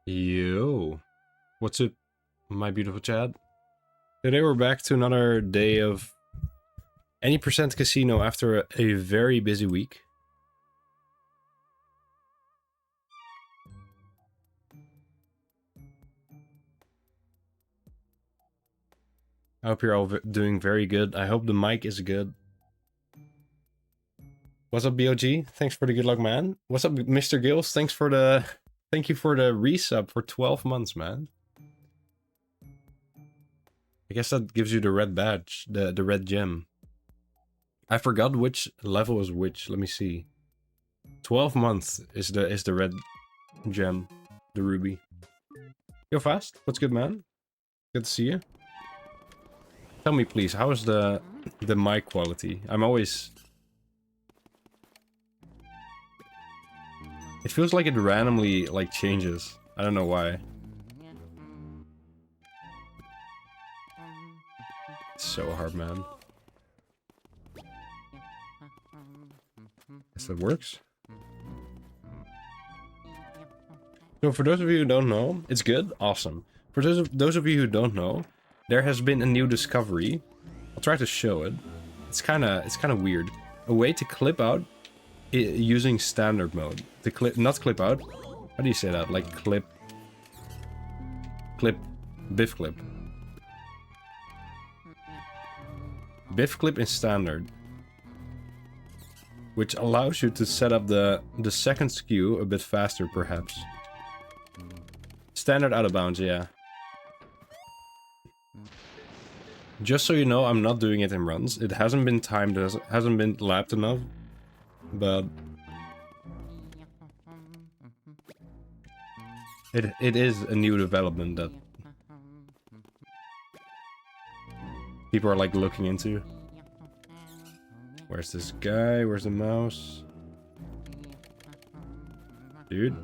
Yo, what's up, my beautiful Chad? Today we're back to another day of any percent casino after a very busy week. I hope you're all doing very good. I hope the mic is good. What's up, BOG? Thanks for the good luck, man. What's up, Mr. Gills? Thank you for the resub for 12 months, man. I guess that gives you the red badge, the red gem. I forgot which level is which. Let me see. 12 months is the red gem, the ruby. Yo, Fast, what's good, man? Good to see you. Tell me, please, how is the mic quality? I'm always... It feels like it randomly, like, changes. I don't know why. It's so hard, man. Guess that works. So for those of you who don't know, it's good? Awesome. For those of you who don't know, there has been a new discovery. I'll try to show it. It's kind of weird. A way to clip out using standard mode. Not clip out. How do you say that? Like clip, biff clip. Biff clip in standard, which allows you to set up the second skew a bit faster, perhaps. Standard out of bounds, yeah. Just so you know, I'm not doing it in runs. It hasn't been timed, it hasn't been lapped enough, but it is a new development that people are like looking into. Where's this guy? Where's the mouse? Dude.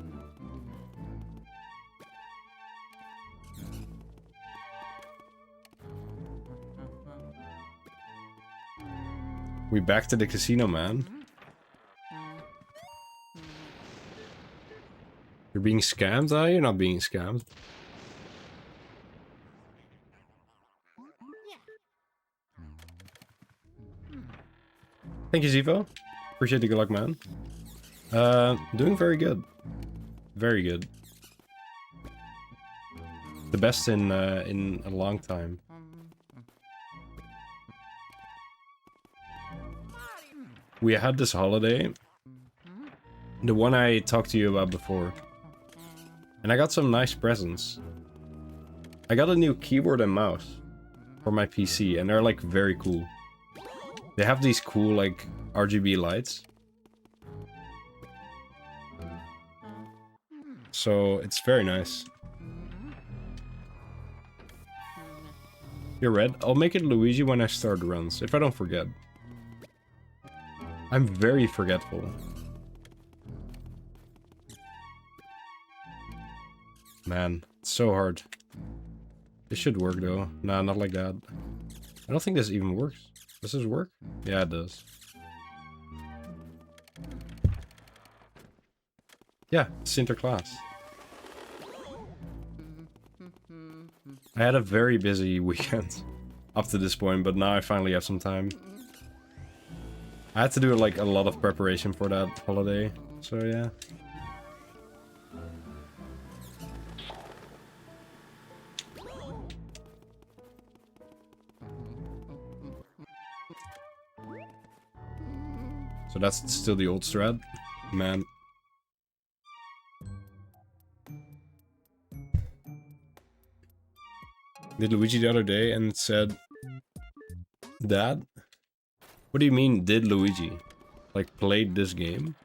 We back to the casino, man. You're being scammed? You're not being scammed. Thank you, Zivo. Appreciate the good luck, man. Doing very good. Very good. The best in a long time. We had this holiday. The one I talked to you about before. And I got some nice presents. I got a new keyboard and mouse for my PC, and they're like very cool. They have these cool like RGB lights. So it's very nice. You're red. I'll make it Luigi when I start runs, if I don't forget. I'm very forgetful. Man, it's so hard. This should work though. Nah, not like that. I don't think this even works. Does this work? Yeah, it does. Yeah, Sinterklaas. I had a very busy weekend up to this point, but now I finally have some time. I had to do like a lot of preparation for that holiday, so yeah. So that's still the old strat, man. Did Luigi the other day and said, Dad? What do you mean, did Luigi? Like, played this game?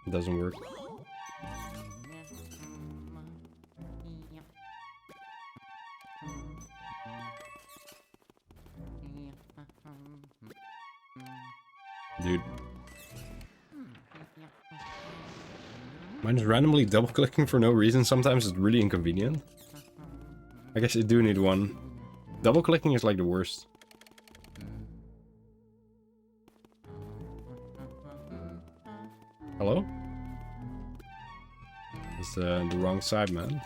It doesn't work. Dude. Mine is randomly double clicking for no reason. Sometimes it's really inconvenient. I guess you do need one. Double clicking is like the worst. It's the wrong side, man.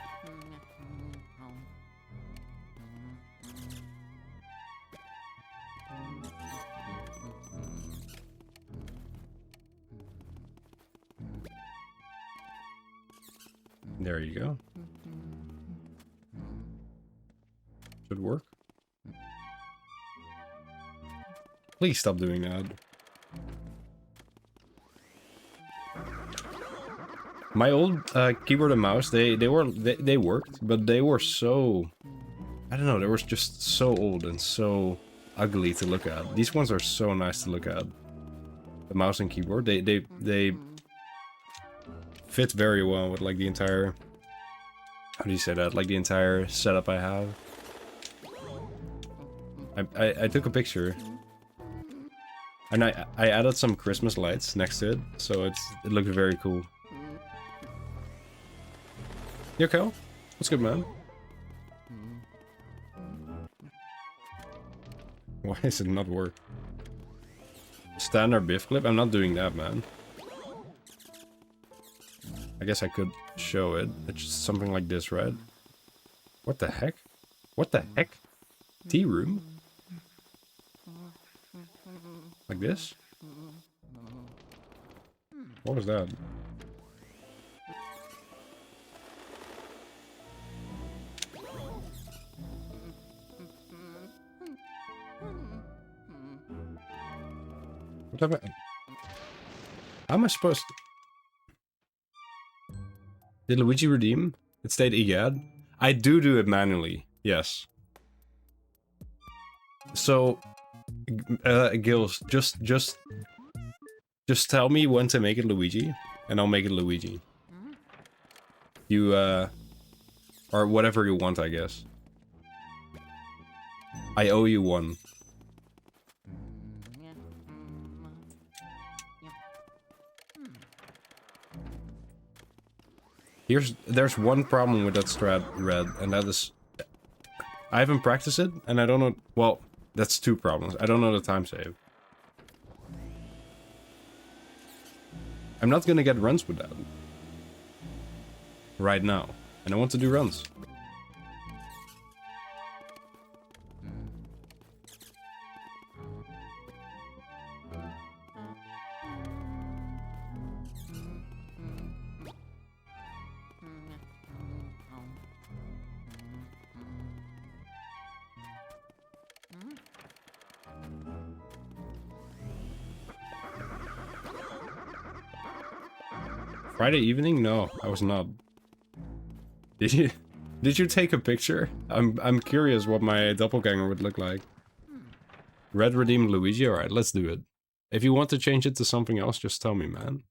There you go. Should work. Please stop doing that. My old keyboard and mouse, they worked, but they were so, I don't know, they were just so old and so ugly to look at. These ones are so nice to look at. The mouse and keyboard, they fit very well with like the entire, how do you say that, like the entire setup I have. I took a picture and I added some Christmas lights next to it, so it looked very cool. You okay? What's good, man? Why is it not work? Standard biff clip? I'm not doing that, man. I guess I could show it. It's just something like this, right? What the heck? What the heck? Tea room? Like this? What was that? What happened? How am I supposed to... Did Luigi redeem? It stayed EGAD? I do it manually, yes. So, Gills, just tell me when to make it Luigi, and I'll make it Luigi. You, or whatever you want, I guess. I owe you one. There's one problem with that strat, Red, and that is... I haven't practiced it, and I don't know... Well, that's two problems. I don't know the time save. I'm not gonna get runs with that. Right now. And I want to do runs. Friday evening? No, I was not. Did you take a picture? I'm curious what my doppelganger would look like. Red redeemed Luigi? Alright, let's do it. If you want to change it to something else, just tell me, man.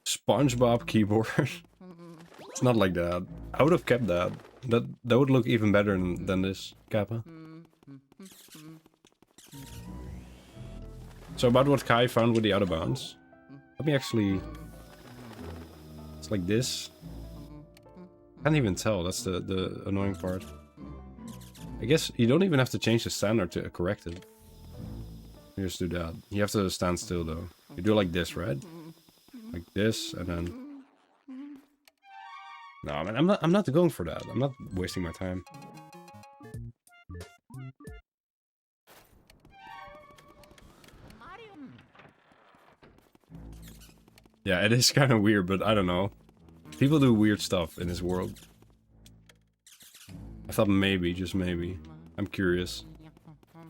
SpongeBob keyboard. It's not like that. I would have kept that. That would look even better than this, Kappa. So about what Kai found with the out of bounds. Let me actually... It's like this. Can't even tell, that's the annoying part. I guess you don't even have to change the standard to correct it. You just do that. You have to stand still though. You do like this, right? Like this, and then... No, man, I'm not going for that. I'm not wasting my time. Yeah, it is kind of weird, but I don't know. People do weird stuff in this world. I thought maybe, just maybe. I'm curious.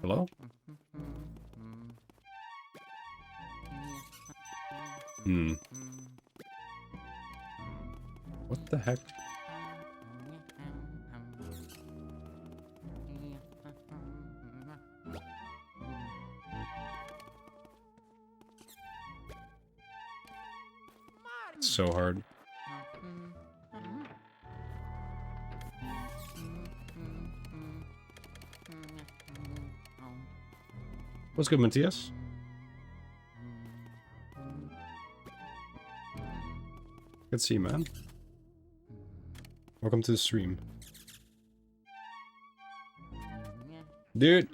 Hello? What the heck? So hard. What's good, Matthias? Good to see you, man. Welcome to the stream. Dude!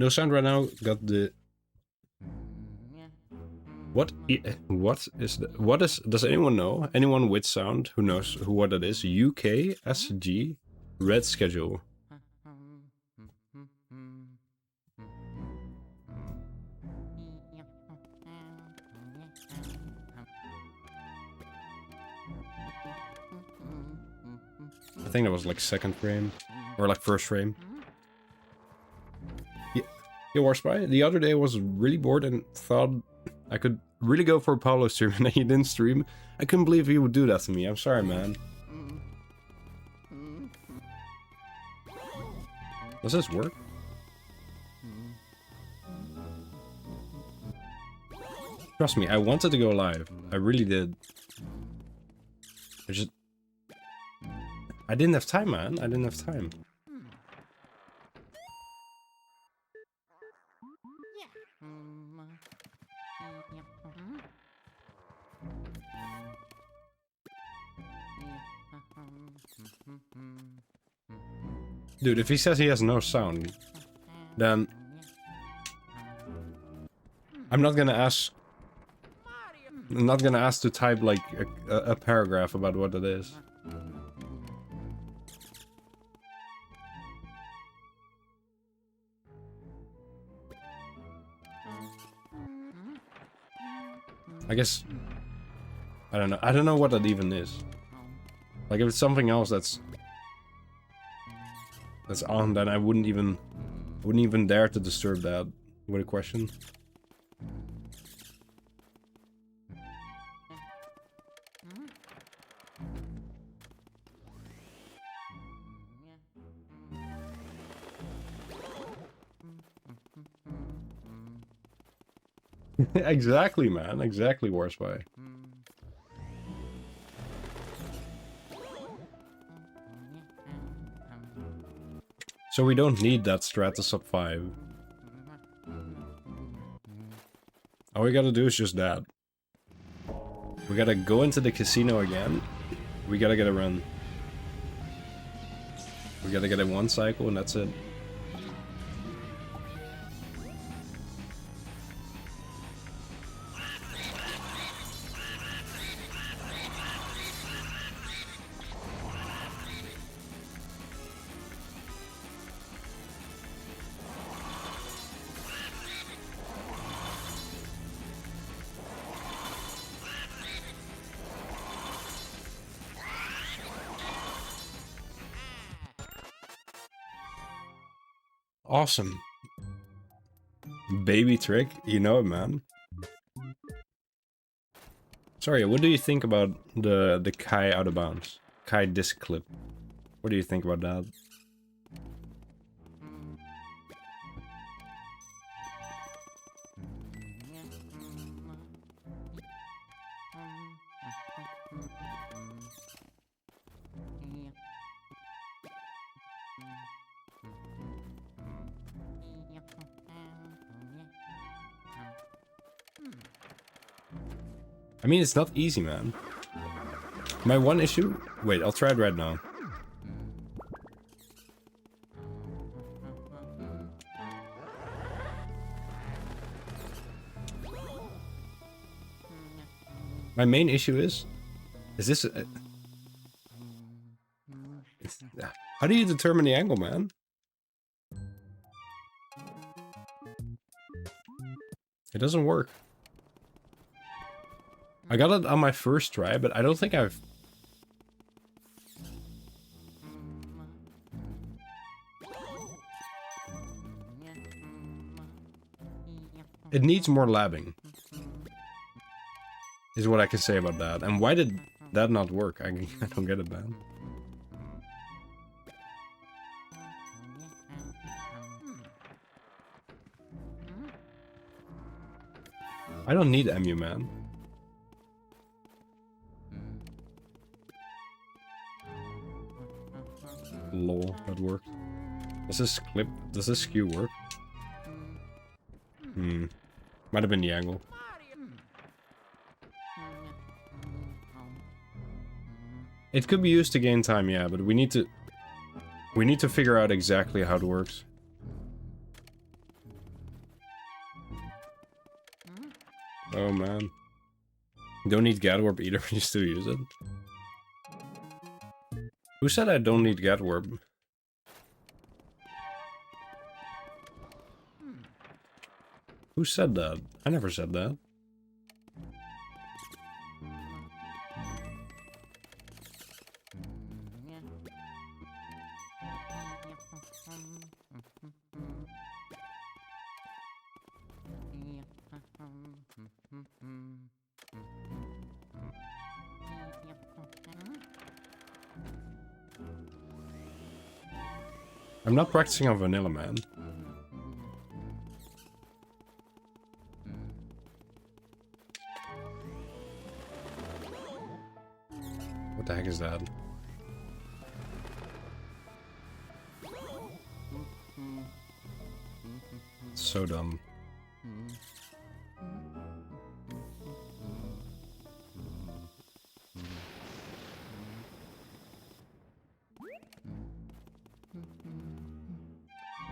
No sound right now. Got the... What is the... What is... Does anyone know? Anyone with sound who knows what it is? UK SG red schedule. I think that was like second frame. Or like first frame. Yeah, Warspy. The other day I was really bored and thought I could really go for a Paulo stream and he didn't stream. I couldn't believe he would do that to me. I'm sorry, man. Does this work? Trust me, I wanted to go live. I really did. I didn't have time, man. I didn't have time. Dude, if he says he has no sound, then I'm not gonna ask to type like a paragraph about what it is. I guess I don't know. I don't know what that even is. Like if it's something else that's on, then I wouldn't even dare to disturb that with a question. Exactly, man. Exactly, Warspy. So we don't need that strat to sub 5. All we gotta do is just that. We gotta go into the casino again. We gotta get a run. We gotta get a 1 cycle and that's it. Awesome. Baby trick, you know it, man. Sorry, what do you think about the Kai out of bounds? Kai disc clip. What do you think about that? I mean, it's not easy, man. My one issue... Wait, I'll try it right now. My main issue is this... how do you determine the angle, man? It doesn't work. I got it on my first try, but I don't think I've... It needs more labbing. Is what I can say about that. And why did that not work? I don't get it, man. I don't need MU, man. Lol, that worked. Does this skew work? Might have been the angle. It could be used to gain time, yeah, but we need to figure out exactly how it works. Oh man. Don't need Gadwarp either, you still use it. Who said I don't need Gadwarp? Who said that? I never said that. I'm not practicing on vanilla, man. What the heck is that? So dumb.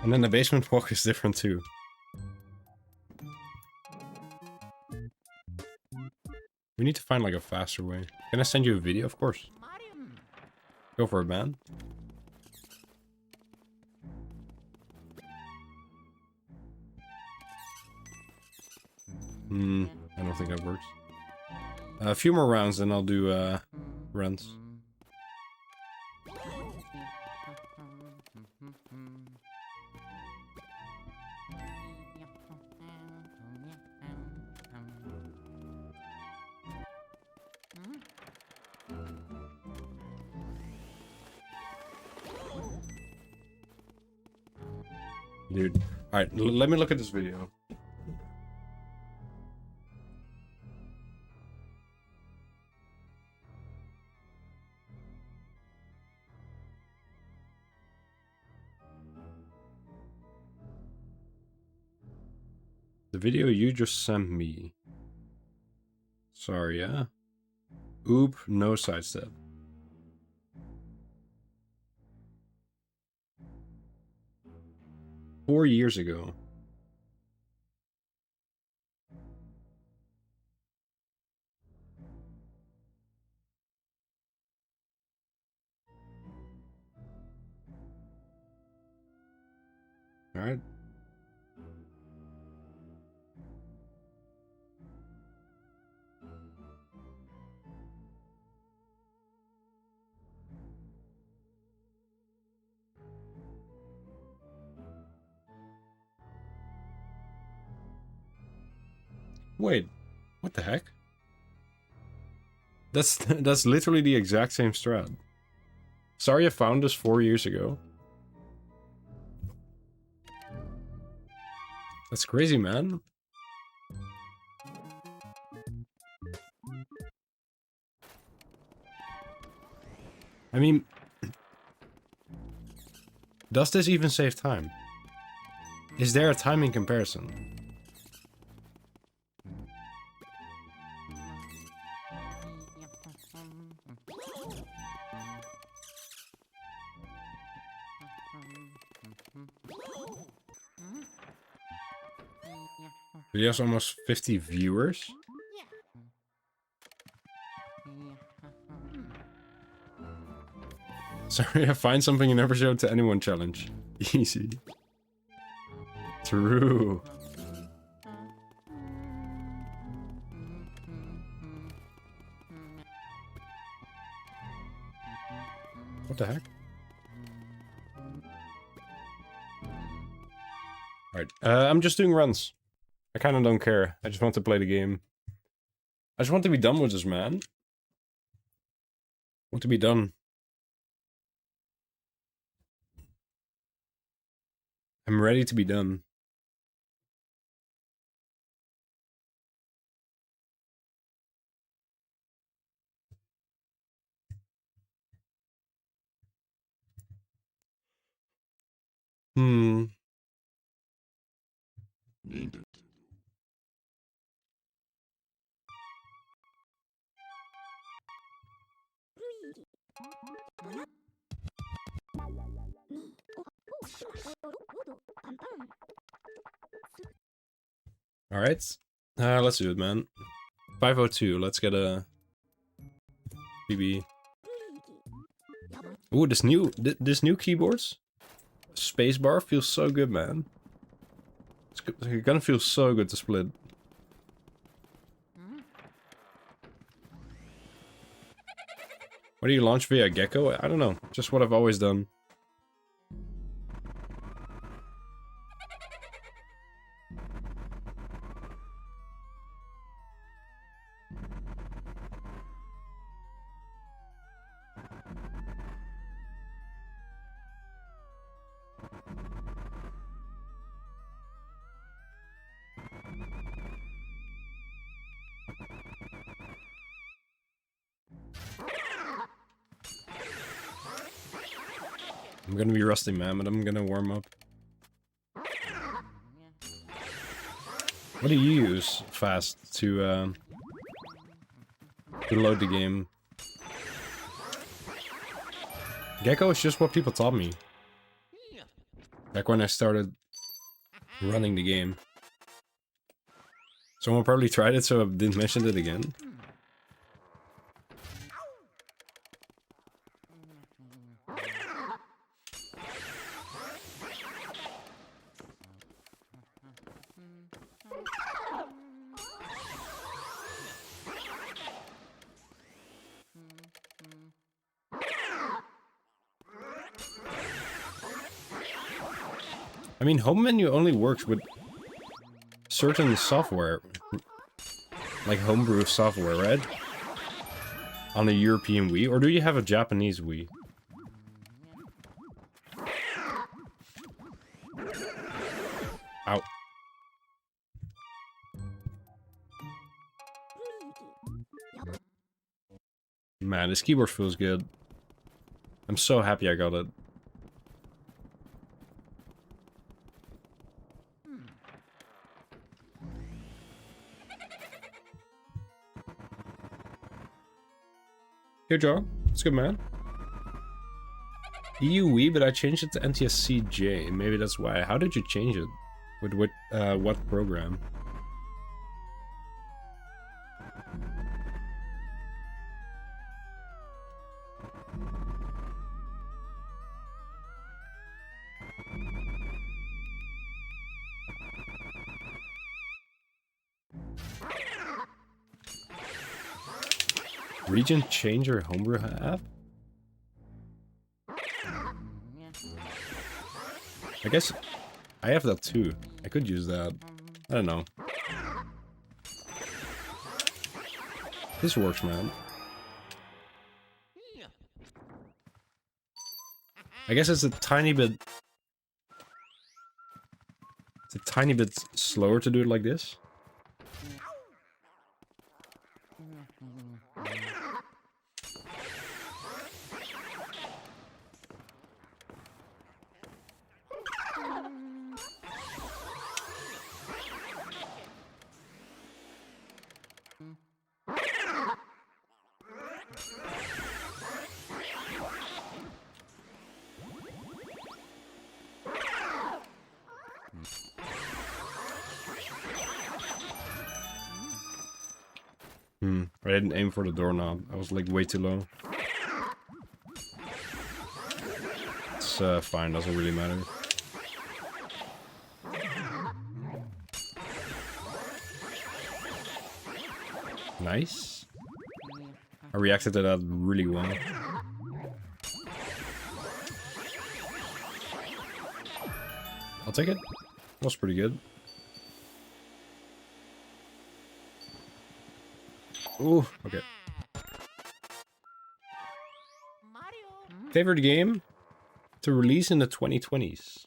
And then the basement walk is different too. We need to find like a faster way. Can I send you a video? Of course. Go for it, man. I don't think that works. A few more rounds, then I'll do runs. Dude. Alright, let me look at this video. The video you just sent me. Sorry, yeah? Oop, no sidestep. Four years ago. Alright. Wait, what the heck? That's literally the exact same strat. Sorry I found this 4 years ago. That's crazy, man. I mean, does this even save time? Is there a timing comparison? He has almost 50 viewers. Sorry, I find something you never showed to anyone challenge. Easy. True. What the heck? Alright, I'm just doing runs. I kinda don't care. I just want to play the game. I just want to be done with this, man. I want to be done. I'm ready to be done. Alright. Let's do it, man. 502. Let's get a BB. Ooh, this new keyboards. Spacebar feels so good, man. It's gonna feel so good to split. What do you launch via Gecko? I don't know. Just what I've always done. I'm gonna be rusty, man, but I'm gonna warm up. What do you use fast to load the game? Gecko is just what people taught me. Back when I started running the game. Someone probably tried it, so I didn't mention it again. I mean, home menu only works with certain software, like homebrew software, right? On the European Wii, or do you have a Japanese Wii? Ow. Man, this keyboard feels good. I'm so happy I got it. Here, Joe. It's good, man. EU Wii, but I changed it to NTSC-J. Maybe that's why. How did you change it? With what program? Region Changer Homebrew app? I guess I have that too. I could use that. I don't know. This works, man. I guess it's a tiny bit... It's a tiny bit slower to do it like this. I didn't aim for the doorknob. I was like way too low. It's fine, doesn't really matter. Nice. I reacted to that really well. I'll take it. That was pretty good. Ooh, okay. Favorite game to release in the 2020s?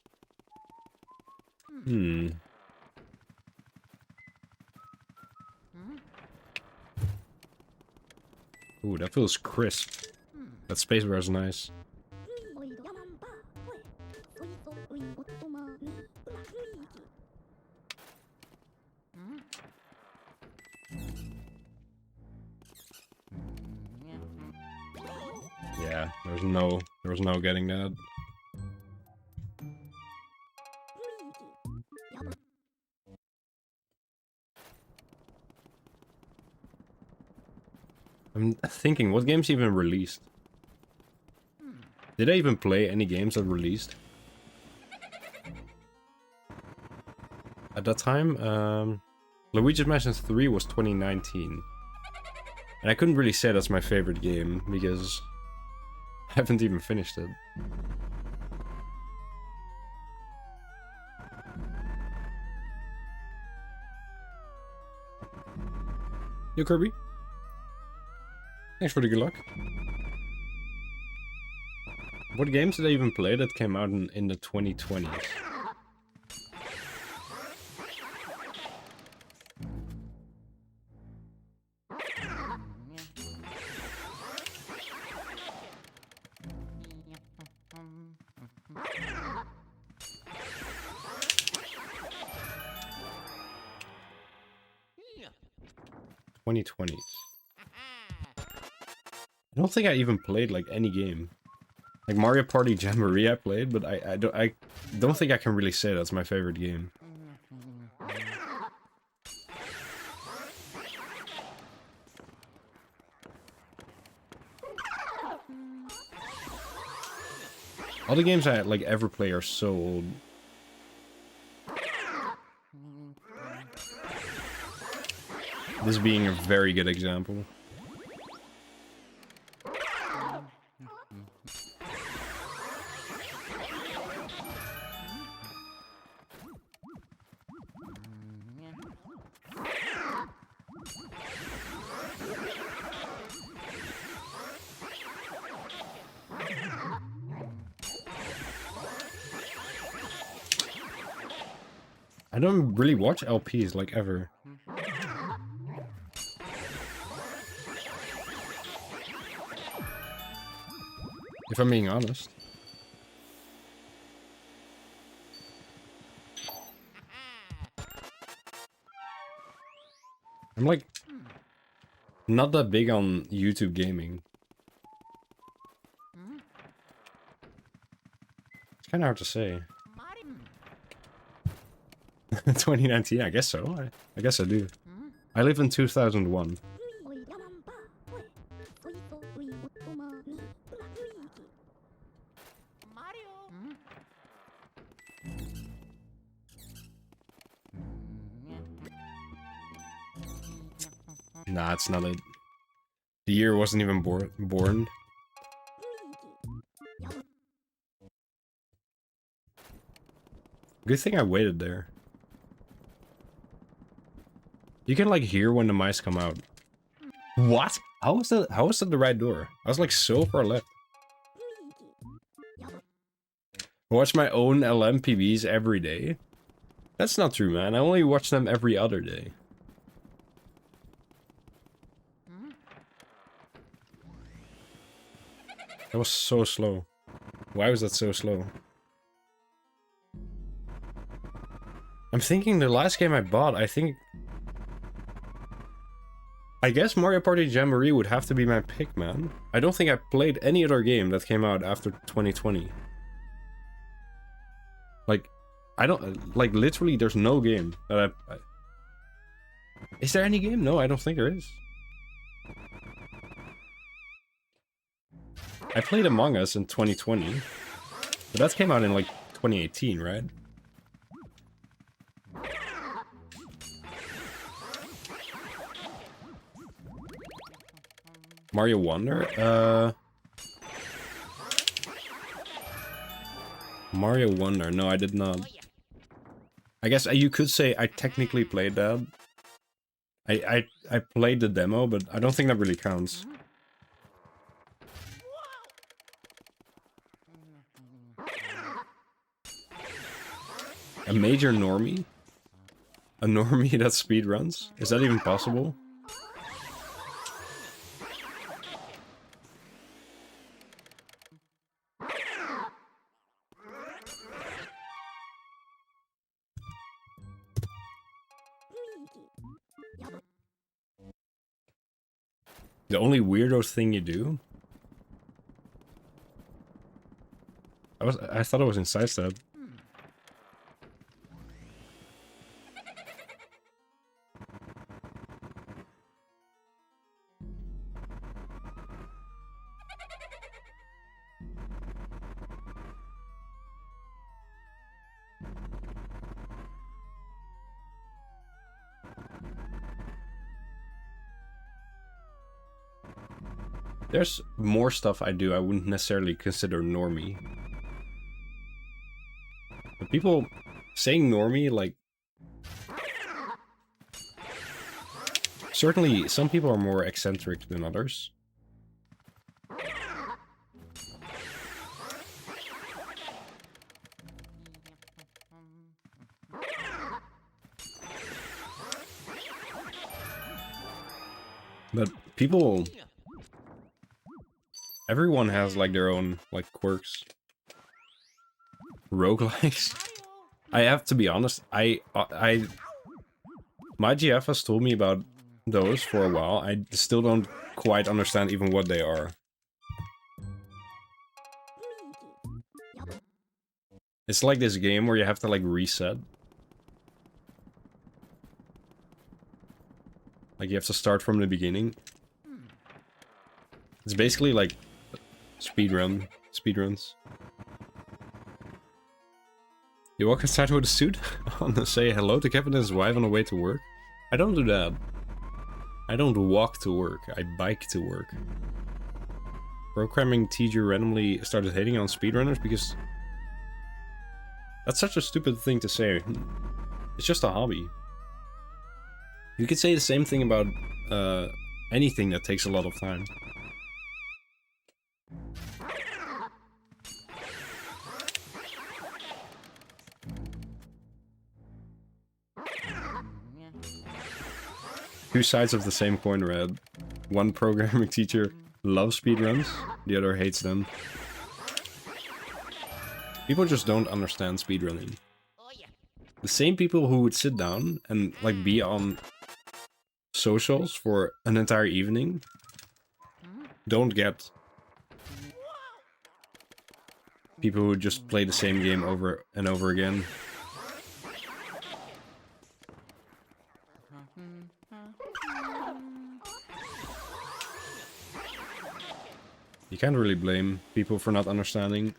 Ooh, that feels crisp. That spacebar is nice. Yeah, there was no getting that. I'm thinking, what games even released? Did I even play any games that released? At that time, Luigi's Mansion 3 was 2019. And I couldn't really say that's my favorite game, because I haven't even finished it. Yo, Kirby. Thanks for the good luck. What games did I even play that came out in the 2020s? I don't think I even played like any game. Like Mario Party Jamboree I played, but I don't think I can really say that's my favorite game. All the games I like ever play are so old. This being a very good example. I don't really watch LPs like ever. If I'm being honest. I'm like not that big on YouTube gaming. It's kind of hard to say. 2019, I guess so. I guess I do. I live in 2001. Nah, it's not it. The year wasn't even born. Good thing I waited there. You can like hear when the mice come out. What? How was that the right door? I was like so far left. I watch my own LMPBs every day. That's not true, man. I only watch them every other day. That was so slow. Why was that so slow? I'm thinking the last game I bought, I guess Mario Party Jamboree would have to be my pick, man. I don't think I played any other game that came out after 2020. Like, I don't, like, literally there's no game that Is there any game? No, I don't think there is. I played Among Us in 2020, but that came out in like 2018, right? Mario Wonder? Mario Wonder, no, I did not. I guess you could say I technically played that. I played the demo, but I don't think that really counts. A major normie? A normie that speedruns? Is that even possible? The only weirdo thing you do? I thought I was in Sidestep. There's more stuff I do I wouldn't necessarily consider normie. But people saying normie, like... Certainly, some people are more eccentric than others. But people... Everyone has, like, their own, like, quirks. Roguelikes. I have to be honest, my GF has told me about those for a while. I still don't quite understand even what they are. It's like this game where you have to, like, reset. Like, you have to start from the beginning. It's basically like speedruns. You walk inside with a suit on to say hello to Kevin and his wife on the way to work. I don't do that. I don't walk to work. I bike to work. Programming teacher randomly started hating on speedrunners because that's such a stupid thing to say. It's just a hobby. You could say the same thing about anything that takes a lot of time. Two sides of the same coin, Red. One programming teacher loves speedruns, the other hates them. People just don't understand speedrunning. The same people who would sit down and, like, be on socials for an entire evening don't get people who just play the same game over and over again. You can't really blame people for not understanding.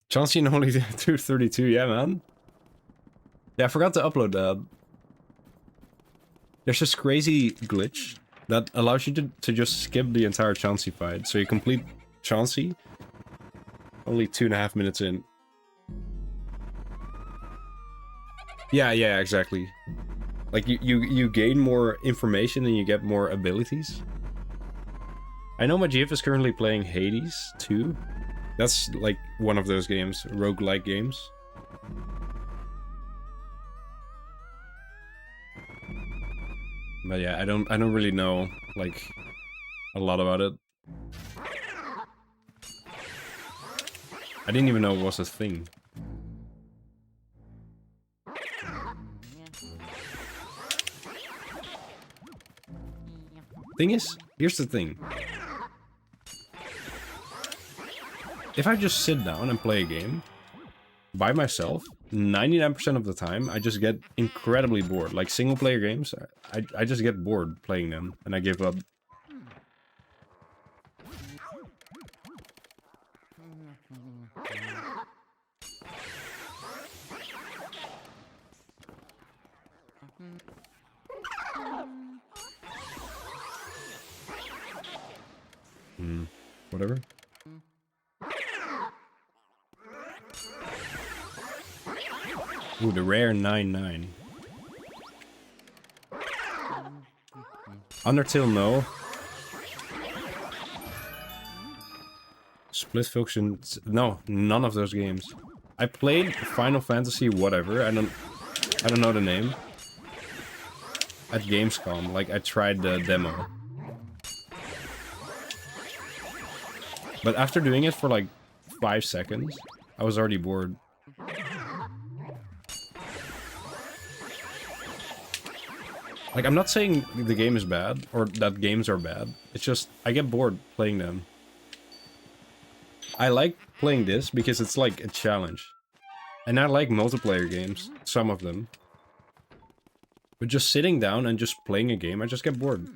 Chauncey and only 232, yeah, man. Yeah, I forgot to upload that. There's this crazy glitch that allows you to just skip the entire Chauncey fight. So you complete Chauncey only 2.5 minutes in. Yeah, exactly. Like, you gain more information and you get more abilities. I know my GF is currently playing Hades 2. That's, like, one of those games, roguelike games. But yeah, I don't really know, like, a lot about it. I didn't even know it was a thing. Thing is, here's the thing. If I just sit down and play a game by myself, 99% of the time, I just get incredibly bored. Like single player games, I just get bored playing them and I give up. Whatever. Ooh, the rare 9-9. Undertale, no. Split Fiction, no, none of those games. I played Final Fantasy whatever, I don't know the name. At Gamescom, like I tried the demo. But after doing it for like 5 seconds, I was already bored. Like, I'm not saying the game is bad, or that games are bad. It's just, I get bored playing them. I like playing this because it's like a challenge. And I like multiplayer games, some of them. But just sitting down and just playing a game, I just get bored.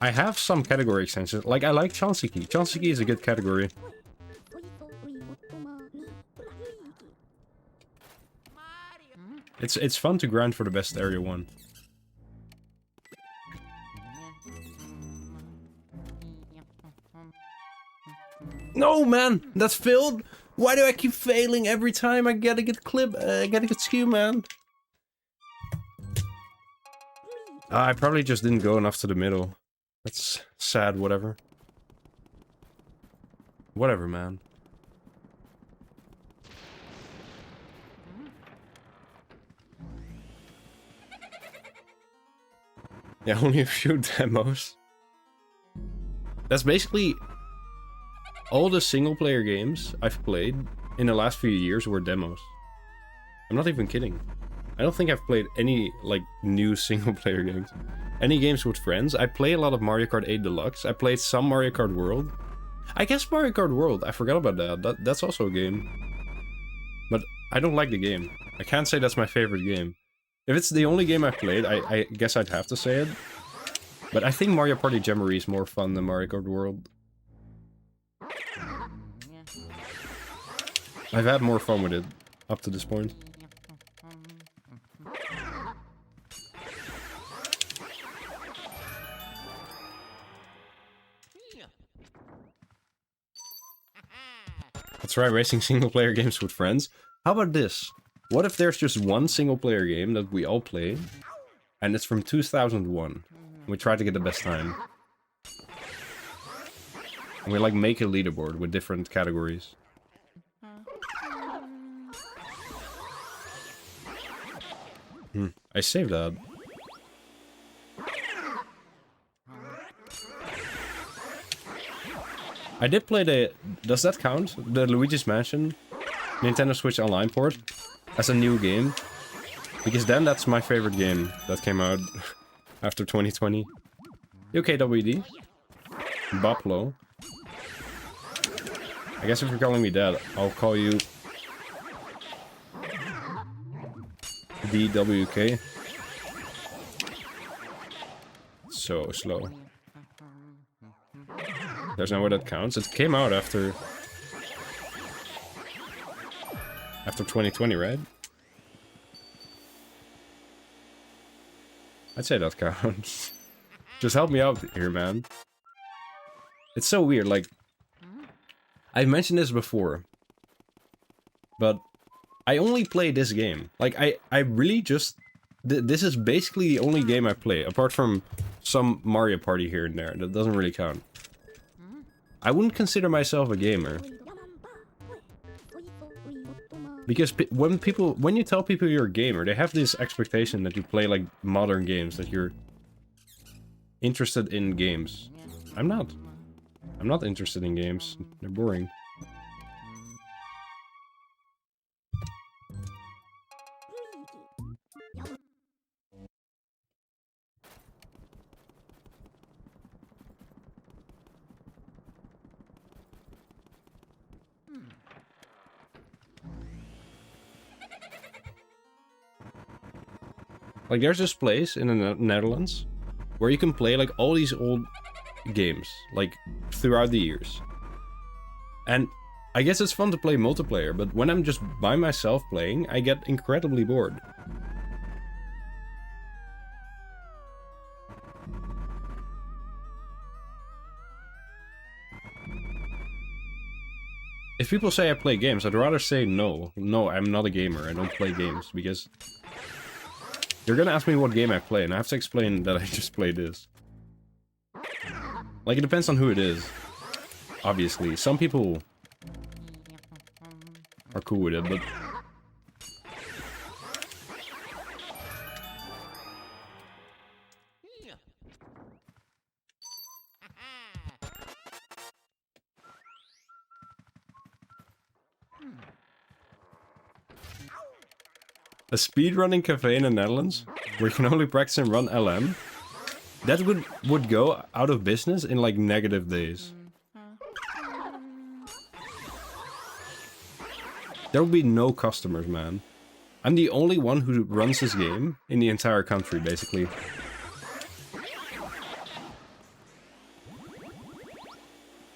I have some category extensions. Like, I like Chansiki. Chansiki is a good category. It's fun to grind for the best area 1. No, man! That's filled! Why do I keep failing every time I gotta get skew, man? I probably just didn't go enough to the middle. That's sad, whatever. Whatever, man. Yeah, only a few demos. That's basically... all the single-player games I've played in the last few years were demos. I'm not even kidding. I don't think I've played any, like, new single-player games. Any games with friends. I play a lot of Mario Kart 8 Deluxe. I played some Mario Kart World. I guess Mario Kart World, I forgot about that. That's also a game. But I don't like the game. I can't say that's my favorite game. If it's the only game I've played, I guess I'd have to say it. But I think Mario Party Jamboree is more fun than Mario Kart World. I've had more fun with it up to this point. That's right, racing single-player games with friends. How about this? What if there's just one single-player game that we all play, and it's from 2001? We try to get the best time. And we, like, make a leaderboard with different categories. I saved that. I did play the... does that count? The Luigi's Mansion Nintendo Switch Online port as a new game? Because then that's my favorite game that came out after 2020. Okay, WD. Boplo. I guess if you're calling me that, I'll call you... DWK. So slow. There's no way that counts. It came out after 2020, right? I'd say that counts. Just help me out here, man. It's so weird, like... I've mentioned this before. But... I only play this game. Like, I really just... This is basically the only game I play, apart from some Mario Party here and there. That doesn't really count. I wouldn't consider myself a gamer. Because when you tell people you're a gamer, they have this expectation that you play, like, modern games, that you're interested in games. I'm not. I'm not interested in games. They're boring. Like, there's this place in the Netherlands where you can play, like, all these old games, like, throughout the years. And I guess it's fun to play multiplayer, but when I'm just by myself playing, I get incredibly bored. If people say I play games, I'd rather say no. No, I'm not a gamer. I don't play games, because... You're gonna ask me what game I play, and I have to explain that I just play this. Like, it depends on who it is. Obviously. Some people are cool with it, but... A speedrunning cafe in the Netherlands, where you can only practice and run LM, that would go out of business in, like, negative days. There will be no customers, man. I'm the only one who runs this game in the entire country, basically.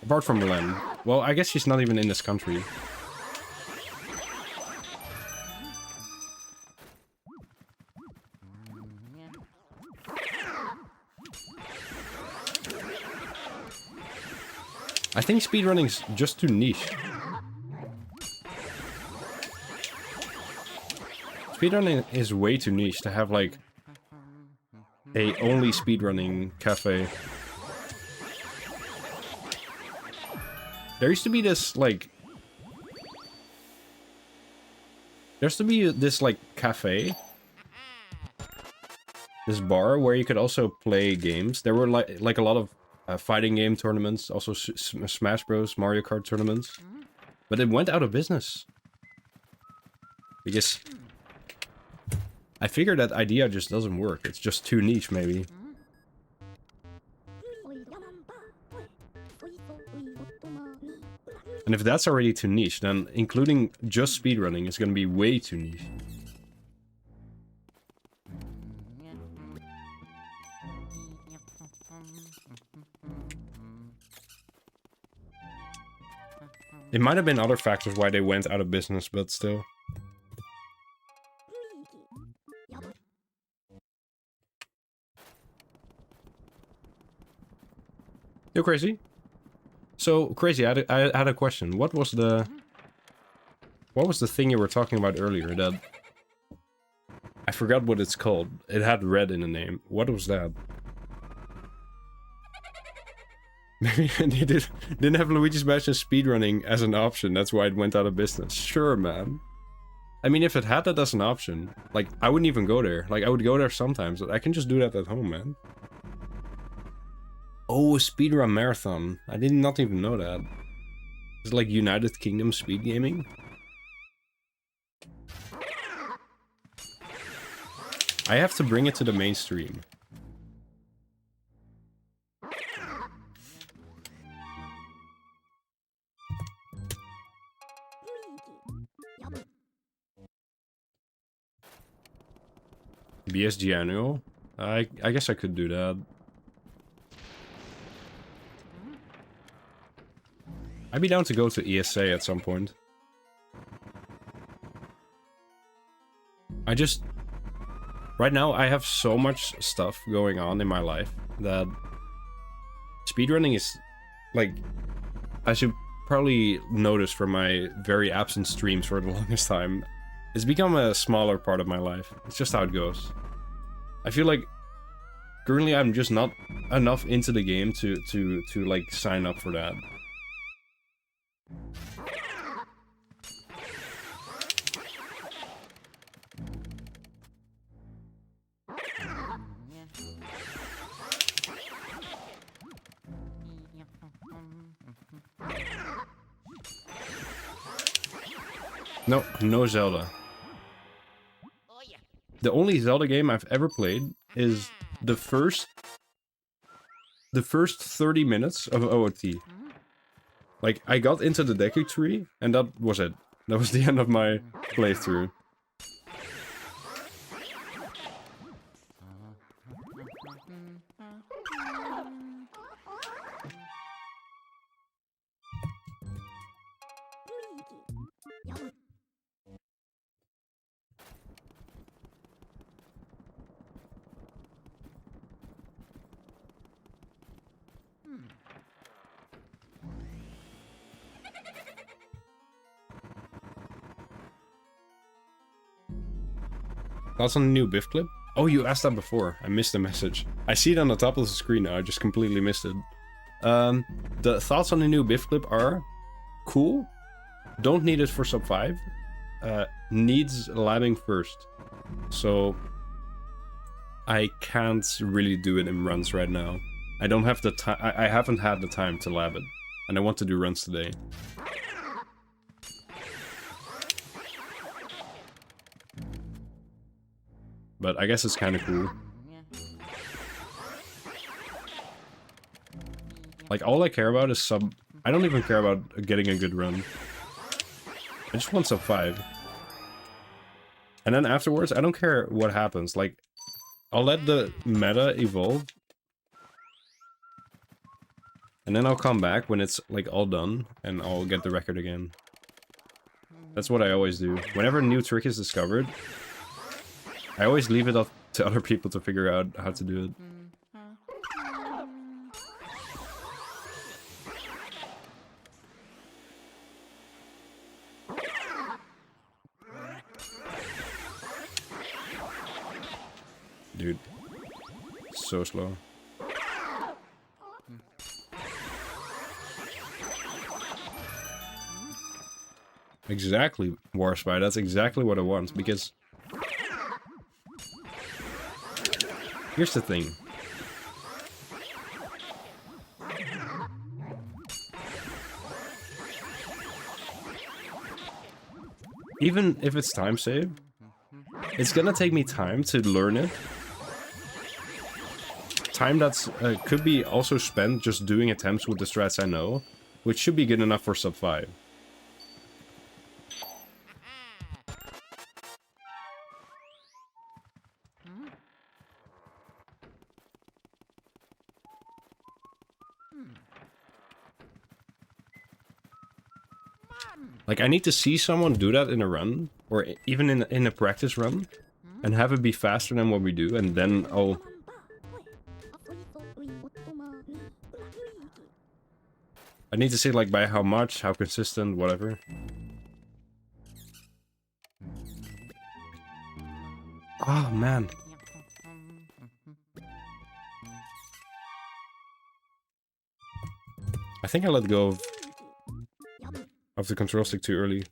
Apart from Len. Well, I guess she's not even in this country. I think speedrunning's just too niche. Speedrunning is way too niche to have, like, a only speedrunning cafe. There used to be this, like... There used to be this, like, cafe. This bar where you could also play games. There were, like a lot of fighting game tournaments. Also Smash Bros, Mario Kart tournaments. But it went out of business. Because... I figure that idea just doesn't work. It's just too niche, maybe. And if that's already too niche, then including just speedrunning is gonna be way too niche. It might have been other factors why they went out of business, but still. Yo, Crazy. So, Crazy, I had a question. What was the thing you were talking about earlier that... I forgot what it's called. It had red in the name. What was that? Maybe they didn't have Luigi's Mansion speedrunning as an option. That's why it went out of business. Sure, man. I mean, if it had that as an option, like, I wouldn't even go there. Like, I would go there sometimes, but I can just do that at home, man. Oh, a speedrun marathon. I did not even know that. Is it like United Kingdom speed gaming? I have to bring it to the mainstream. BSG annual? I guess I could do that. I'd be down to go to ESA at some point. Right now, I have so much stuff going on in my life that speedrunning is, like, I should probably notice from my very absent streams for the longest time, it's become a smaller part of my life. It's just how it goes. I feel like currently I'm just not enough into the game to like sign up for that. No, no Zelda. The only Zelda game I've ever played is the first 30 minutes of OOT. Like, I got into the Deku Tree, and that was it. That was the end of my playthrough. Thoughts on the new Biff clip? Oh, you asked that before. I missed the message. I see it on the top of the screen now. I just completely missed it. The thoughts on the new Biff clip are cool. Don't need it for sub 5. Needs labbing first. So I can't really do it in runs right now. I don't have the time. I haven't had the time to lab it, and I want to do runs today. But I guess it's kind of cool. Like, all I care about is sub... I don't even care about getting a good run. I just want sub 5. And then afterwards, I don't care what happens. Like, I'll let the meta evolve. And then I'll come back when it's like all done and I'll get the record again. That's what I always do. Whenever a new trick is discovered, I always leave it up to other people to figure out how to do it. Dude, so slow. Exactly, Warspy, that's exactly what I want, because... Here's the thing. Even if it's time save, it's gonna take me time to learn it. Time that's could be also spent just doing attempts with the strats I know, which should be good enough for sub 5. Like, I need to see someone do that in a run, or even in a practice run, and have it be faster than what we do, and then I'll... I need to see, like, by how much, how consistent, whatever. Oh, man. I think I let go of the control stick too early.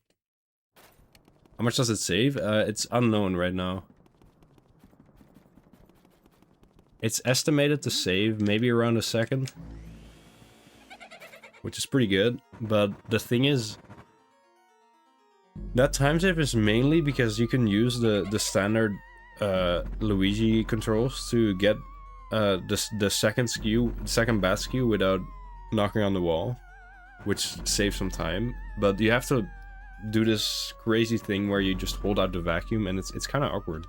How much does it save? It's unknown right now. It's estimated to save maybe around a second. Which is pretty good, but the thing is... That time save is mainly because you can use the standard Luigi controls to get the second skew, second bat skew without knocking on the wall. Which saves some time, but you have to do this crazy thing where you just hold out the vacuum, and it's kind of awkward.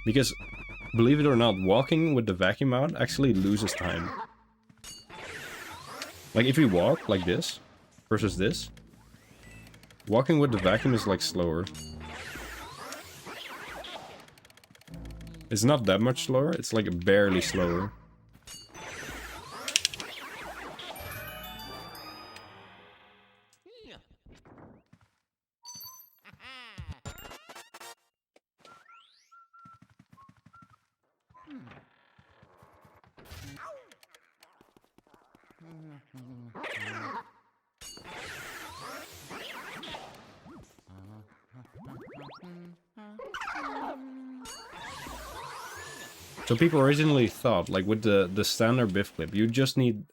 Because, believe it or not, walking with the vacuum out actually loses time. Like, if you walk like this, versus this, walking with the vacuum is like slower. It's not that much slower, it's like barely slower. So people originally thought, like with the standard Biff clip, you just need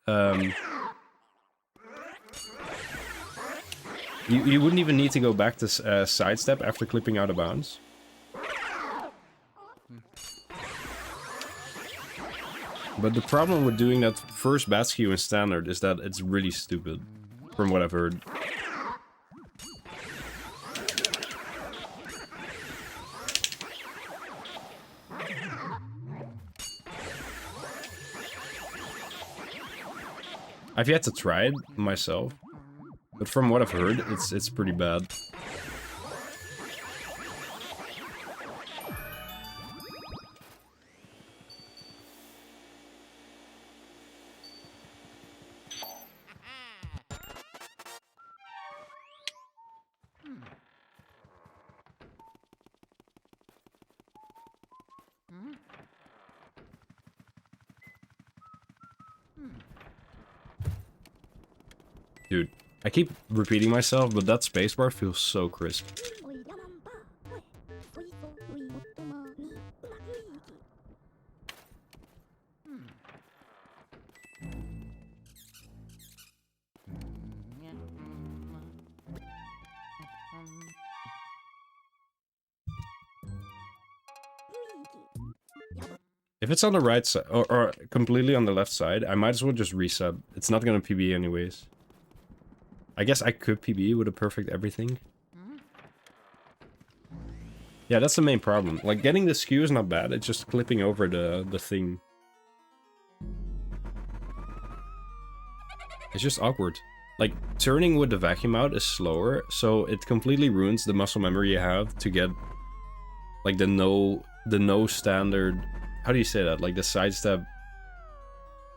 you wouldn't even need to go back to sidestep after clipping out of bounds. But the problem with doing that first bat skew in standard is that it's really stupid, from what I've heard. I've yet to try it myself, but from what I've heard, it's pretty bad. Dude, I keep repeating myself, but that spacebar feels so crisp. If it's on the right side, or completely on the left side, I might as well just reset. It's not gonna PB anyways. I guess I could PB with a perfect everything. Yeah, that's the main problem. Like, getting the skew is not bad, it's just clipping over the thing. It's just awkward. Like, turning with the vacuum out is slower, so it completely ruins the muscle memory you have to get, like, the no standard... How do you say that? Like, the sidestep...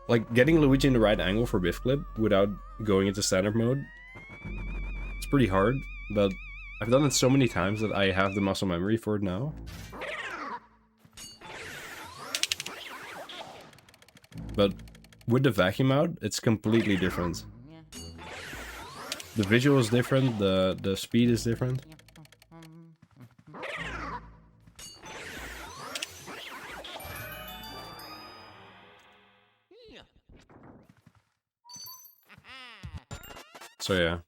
Like, getting Luigi in the right angle for Biff Clip without going into standard mode. It's pretty hard, but I've done it so many times that I have the muscle memory for it now. But with the vacuum out, it's completely different. The visual is different, the speed is different. So yeah.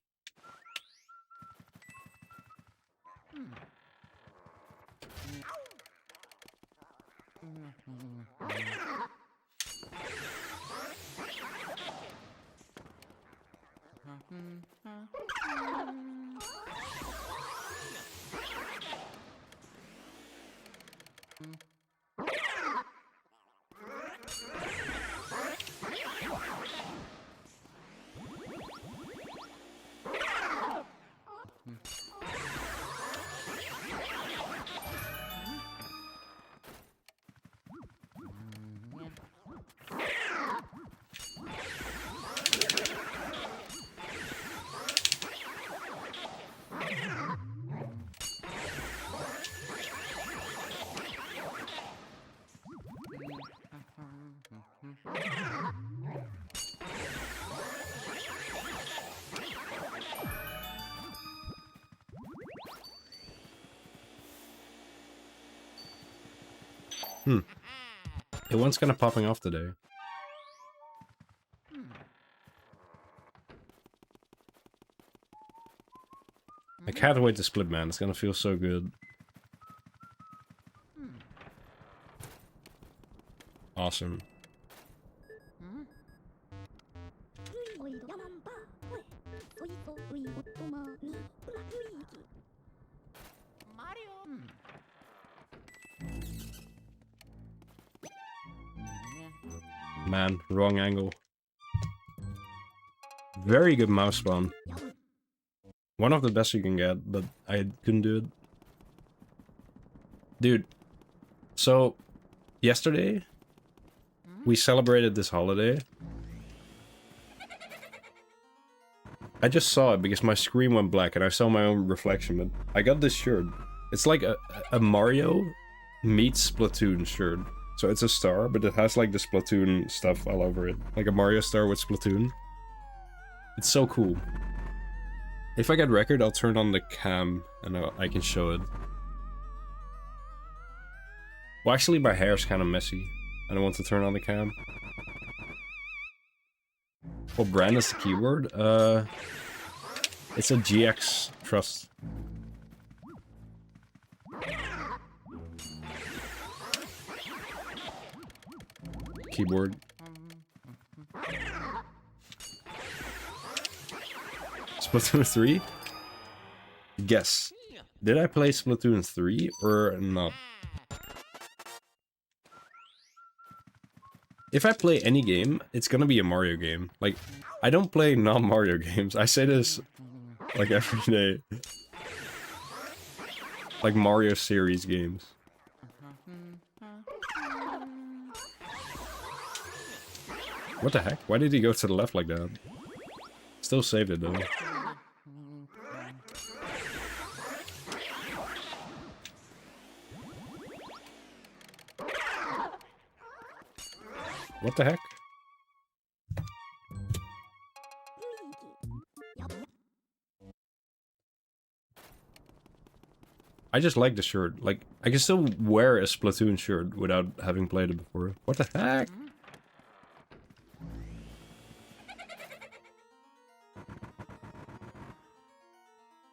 It one's kind of popping off today. I can't wait to split, man. It's gonna feel so good. Awesome. Man, wrong angle. Very good mouse spawn. One of the best you can get, but I couldn't do it. Dude, so yesterday we celebrated this holiday. I just saw it because my screen went black and I saw my own reflection, but I got this shirt. It's like a Mario meets Splatoon shirt. So it's a star, but it has like the Splatoon stuff all over it. Like a Mario star with Splatoon. It's so cool. If I get record, I'll turn on the cam and I can show it. Well, actually my hair's kind of messy. I don't want to turn on the cam. What brand is the keyword? It's a GX Trust. Keyboard. Splatoon 3? Guess. Did I play Splatoon 3 or not? If I play any game, it's gonna be a Mario game. Like, I don't play non-Mario games. I say this like every day. Like Mario series games. What the heck? Why did he go to the left like that? Still saved it though. What the heck? I just like the shirt. Like, I can still wear a Splatoon shirt without having played it before. What the heck?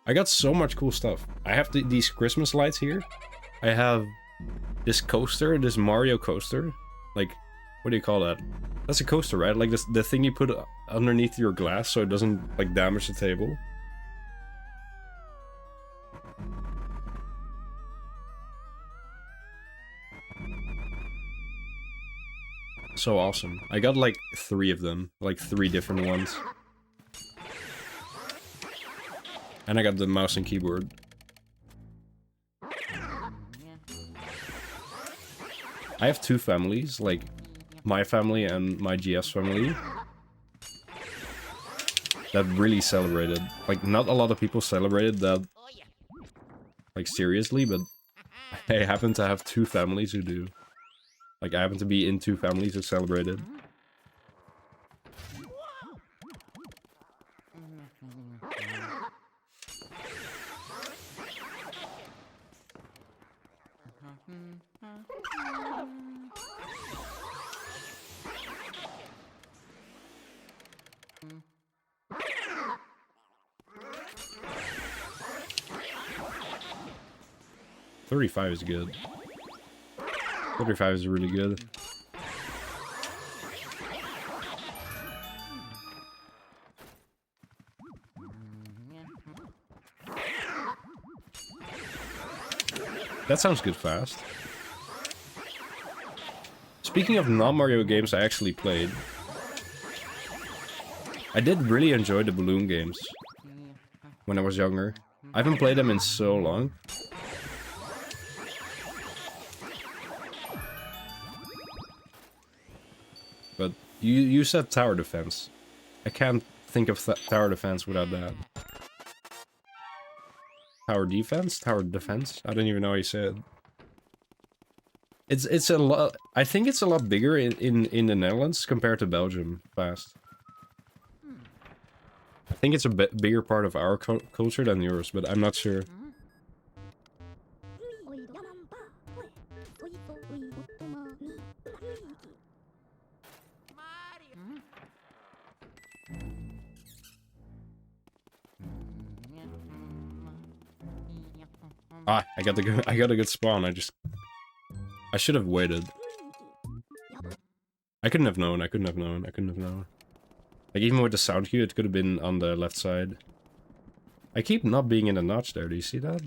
I got so much cool stuff. I have these Christmas lights here. I have this coaster, this Mario coaster. Like, what do you call that? That's a coaster, right? Like the thing you put underneath your glass so it doesn't like damage the table. So awesome. I got like 3 of them, like 3 different ones. And I got the mouse and keyboard. I have two families, like my family and my GS family, that really celebrated. Like, not a lot of people celebrated that, like, seriously, but I happen to have two families who do. Like, I happen to be in two families who celebrated. $35 is good. $35 is really good. That sounds good fast. Speaking of non-Mario games I actually played, I did really enjoy the balloon games when I was younger. I haven't played them in so long. But you said tower defense. I can't think of tower defense without that. Tower defense? Tower defense? I don't even know how you say it. It's a lot. I think it's a lot bigger in the Netherlands compared to Belgium. Fast. I think it's a bit bigger part of our culture than yours, but I'm not sure. Ah, I got a good spawn. I should have waited. I couldn't have known. I couldn't have known. I couldn't have known. Like, even with the sound cue, it could have been on the left side. I keep not being in the notch there. Do you see that?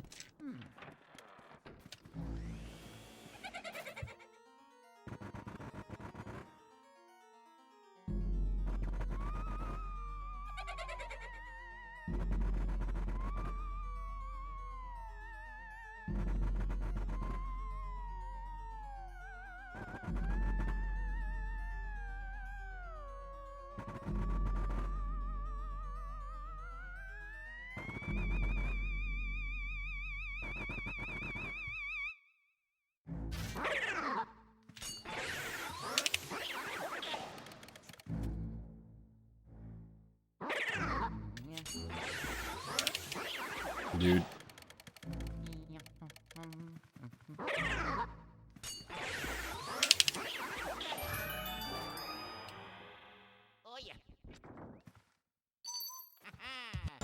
Dude.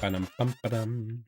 Ba-dum, bum, ba-dum.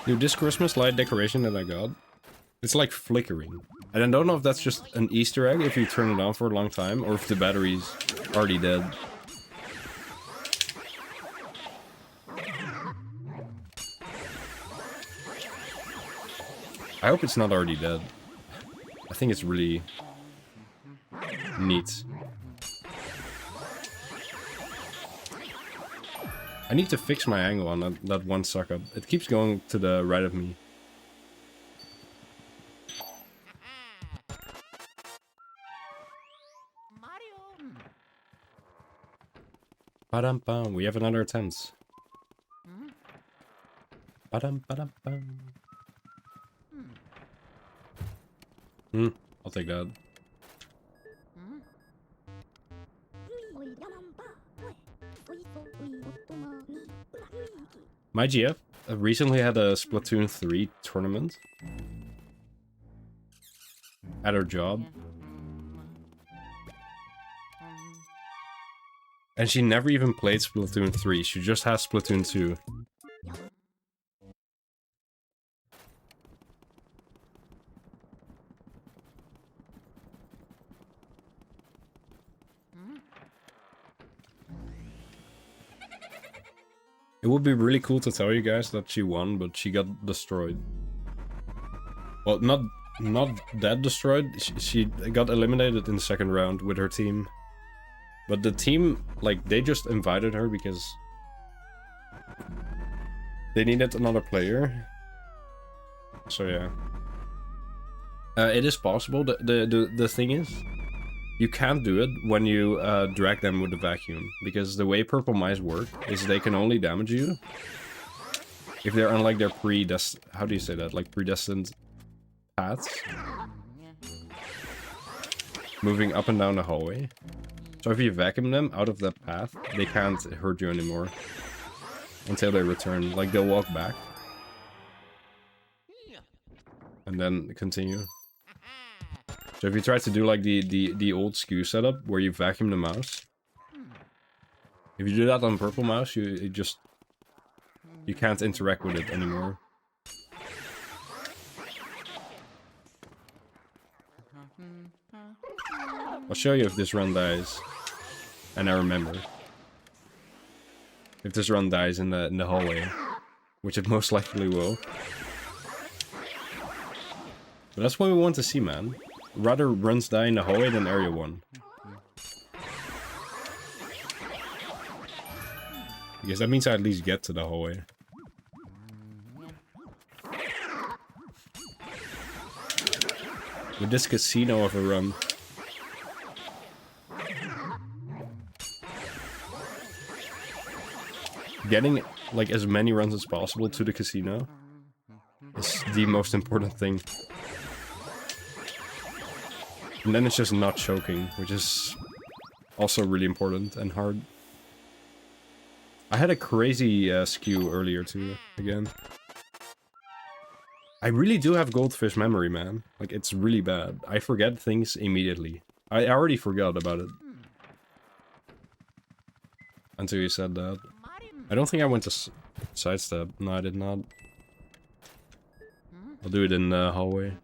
Dude, this Christmas light decoration that I got, it's like flickering. And I don't know if that's just an Easter egg if you turn it on for a long time, or if the battery's already dead. I hope it's not already dead. I think it's really neat. I need to fix my angle on that one suck-up. It keeps going to the right of me. Ba-dum-bum. We have another attempt. Ba-dum-ba-dum-bum. I'll take that. My GF recently had a Splatoon 3 tournament at her job. And she never even played Splatoon 3, she just has Splatoon 2. It would be really cool to tell you guys that she won, but she got destroyed. Well, not that destroyed. She got eliminated in the second round with her team. But the team, like, they just invited her because they needed another player. So yeah. It is possible. The thing is, you can't do it when you drag them with the vacuum, because the way purple mice work is they can only damage you if they're on like their how do you say that? Like predestined paths, moving up and down the hallway. So if you vacuum them out of that path, they can't hurt you anymore until they return. Like they'll walk back and then continue. So if you try to do like the old SKU setup where you vacuum the mouse, if you do that on purple mouse, you can't interact with it anymore. I'll show you if this run dies, and I remember. If this run dies in the hallway, which it most likely will. But that's what we want to see, man. Rather runs die in the hallway than area 1. Because that means I at least get to the hallway. With this casino of a run. Getting like as many runs as possible to the casino is the most important thing. And then it's just not choking, which is also really important and hard. I had a crazy SKU earlier too, again. I really do have goldfish memory, man. Like, it's really bad. I forget things immediately. I already forgot about it. Until you said that. I don't think I went to sidestep. No, I did not. I'll do it in the hallway.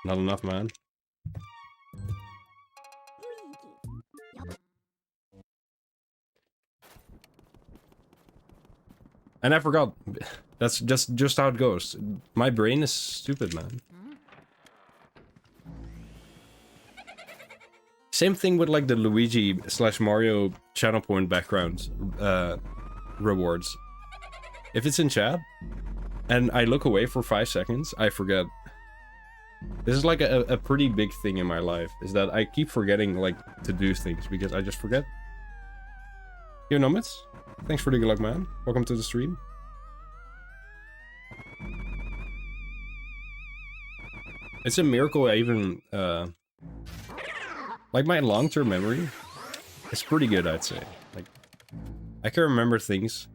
Not enough, man. And I forgot. That's just how it goes. My brain is stupid, man. Same thing with like the Luigi/Mario channel point background rewards. If it's in chat and I look away for 5 seconds, I forget. This is like a pretty big thing in my life, is that I keep forgetting like to do things because I just forget. Yo, Nomits, thanks for the good luck, man. Welcome to the stream. It's a miracle I even like my long-term memory is pretty good, I'd say. Like I can remember things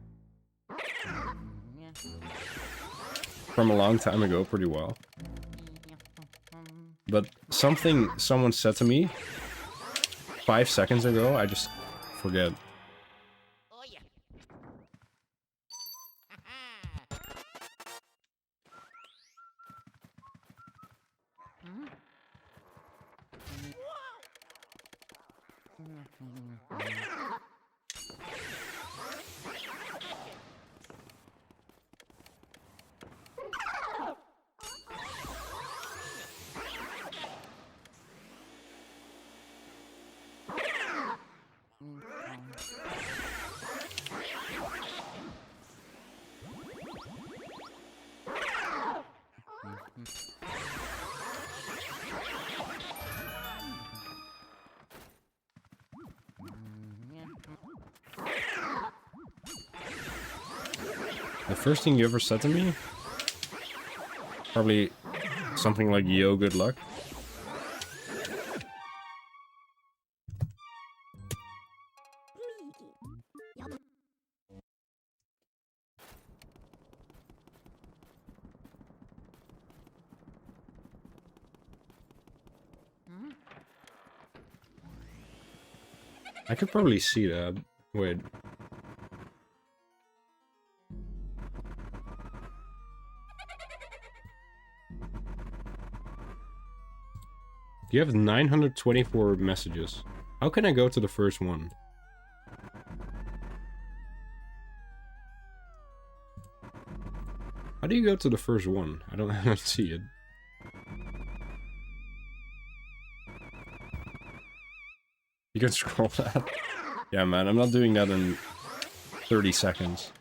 from a long time ago pretty well. But something someone said to me 5 seconds ago, I just forget. The first thing you ever said to me? Probably something like, yo, good luck. I could probably see that. Wait. You have 924 messages. How can I go to the first one? How do you go to the first one? I don't see it. You can scroll that. Yeah, man, I'm not doing that in 30 seconds.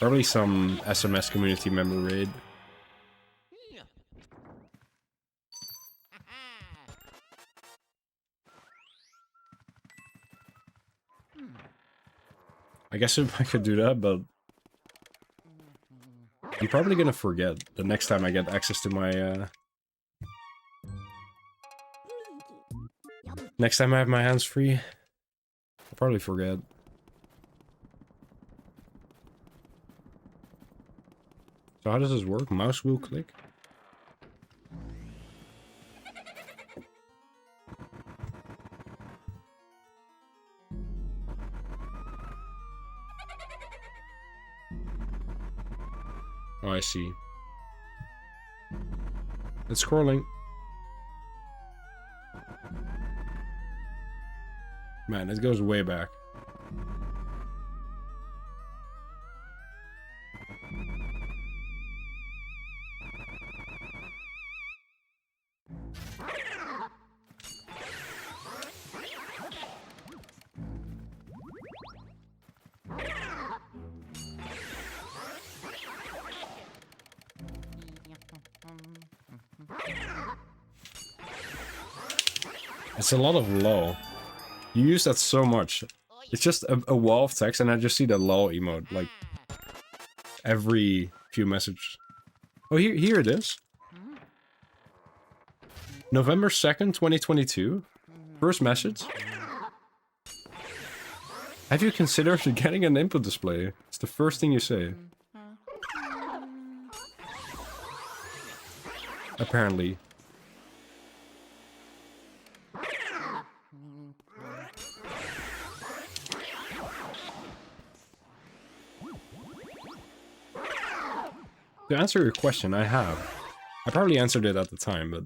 Probably some SMS community member raid. I guess if I could do that, but I'm probably gonna forget the next time I get access to my, next time I have my hands free. I'll probably forget. So how does this work? Mouse wheel click? Oh, I see. It's scrolling. Man, it goes way back. It's a lot of lol. You use that so much. It's just a wall of text and I just see the lol emote, like, every few messages. Oh, here it is. November 2nd, 2022. First message. Have you considered getting an input display? It's the first thing you say. Apparently. To answer your question, I have. I probably answered it at the time, but...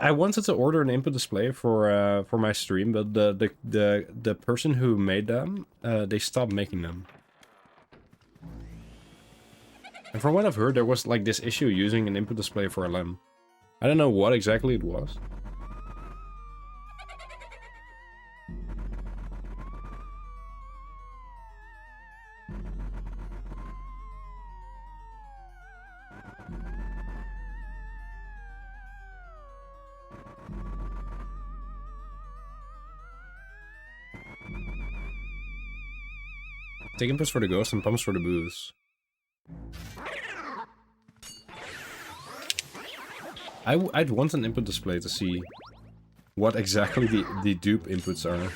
I wanted to order an input display for my stream, but the person who made them, they stopped making them. And from what I've heard, there was like this issue using an input display for LM. I don't know what exactly it was. Take inputs for the ghost and pumps for the booze. I'd want an input display to see what exactly the dupe inputs are.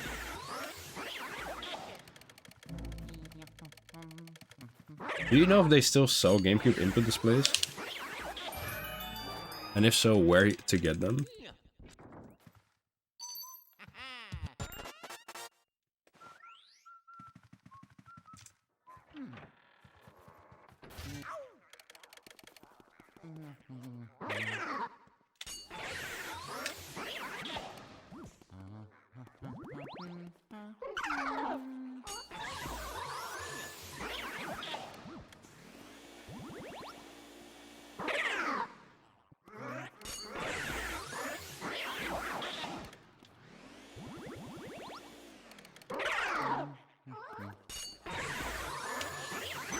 Do you know if they still sell GameCube input displays? And if so, where to get them?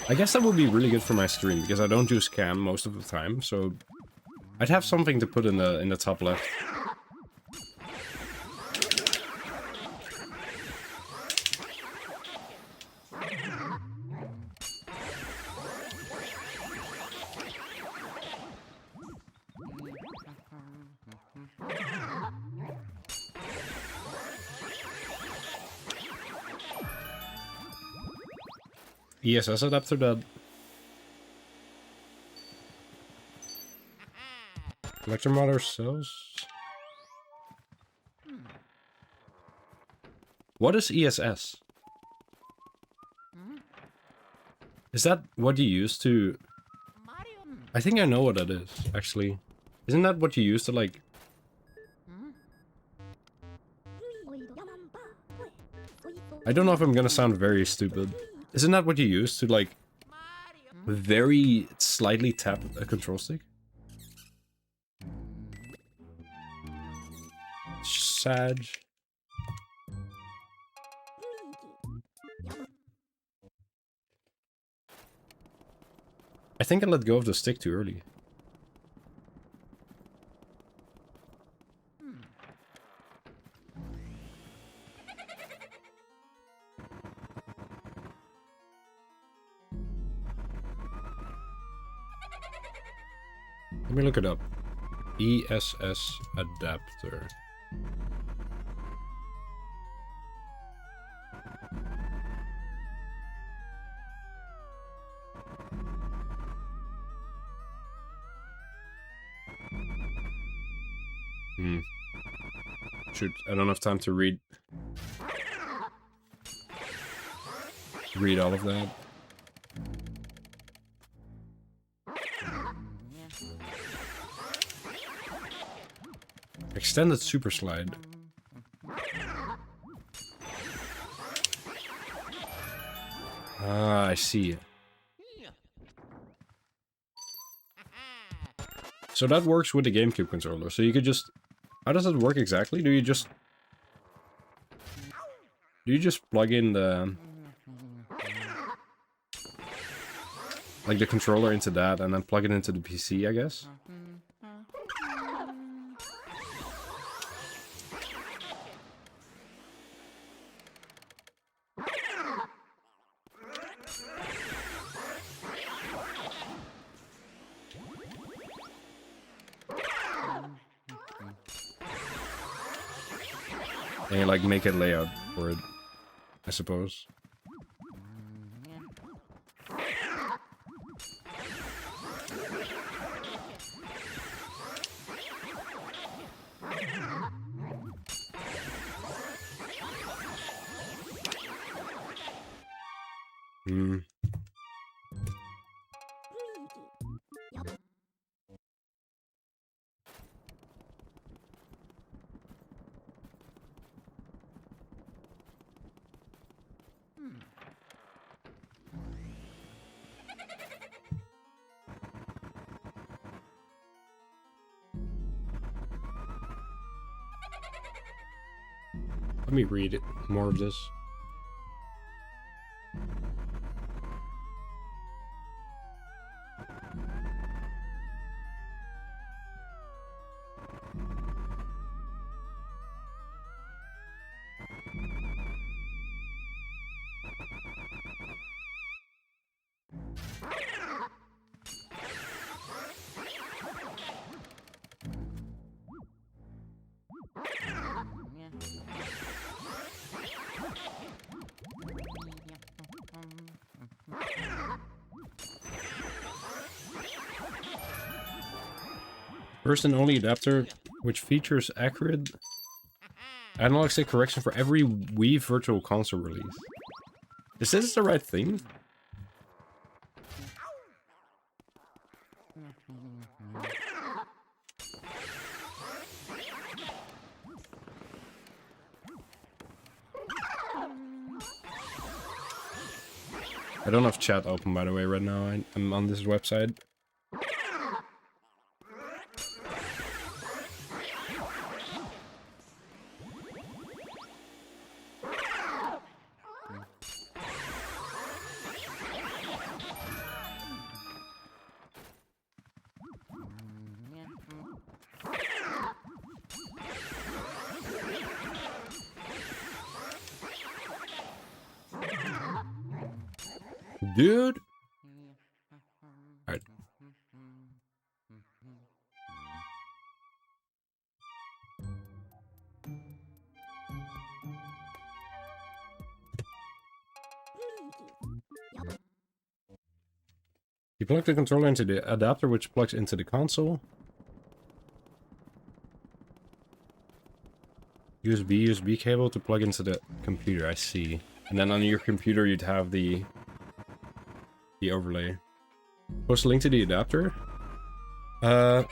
I guess that would be really good for my stream, because I don't use cam most of the time, so I'd have something to put in the top left. ESS adapter that... Electromotor cells? What is ESS? Is that what you use to... I think I know what that is, actually. Isn't that what you use to, like... I don't know if I'm gonna sound very stupid. Isn't that what you use to, like, very slightly tap a control stick? Sag. I think I let go of the stick too early. Let me look it up. ESS adapter. Shoot, I don't have time to read all of that. Extended super slide. Ah, I see. So that works with the GameCube controller. So you could just... How does it work exactly? Do you just plug in the... like the controller into that and then plug it into the PC, I guess? And you, like, make a layout for it, I suppose. Let me read it, more of this. First and only adapter which features accurate analog stick correction for every Wii Virtual Console release. Is this the right thing? I don't have chat open, by the way, right now. I'm on this website. Dude! Alright. You plug the controller into the adapter, which plugs into the console. USB cable to plug into the computer, I see. And then on your computer you'd have the overlay. Post a link to the adapter. Yeah,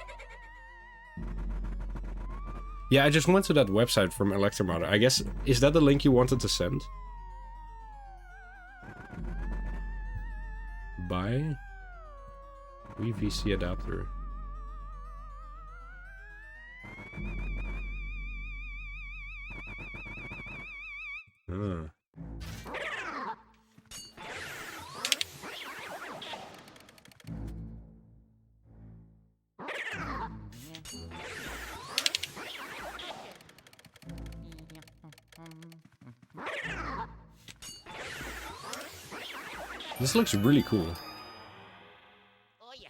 I just went to that website from Electromodder. I guess, is that the link you wanted to send? Buy VC adapter. This looks really cool. Oh yeah.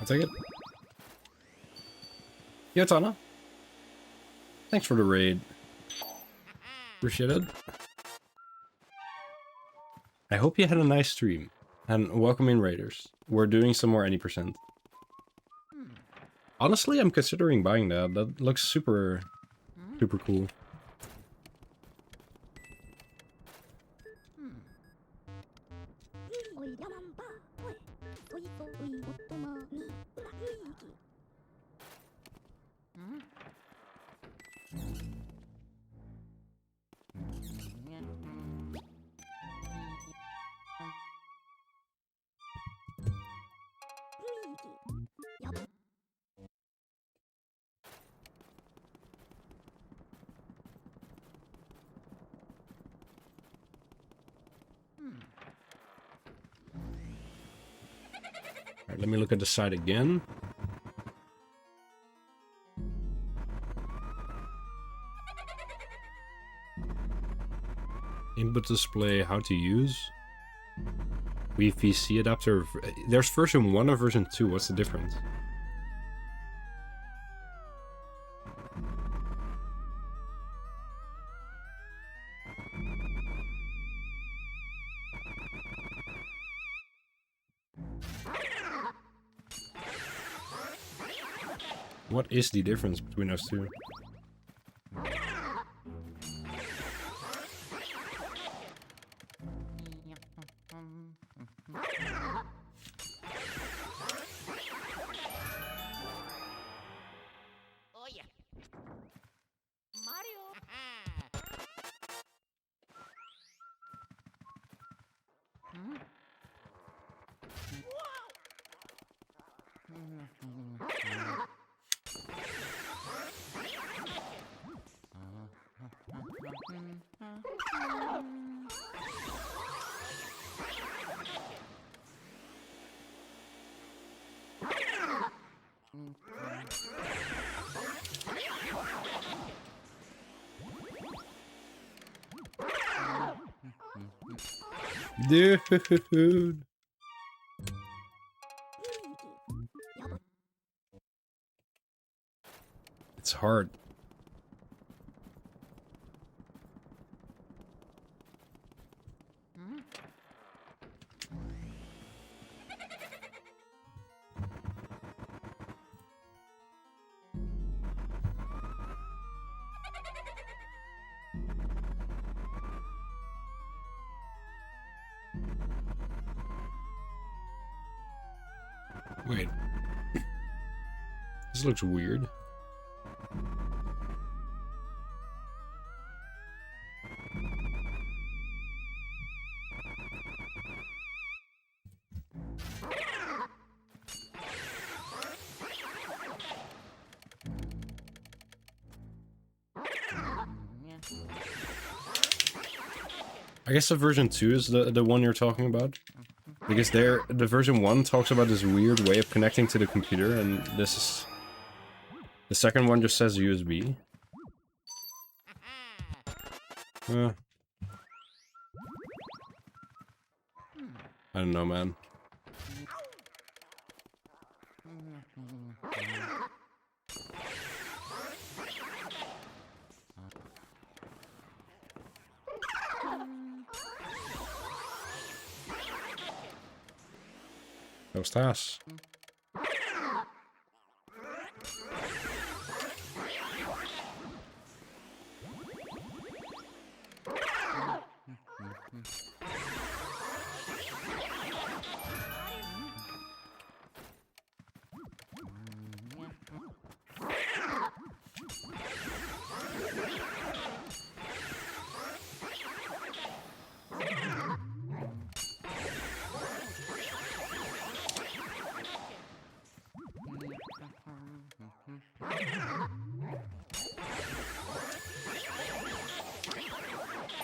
I'll take it. Yo, Tana. Thanks for the raid. Appreciate it. I hope you had a nice stream. And welcome in, raiders. We're doing some more any percent. Honestly, I'm considering buying that. That looks super cool. Alright, let me look at the site again. Input display, how to use. VC adapter. There's version 1 or version 2. What's the difference? What is the difference between those two? Oh yeah. Mario. Dude. It's hard. Wait. This looks weird. I guess the version 2 is the one you're talking about. Because the version 1 talks about this weird way of connecting to the computer, and this is... The second one just says USB. I don't know, man. That was Tas.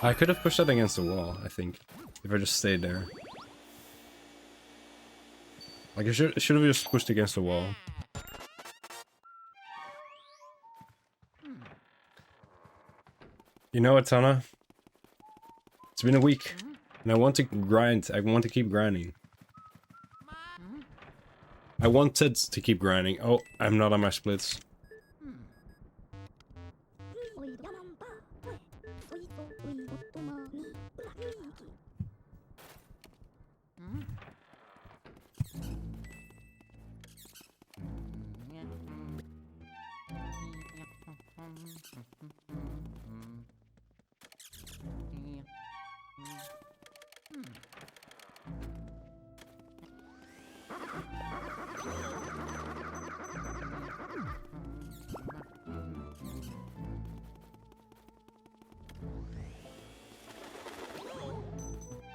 I could have pushed that against the wall, I think, if I just stayed there. Like, I should have just pushed against the wall. You know what, Tana? It's been a week, and I want to grind. I want to keep grinding. I wanted to keep grinding. Oh, I'm not on my splits.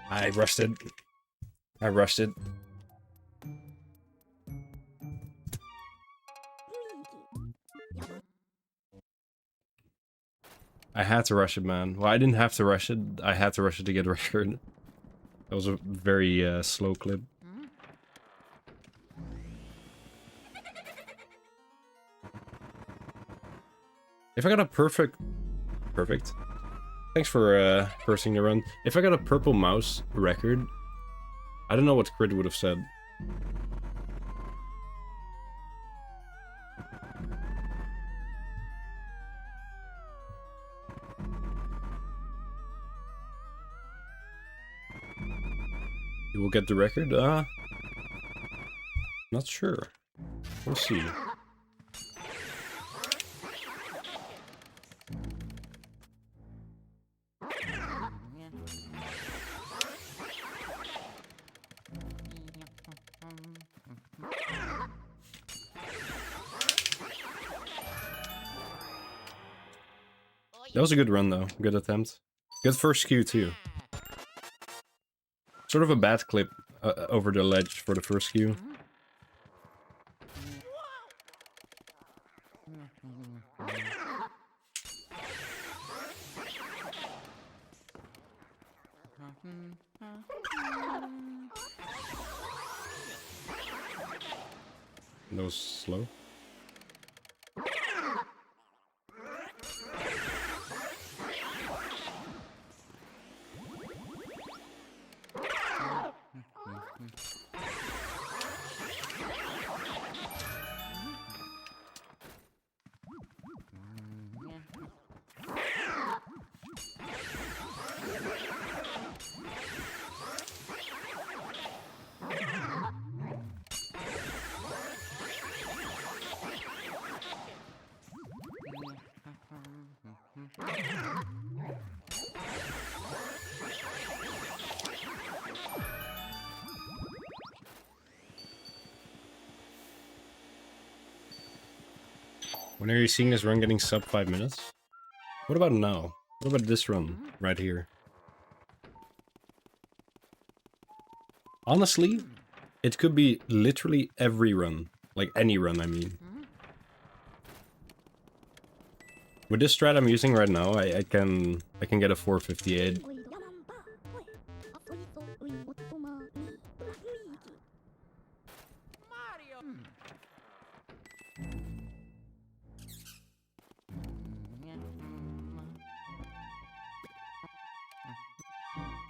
I rushed it. I rushed it. I had to rush it, man. Well, I didn't have to rush it. I had to rush it to get a record. That was a very slow clip. If I got a perfect... Thanks for pursing the run. If I got a purple mouse record, I don't know what Crit would have said. You will get the record? Not sure. We'll see. That was a good run, though. Good attempt. Good first Q, too. Sort of a bad clip over the ledge for the first Q. That was slow. When are you seeing this run getting sub 5 minutes? What about now? What about this run right here? Honestly, it could be literally every run. Like any run, I mean. With this strat I'm using right now, I can get a 458.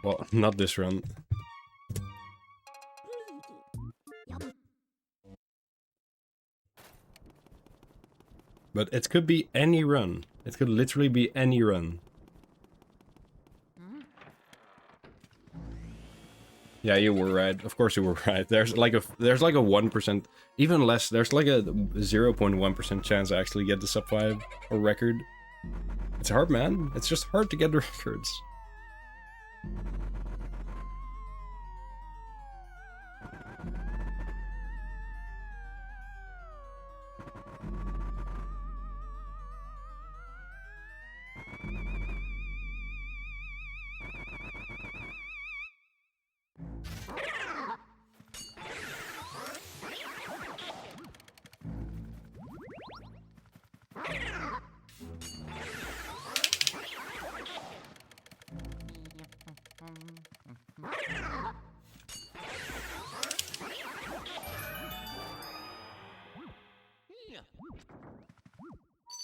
Well, not this run. But it could be any run. It could literally be any run. Yeah, you were right. Of course you were right. There's like a 1%, even less. There's like a 0.1% chance I actually get the sub 5 or record. It's hard, man. It's just hard to get the records.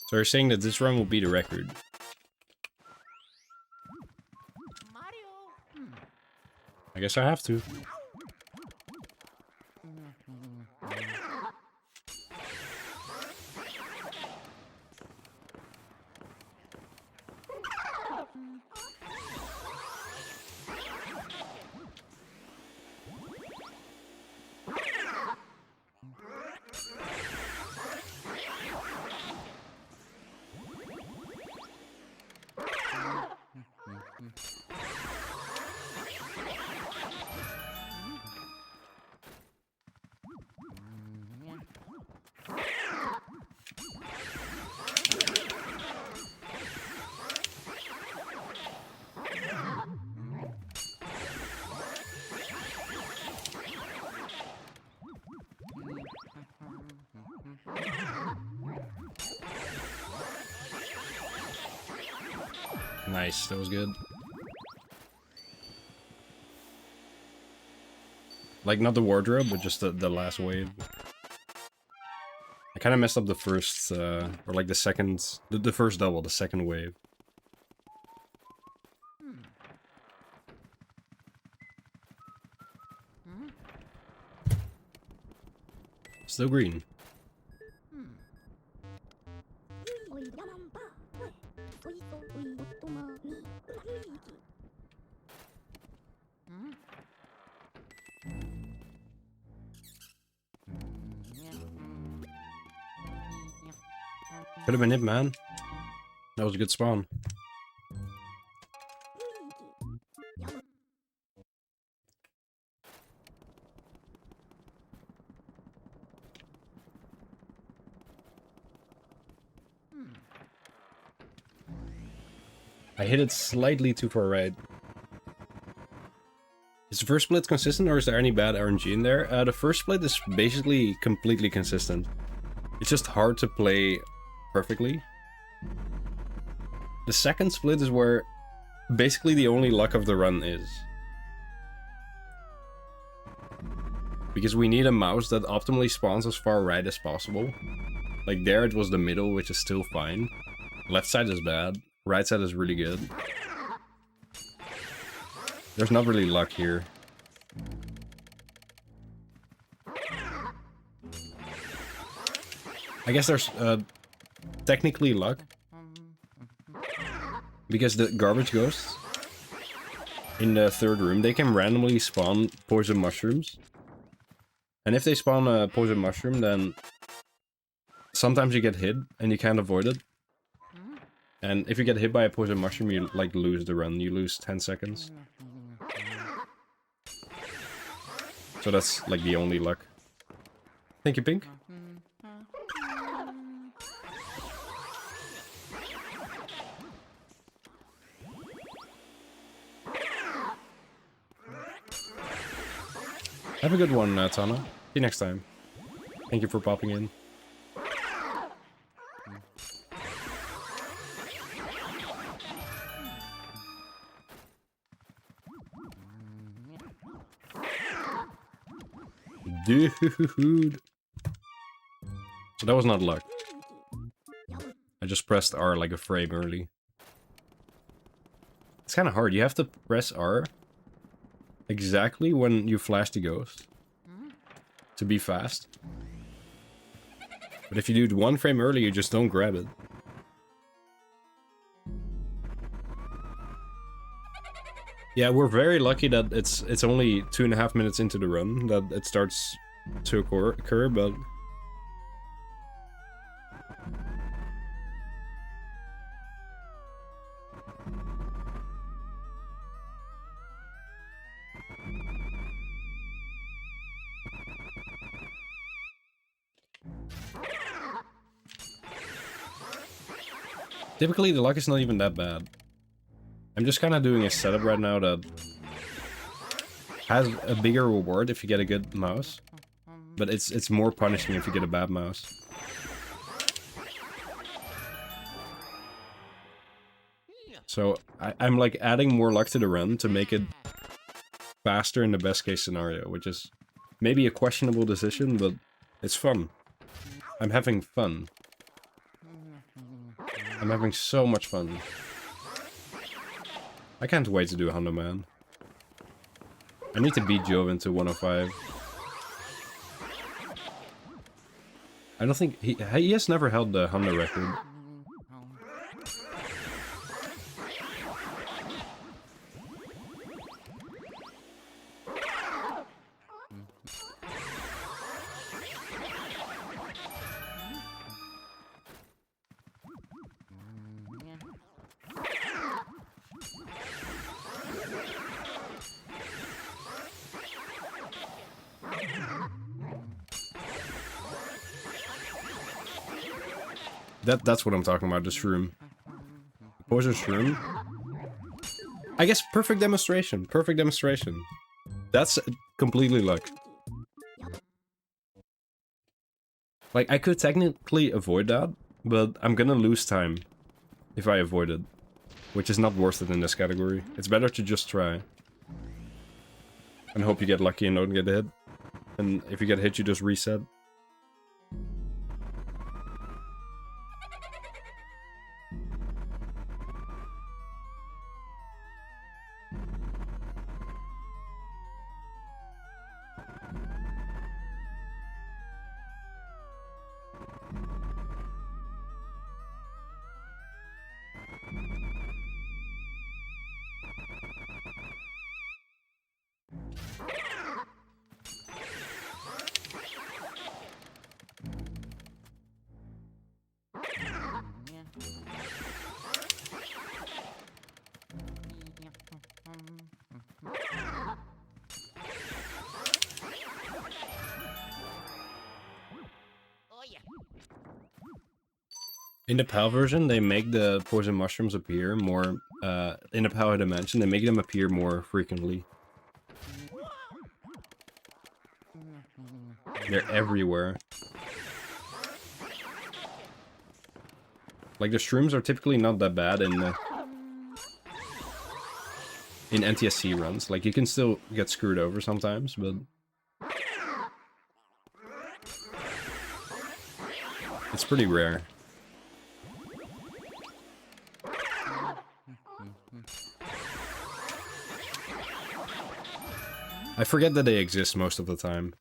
So you're saying that this run will be the record? I guess I have to. Nice, that was good. Like, not the wardrobe, but just the last wave. I kind of messed up the first, or like the second, the first double, the second wave. Still green. Could have been it, man. That was a good spawn. I hit it slightly too far right. Is the first split consistent, or is there any bad RNG in there? The first split is basically completely consistent. It's just hard to play perfectly. The second split is where basically the only luck of the run is. Because we need a mouse that optimally spawns as far right as possible. Like there it was the middle, which is still fine. Left side is bad. Right side is really good. There's not really luck here. I guess there's technically luck. Because the garbage ghosts in the third room, they can randomly spawn poison mushrooms. And if they spawn a poison mushroom, then sometimes you get hit and you can't avoid it. And if you get hit by a poison mushroom, you like lose the run. You lose 10 seconds. So that's like the only luck. Thank you, Pink. Have a good one, Tana. See you next time. Thank you for popping in. Dude. So that was not luck. I just pressed R like a frame early. It's kind of hard. You have to press R exactly when you flash the ghost to be fast. But if you do it 1 frame early, you just don't grab it. Yeah, we're very lucky that it's only 2.5 minutes into the run that it starts to occur, but typically the luck is not even that bad. I'm just kind of doing a setup right now that has a bigger reward if you get a good mouse, but it's more punishing if you get a bad mouse. So I'm like adding more luck to the run to make it faster in the best case scenario, which is maybe a questionable decision, but it's fun. I'm having fun. I'm having so much fun. I can't wait to do Hundo Man. I need to beat Joven to 105. I don't think he has never held the Hundo record. That's what I'm talking about, the shroom. Poison shroom? I guess perfect demonstration. Perfect demonstration. That's completely luck. Like, I could technically avoid that, but I'm gonna lose time if I avoid it. Which is not worth it in this category. It's better to just try. And hope you get lucky and don't get hit. And if you get hit, you just reset. Oh yeah. In the PAL version, they make the poison mushrooms appear more, in the PAL dimension, they make them appear more frequently. They're everywhere. Like, the shrooms are typically not that bad in NTSC runs. Like, you can still get screwed over sometimes, but it's pretty rare. I forget that they exist most of the time.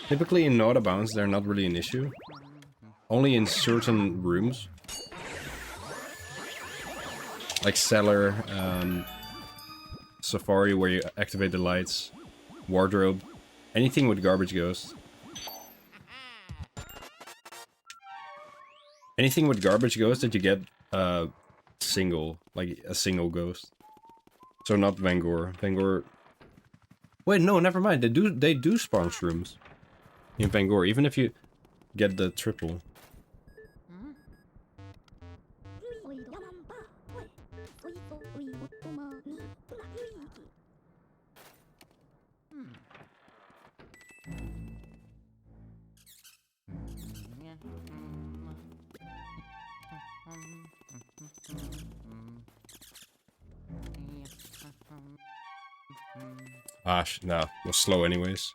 Typically in no out of bounds, they're not really an issue. Only in certain rooms. Like Cellar, Safari where you activate the lights, Wardrobe, anything with Garbage Ghost. Anything with Garbage Ghost that you get single, like a single ghost. So not Vangor. Vangor... Wait, no, never mind. They do spawn shrooms. in Bangor, even if you get the triple. Ah, no, was slow anyways.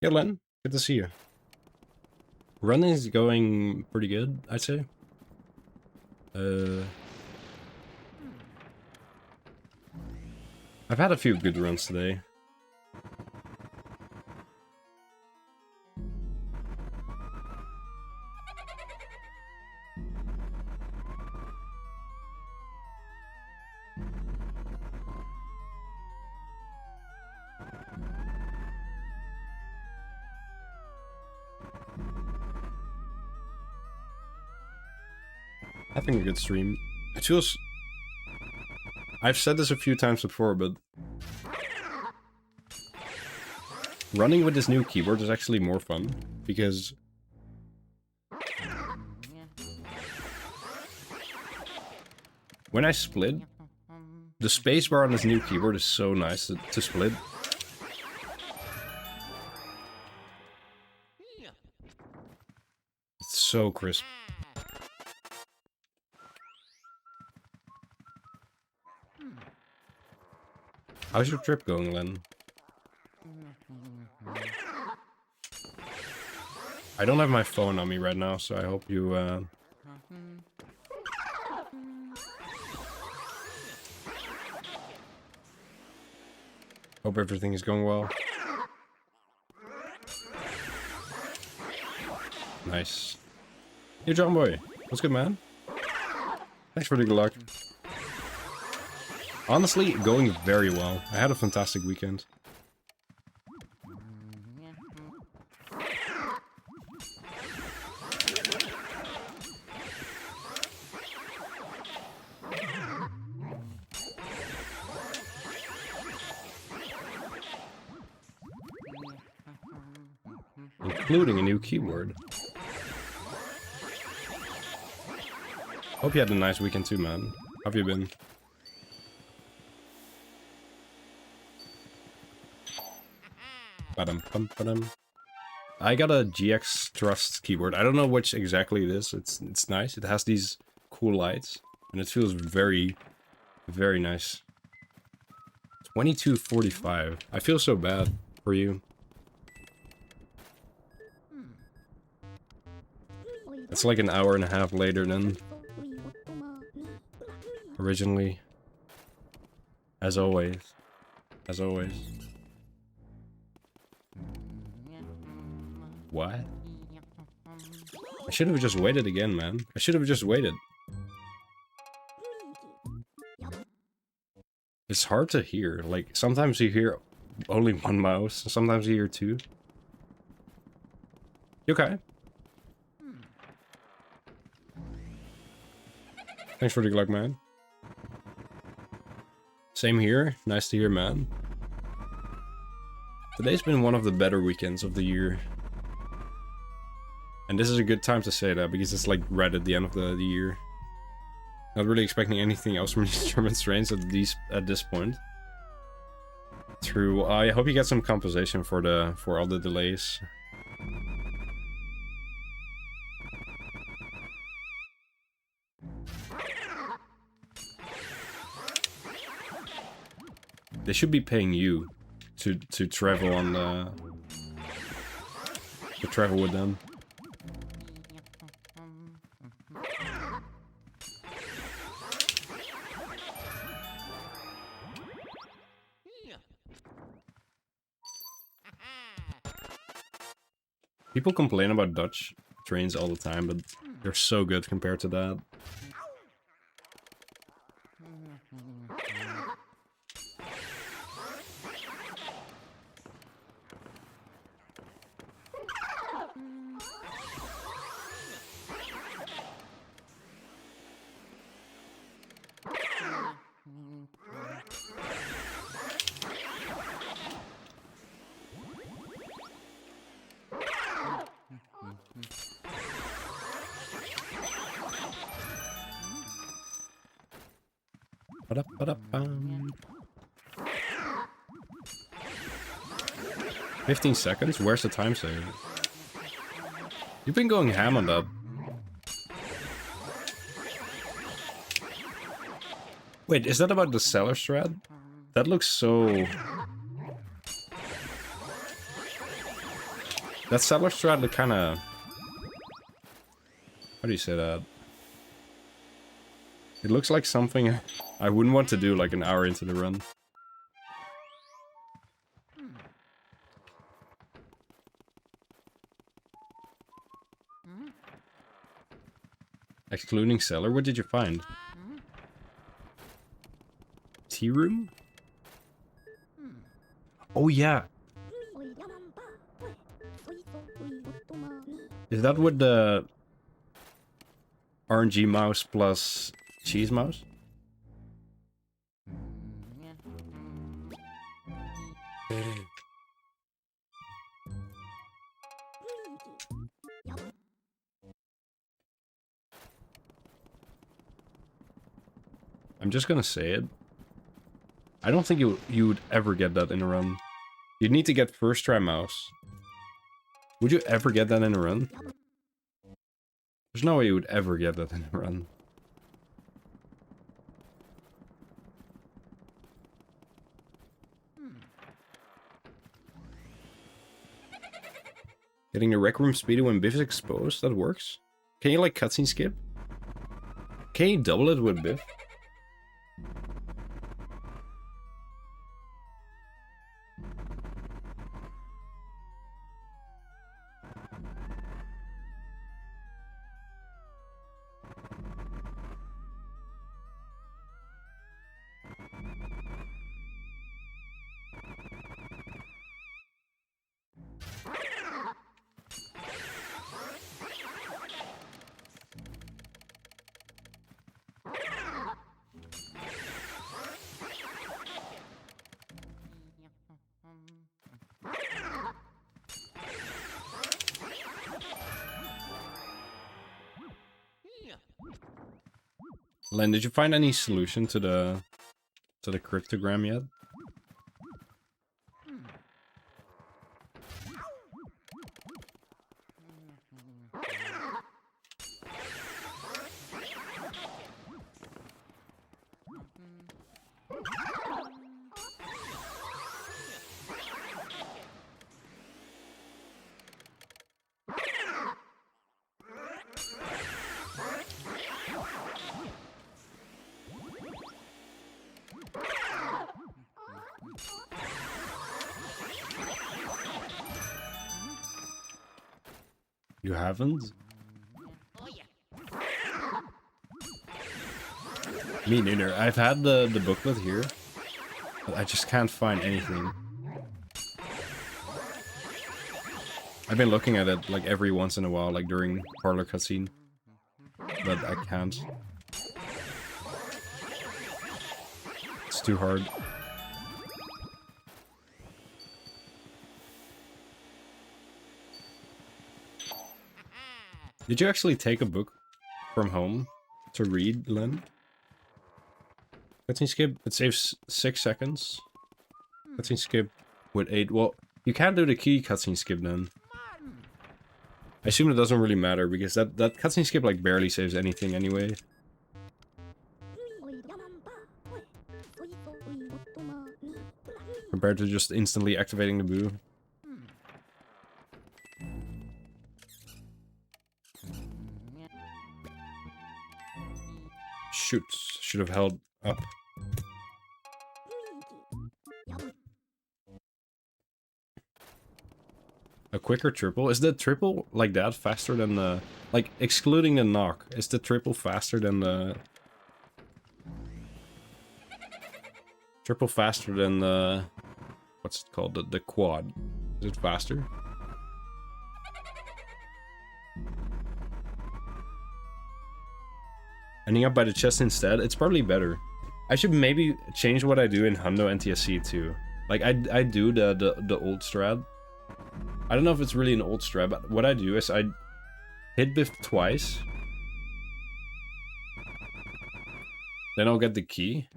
Yeah, Len, good to see you. Running is going pretty good, I'd say. I've had a few good runs today. Having a good stream. It feels... I've said this a few times before, but... running with this new keyboard is actually more fun, because... when I split, the spacebar on this new keyboard is so nice to split. It's so crisp. How's your trip going, Len? I don't have my phone on me right now, so I hope you, hope everything is going well. Nice. Hey, John Boy. What's good, man? Thanks for the good luck. Honestly, going very well. I had a fantastic weekend. Including a new keyboard. Hope you had a nice weekend too, man. How have you been? Ba-dum-bum-ba-dum. I got a GX Trust keyboard. I don't know which exactly it is. It's nice. It has these cool lights, and it feels very, very nice. 2245. I feel so bad for you. It's like an hour and a half later than originally. As always. As always. What? I should have just waited again, man. I should have just waited. It's hard to hear. Like, sometimes you hear only one mouse, sometimes you hear two. You okay? Thanks for the good luck, man. Same here. Nice to hear, man. Today's been one of the better weekends of the year. And this is a good time to say that, because it's like right at the end of the year. Not really expecting anything else from these German strains at this point. True. I hope you get some compensation for all the delays. They should be paying you to travel on to travel with them. People complain about Dutch trains all the time, but they're so good compared to that. Ba-da-ba-da-bum. 15 seconds? Where's the time save? You've been going ham on that. Wait, is that about the cellar strat? That looks so... That cellar strat look kinda... How do you say that? It looks like something I wouldn't want to do like an hour into the run. Excluding cellar, what did you find? Tea room? Oh yeah. Is that with the RNG mouse plus cheese mouse? I'm just gonna say it. I don't think you would ever get that in a run. You'd need to get first try mouse. Would you ever get that in a run? There's no way you would ever get that in a run. Getting the rec room speedy when Biff is exposed, that works. Can you like cutscene skip? Can you double it with Biff? Len, did you find any solution to the cryptogram yet? You haven't? Oh yeah. Me neither. I've had the booklet here, but I just can't find anything. I've been looking at it like every once in a while, like during parlor cutscene, but I can't. It's too hard. Did you actually take a book from home to read, Len? Cutscene skip, it saves 6 seconds. Cutscene skip with 8. Well, you can't do the key cutscene skip then. I assume it doesn't really matter because that cutscene skip like barely saves anything anyway. Compared to just instantly activating the boo. Shoot, should have held up. A quicker triple? Is the triple like that faster than the... Like, excluding the knock, is the triple faster than the... Triple faster than the... What's it called? The quad. Is it faster? Ending up by the chest instead? It's probably better. I should maybe change what I do in Hundo NTSC too. Like, I do the old strat. I don't know if it's really an old strat, but what I do is I hit Biff twice. Then I'll get the key.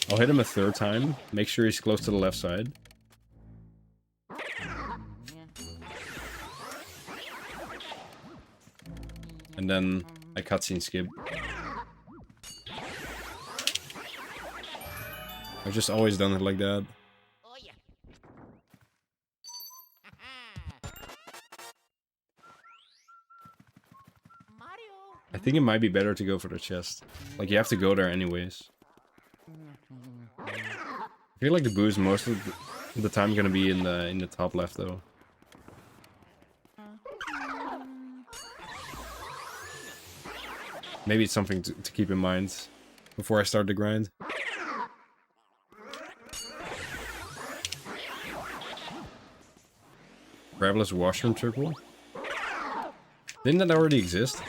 I'll hit him a third time. Make sure he's close to the left side. And then I cutscene skip. I've just always done it like that. Oh yeah. Mario. I think it might be better to go for the chest. Like, you have to go there anyways. I feel like the boost most of the time gonna be in the top left though. Maybe it's something to keep in mind before I start the grind. Gravelous washroom circle? Didn't that already exist?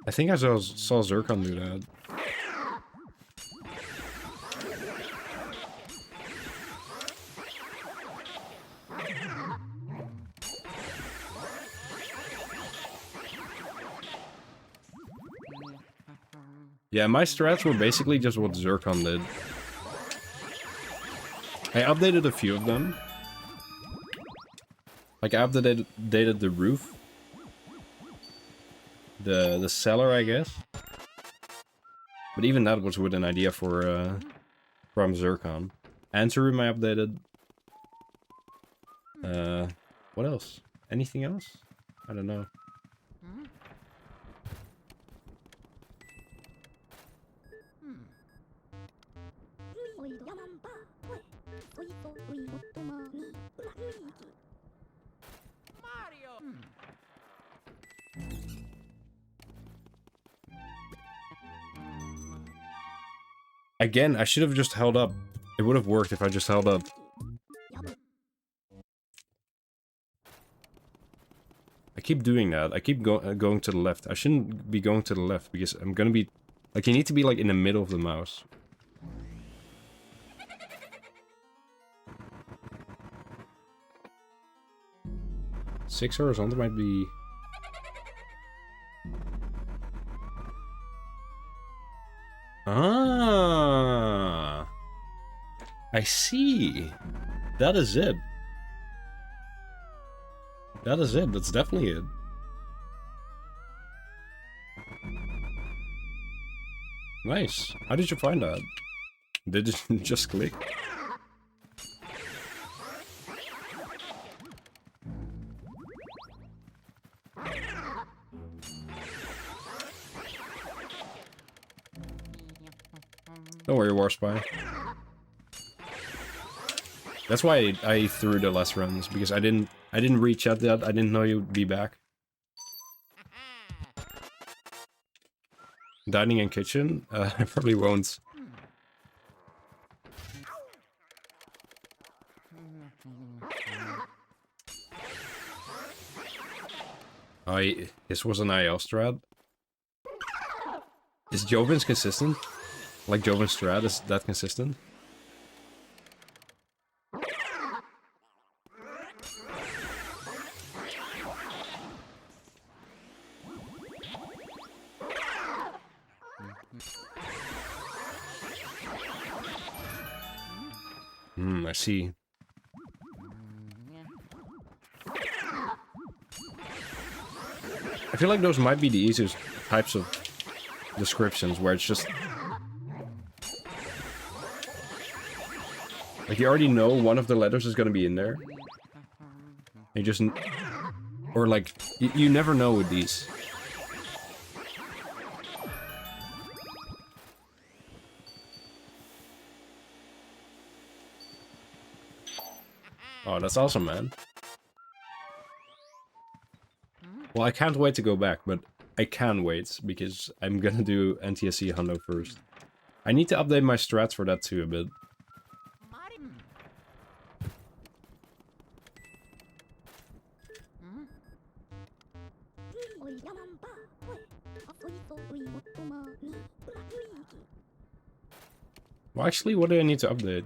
I think I saw Zircon do that. Yeah, my strats were basically just what Zircon did. I updated a few of them. Like, I updated the roof. The cellar, I guess. But even that was with an idea for from Zircon. Answer room I updated. What else? Anything else? I don't know. Mario. Again, I should have just held up. It would have worked if I just held up. I keep doing that. I keep going to the left. I shouldn't be going to the left because I'm gonna be... Like, you need to be like in the middle of the mouse. Six horizontal might be... Ah, I see. That is it. That is it. That's definitely it. Nice. How did you find that? Did it just click? Don't worry, Warspy. That's why I threw the last runs, because I didn't reach out that. I didn't know you'd be back. Dining and kitchen? I probably won't. This was an IL strat. Is Jovin's consistent? Like Jovin's strat, is that consistent? I see. I feel like those might be the easiest types of descriptions, where it's just... Like, you already know one of the letters is gonna be in there. You just... Or, like, you never know with these. Oh, that's awesome, man. Well, I can't wait to go back, but I can wait, because I'm gonna do NTSC Hundo first. I need to update my strats for that too a bit. Well, actually, what do I need to update?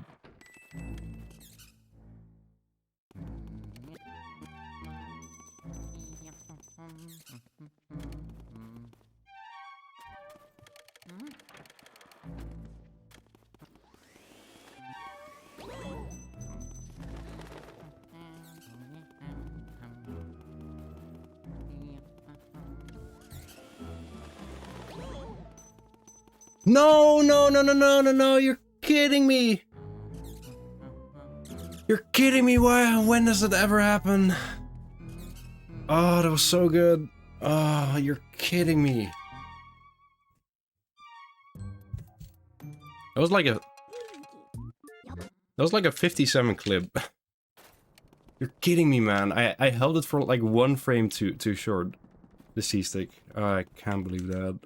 No, no, no, no, no, no, no, you're kidding me. You're kidding me, why? When does it ever happen? Oh, that was so good. Oh, you're kidding me. That was like a... That was like a 57 clip. You're kidding me, man. I held it for like 1 frame too short. The C-stick. Oh, I can't believe that.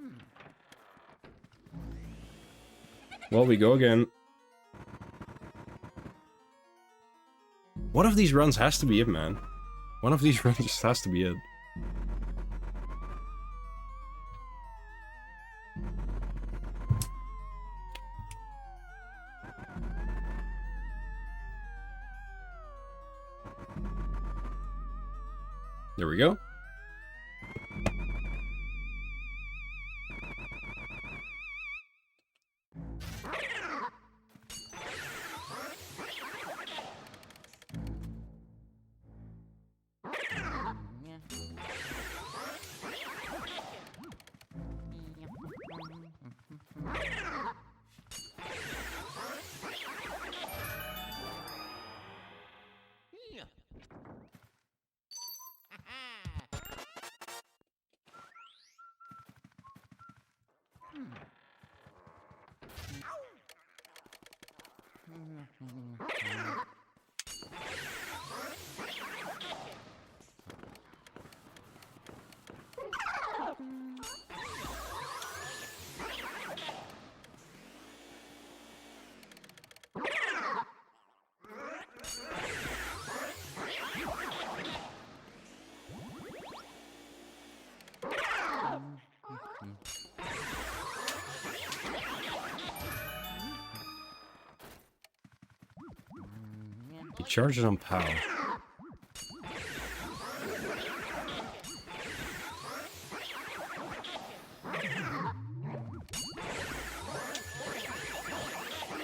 Well, we go again. One of these runs has to be it, man. One of these runs just has to be it. There we go. He charges on power.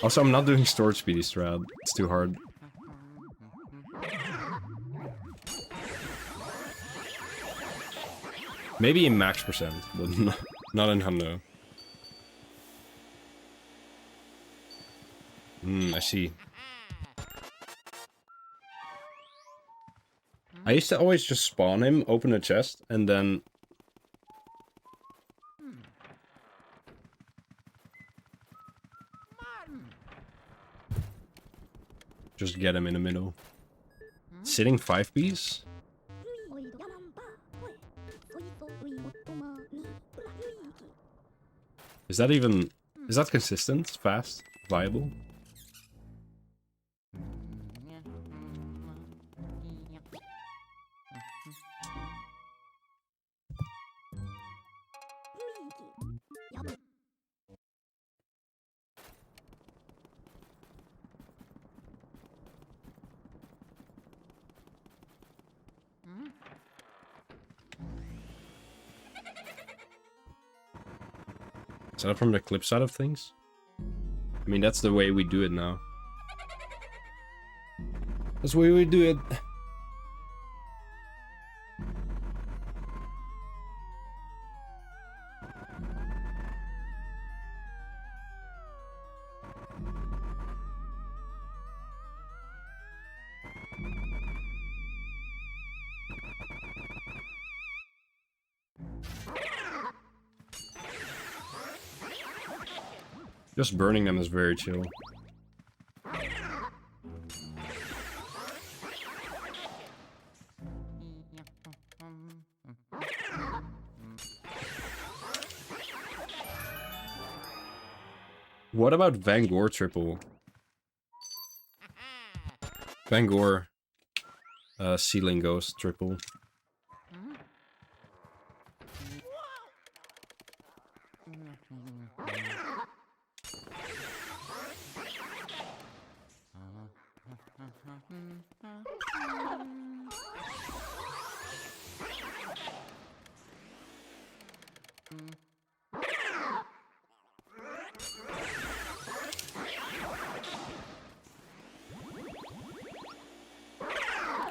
Also, I'm not doing storage speedy strat. It's too hard. Maybe in max percent, but not in hundo. I see. I used to always just spawn him, open a chest, and then... just get him in the middle. Sitting 5Bs? Is that even... is that consistent? Fast? Viable? Is that from the clip side of things? I mean, that's the way we do it now. That's the way we do it. Just burning them is very chill. What about Van Gore triple? Van Gore, Ceiling Ghost triple.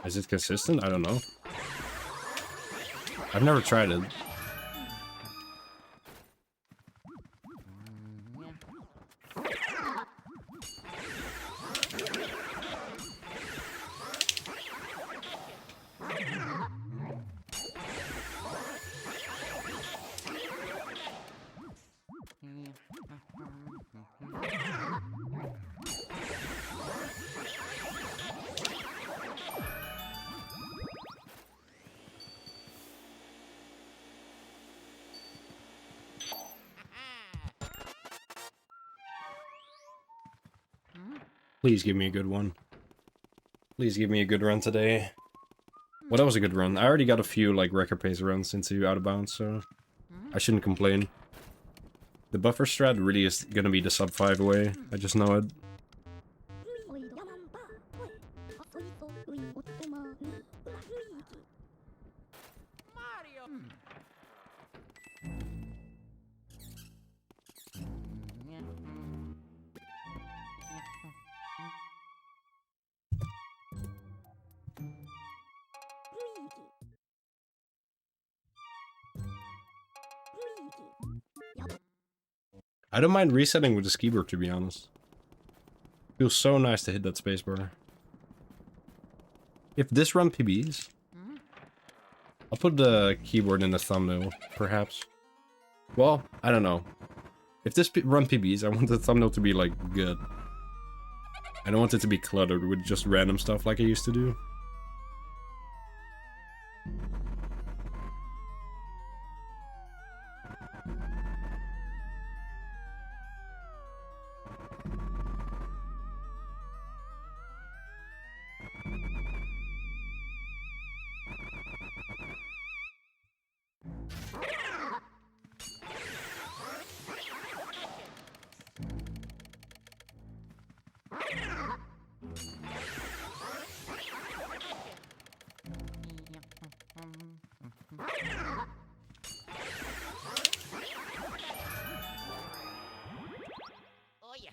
Is it consistent? I don't know. I've never tried it. Please give me a good one. Please give me a good run today. Well, that was a good run. I already got a few, like, record pace runs into Out of Bounds, so I shouldn't complain. The buffer strat really is gonna be the sub 5 way. I just know it. Mario. I don't mind resetting with the keyboard, to be honest. Feels so nice to hit that spacebar. If this run PBs, I'll put the keyboard in the thumbnail, perhaps. Well, I don't know. If this run PBs, I want the thumbnail to be, like, good. I don't want it to be cluttered with just random stuff like I used to do. Oh yeah.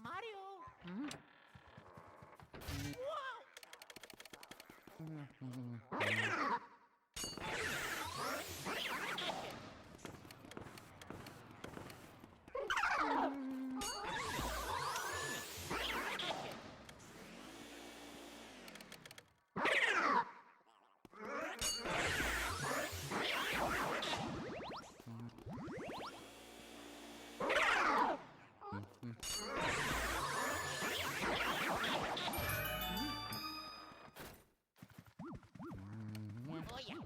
Mario. Oh yeah.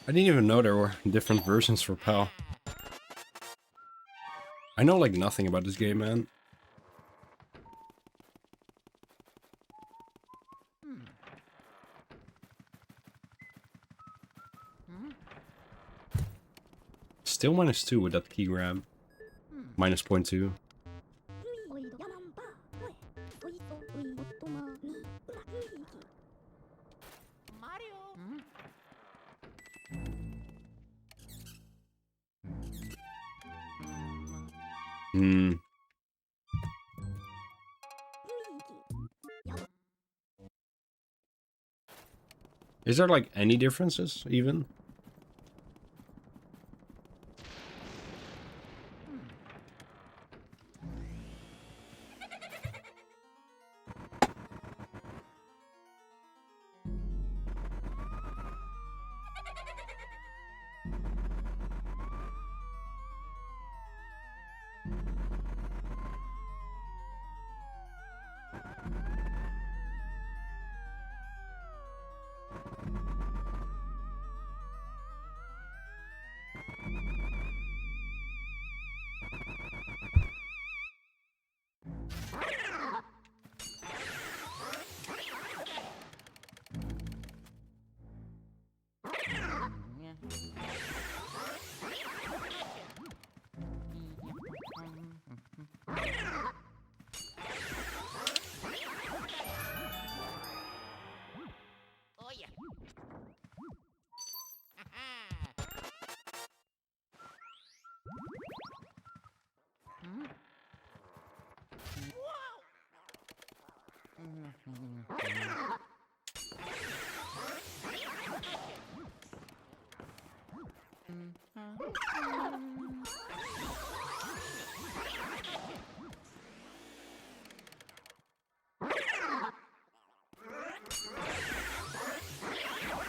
I didn't even know there were different versions for PAL. I know, like, nothing about this game, man. Still -2 with that key grab. -0.2. Mario. Hmm. Is there, like, any differences, even?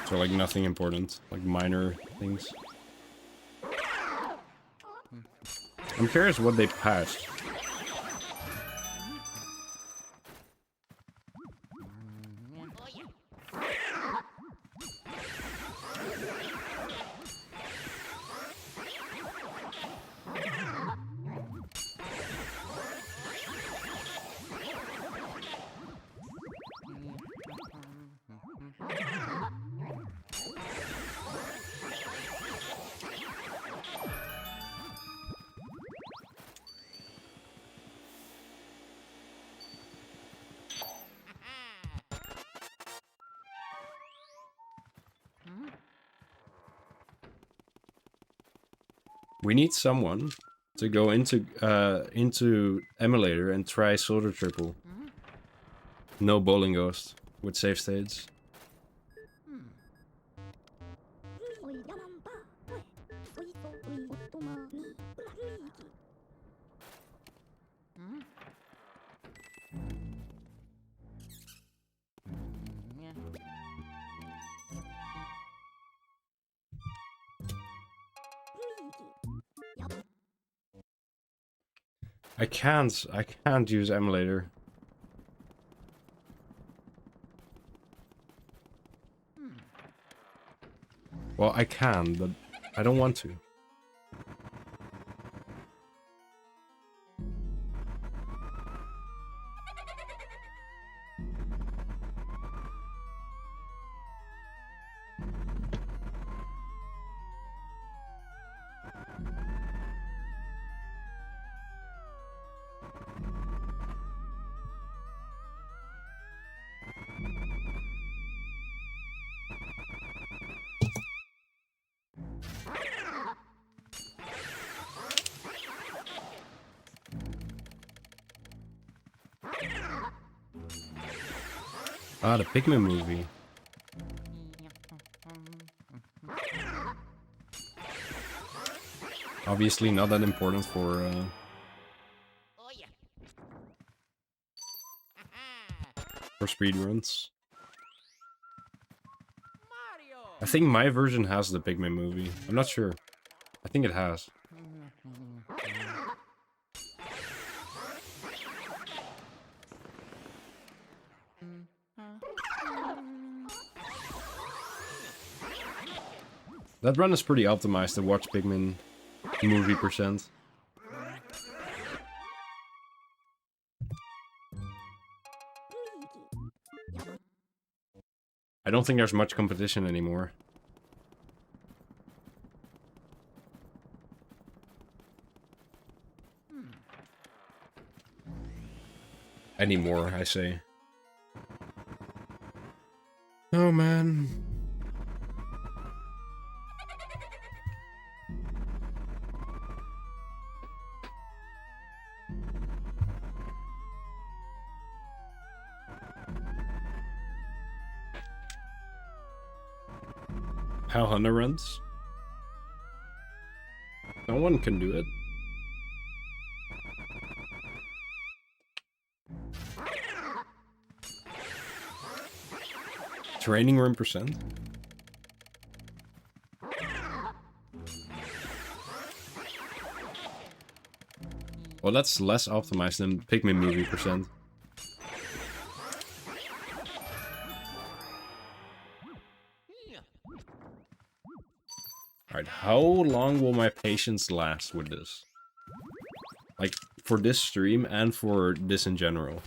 So like nothing important, like minor things. I'm curious what they passed. Oh yeah. We need someone to go into emulator and try Soldier Triple. No bowling ghost with save states. I can't use emulator. Well, I can, but I don't want to. Ah, the Pikmin movie. Obviously not that important for Oh yeah. for speedruns. Mario. I think my version has the Pikmin movie. I'm not sure. I think it has. That run is pretty optimized to watch Pikmin movie percent. I don't think there's much competition anymore. Anymore, I say. Oh man. How Hunter runs? No one can do it. Training room percent? Well, that's less optimized than Pikmin movie percent. Alright, how long will my patience last with this? Like, for this stream and for this in general.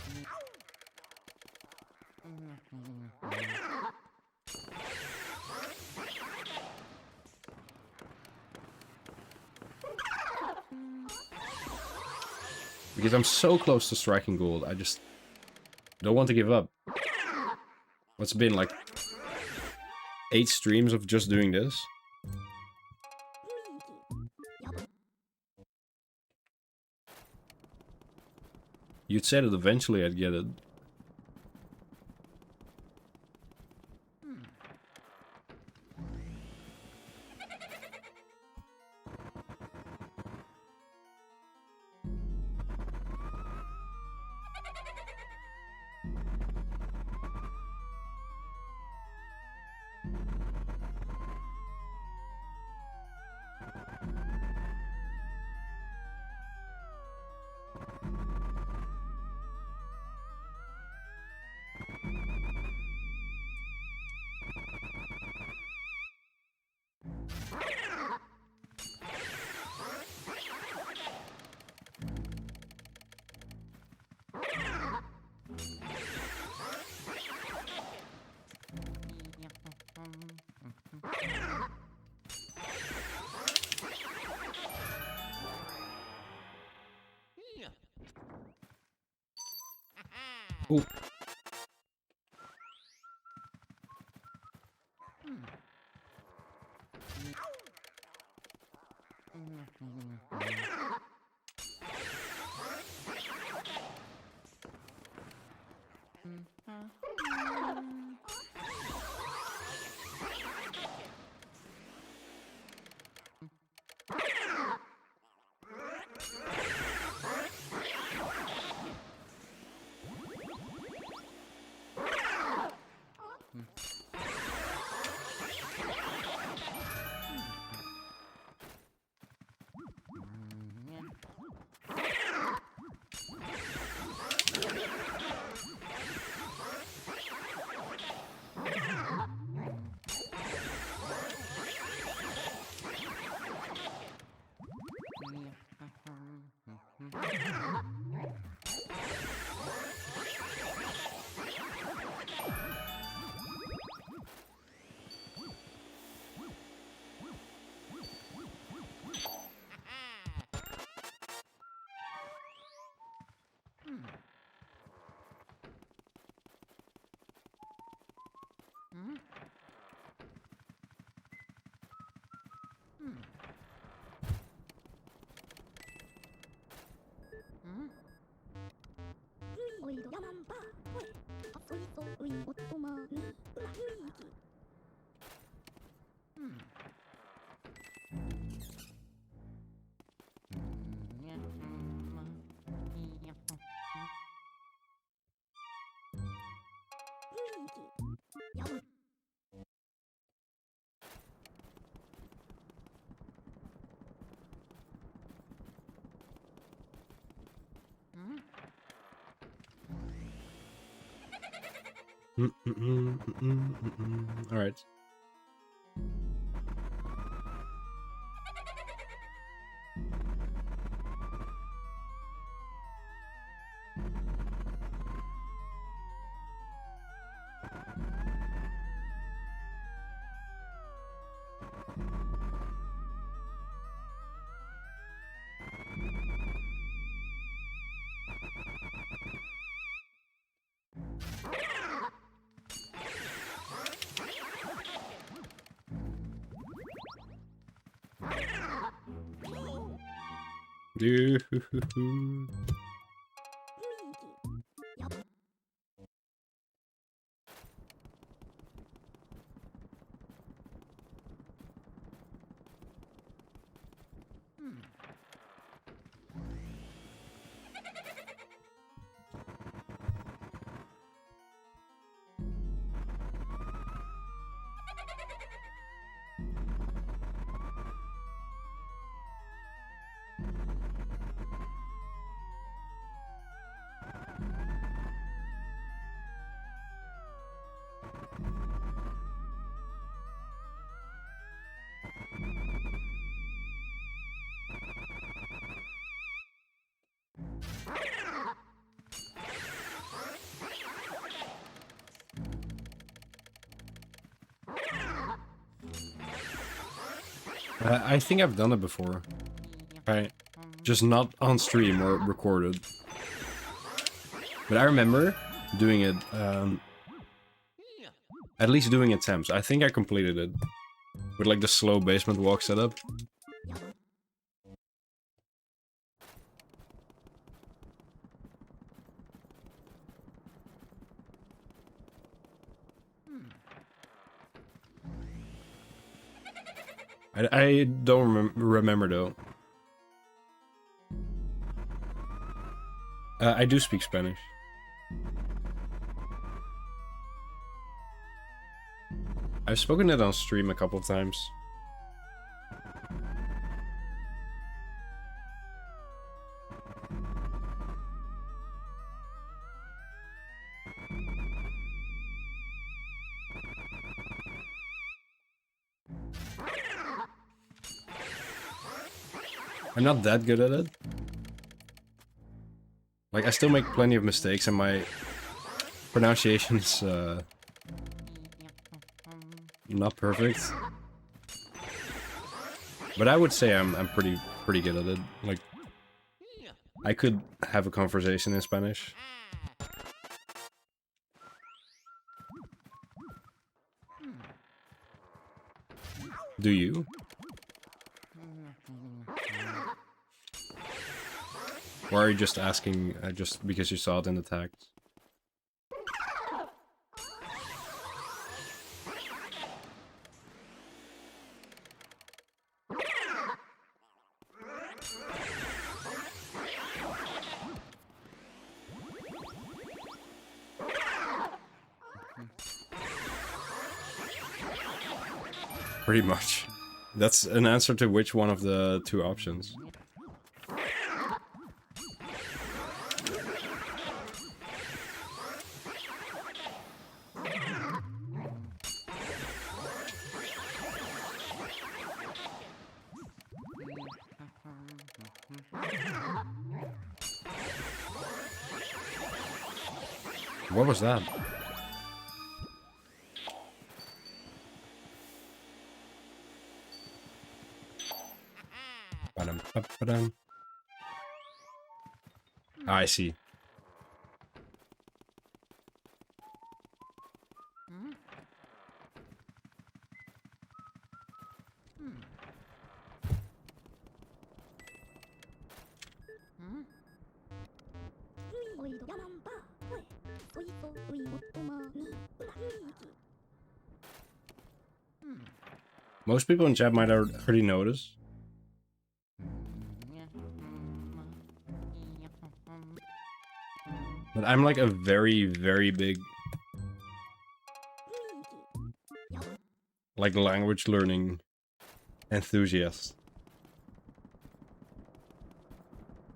Because I'm so close to striking gold, I just don't want to give up. What's been like 8 streams of just doing this? You'd say that eventually I'd get it. Ooh. All right. Dude. I think I've done it before. Right. Just not on stream or recorded. But I remember doing it, at least doing attempts. I think I completed it. With like the slow basement walk setup. I don't remember though. I do speak Spanish. I've spoken it on stream a couple of times. I'm not that good at it. Like, I still make plenty of mistakes and my pronunciation is not perfect. But I would say I'm pretty good at it. Like, I could have a conversation in Spanish. Do you? Or are you just asking just because you saw it in the text? Pretty much. That's an answer to which one of the two options? What was that? Ba-dum. Ah, I see. Most people in chat might already notice. But I'm like a very, very big like language learning enthusiast.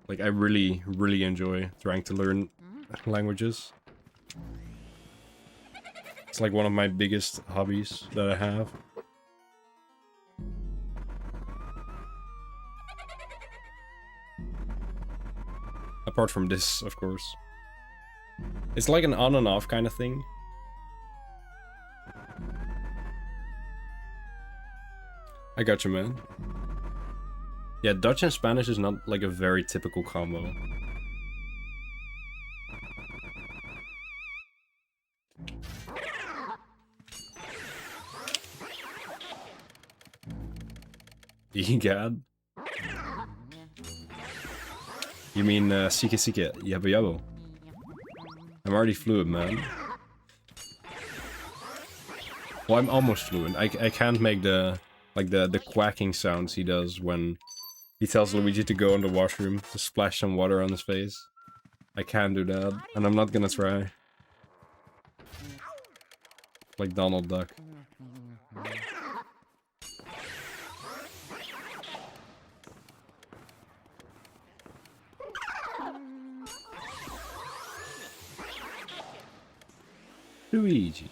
Like I really, really enjoy trying to learn languages. It's like one of my biggest hobbies that I have. Apart from this, of course. It's like an on and off kind of thing. I got you, man. Yeah, Dutch and Spanish is not like a very typical combo. Egad? You mean Sike Sike, Yabbo Yabbo? I'm already fluent, man. Well, I'm almost fluent. I can't make the quacking sounds he does when he tells Luigi to go in the washroom to splash some water on his face. I can't do that, and I'm not gonna try. Like Donald Duck. Luigi.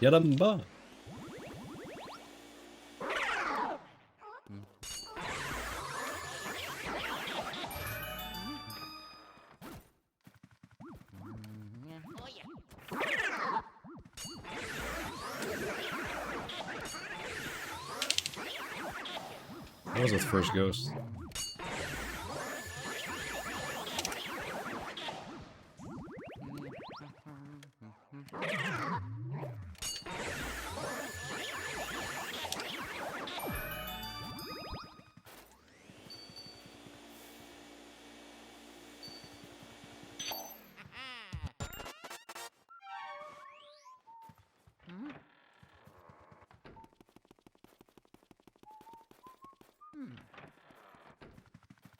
Yaramba. Oh yeah. What was the first ghost?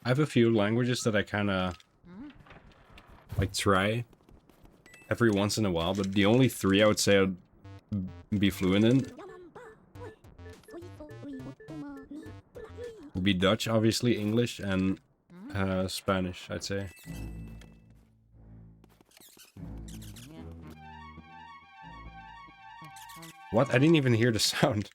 I have a few languages that I kind of like try every once in a while, but the only three I would say I'd be fluent in would be Dutch, obviously, English, and Spanish, I'd say. What? I didn't even hear the sound.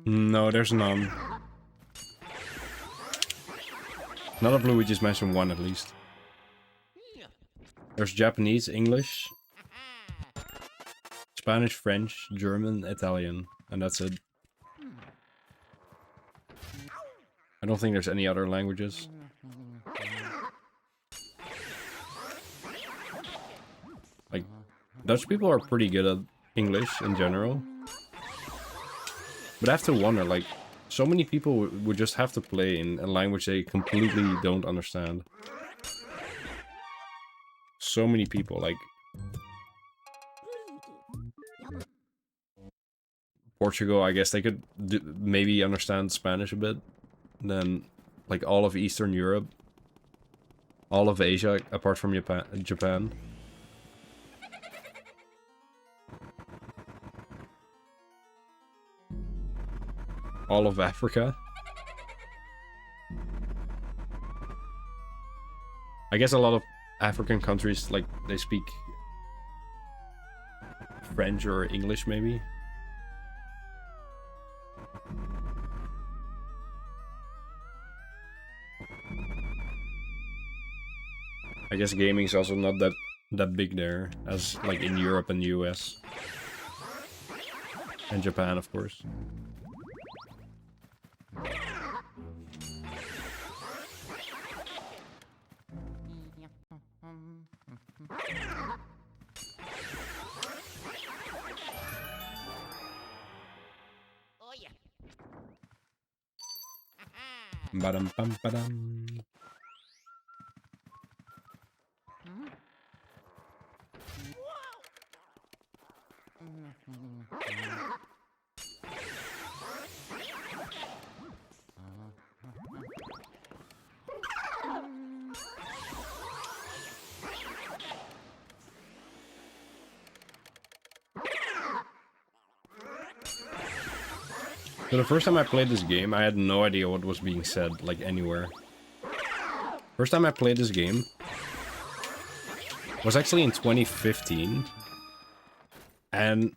No, there's none. None of Luigi's Mansion 1 at least. There's Japanese, English, Spanish, French, German, Italian, and that's it. I don't think there's any other languages. Like, Dutch people are pretty good at English in general. But I have to wonder, like, so many people would just have to play in a language they completely don't understand. So many people, like... Portugal, I guess they could maybe understand Spanish a bit. Then, like, all of Eastern Europe. All of Asia, apart from Japan. All of Africa. I guess a lot of African countries, like, they speak French or English, maybe. I guess gaming is also not that big there as like in Europe and US. And Japan, of course. Oh yeah. Badam bam badam. So the first time I played this game, I had no idea what was being said, like, anywhere. First time I played this game was actually in 2015. And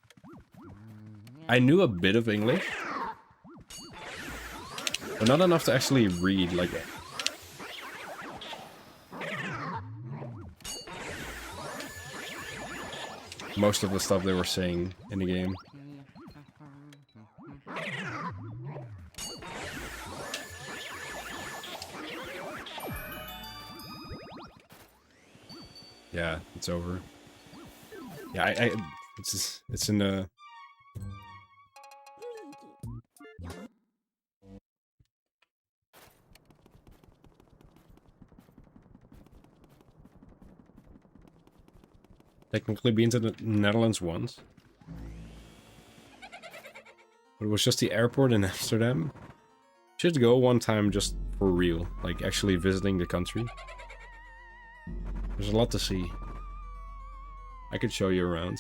I knew a bit of English. But not enough to actually read, like... most of the stuff they were saying in the game. Yeah, it's over. Yeah, it's in the... Technically been to the Netherlands once. But it was just the airport in Amsterdam. Should go one time just for real, like actually visiting the country. There's a lot to see. I could show you around.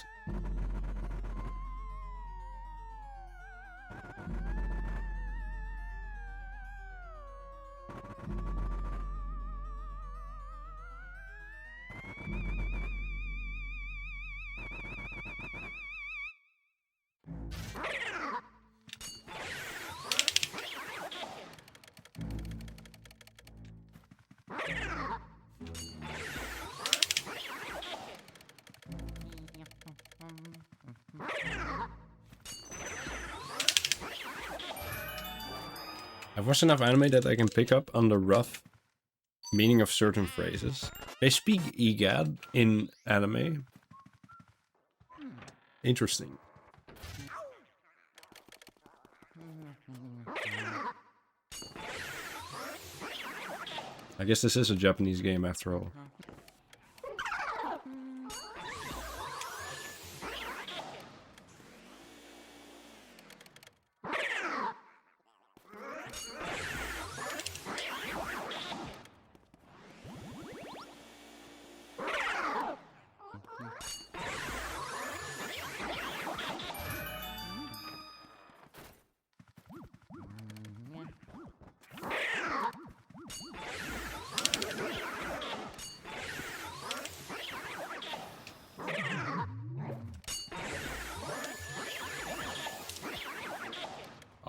I've watched enough anime that I can pick up on the rough meaning of certain phrases. They speak EGAD in anime. Interesting. I guess this is a Japanese game after all.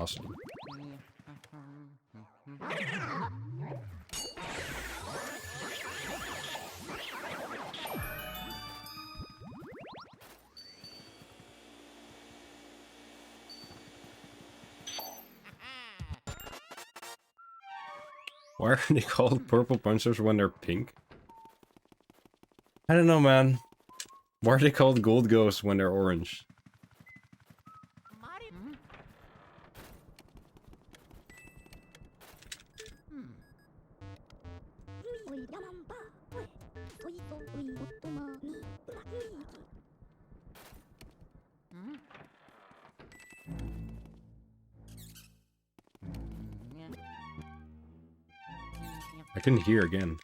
Awesome. Why are they called purple punchers when they're pink? I don't know, man. Why are they called gold ghosts when they're orange? Mario. I couldn't hear again.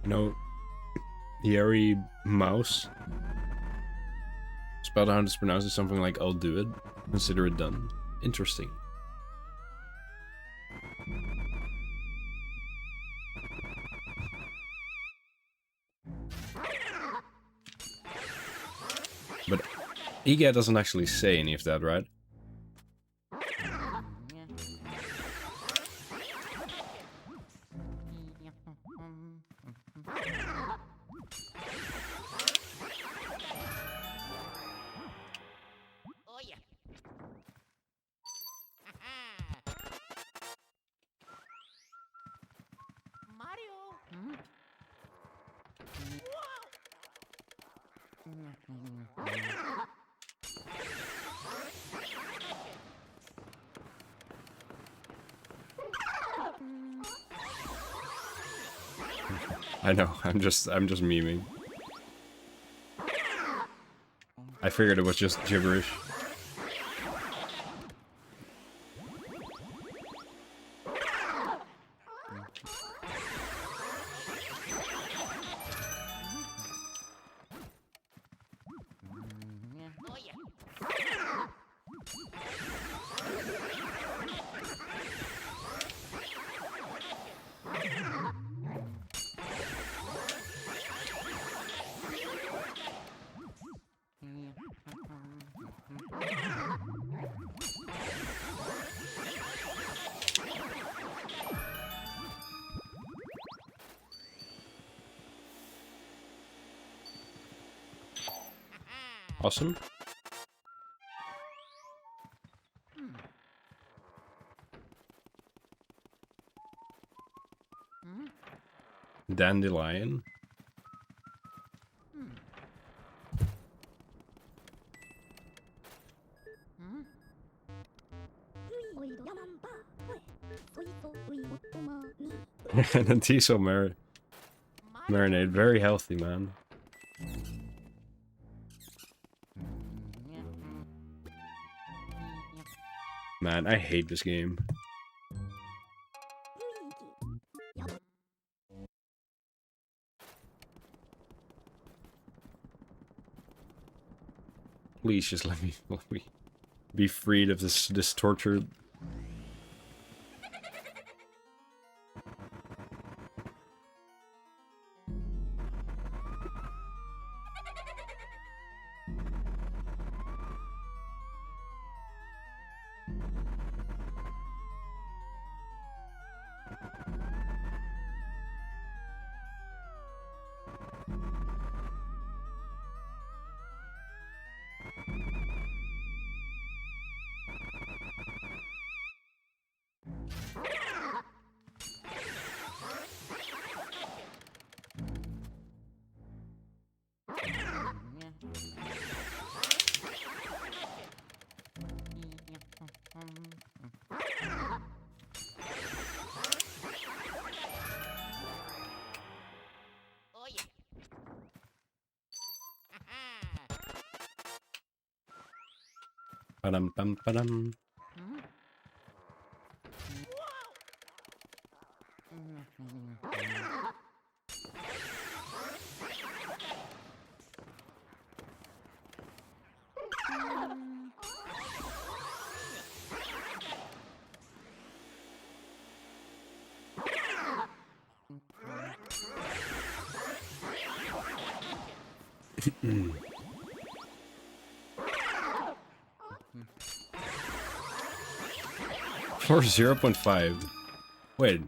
You know, Yeri Mouse, spelled how it's pronounced, is something like "I'll do it, consider it done." Interesting. But Iga doesn't actually say any of that, right? Oh yeah. Mario. I know. I'm just memeing. I figured it was just gibberish. Oh yeah. Awesome. Dandelion. And a Tiso marinade. Very healthy, man. Man, I hate this game. Please just let me be freed of this torture. Oh yeah. Padam pam padam. For 0.5. Wait,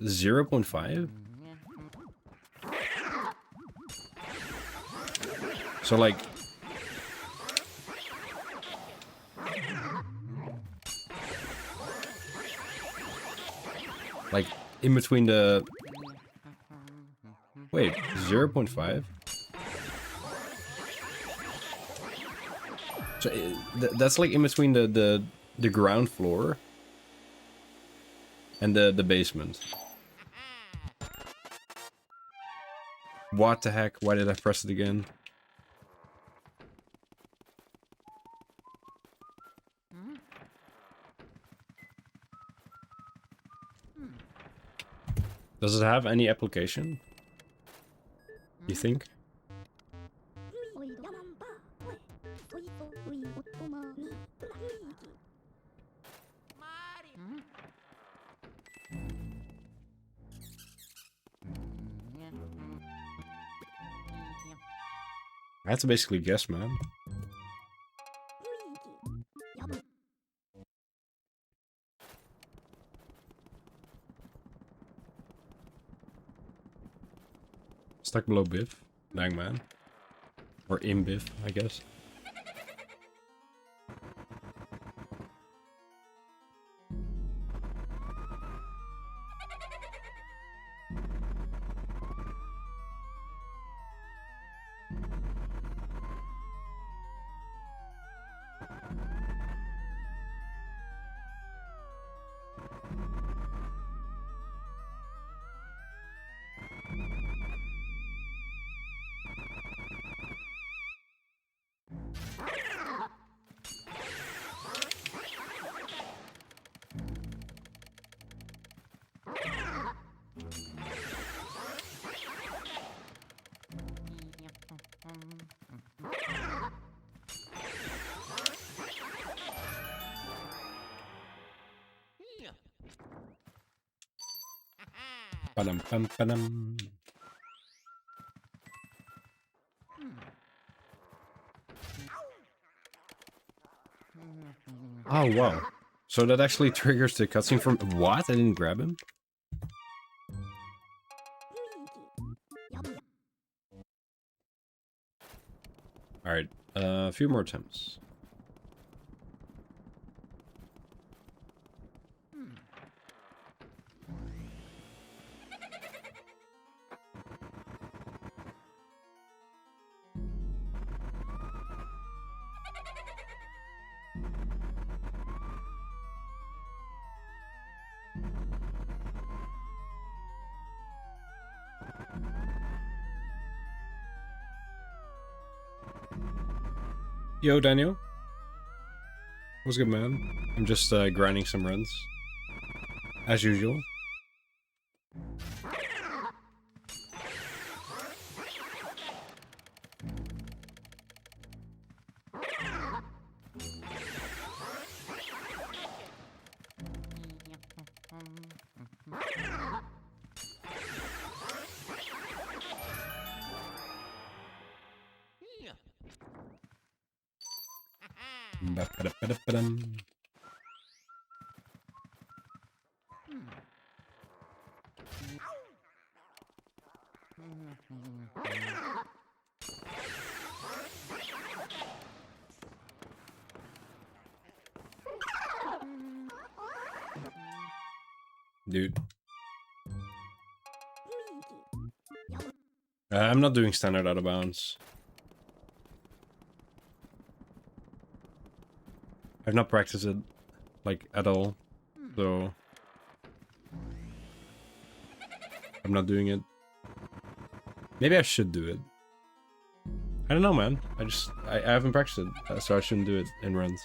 0.5? So like... Like, in between the... Wait, 0.5? So that's like in between the ground floor and the basement. What the heck? Why did I press it again? Does it have any application? You think? Mario. I had to basically guess, man. Stuck below Biff. Dang, man. Or in Biff, I guess. Padam pam padam. Oh wow. So that actually triggers the cutscene from what? I didn't grab him? Alright, a few more attempts. Yo, Daniel. What's good, man? I'm just grinding some runs. As usual. Ba-ba-da-ba-da-ba-dum. Dude. I'm not doing standard out of bounds. I've not practiced it, like, at all, so... I'm not doing it. Maybe I should do it. I don't know, man. I haven't practiced it, so I shouldn't do it in runs.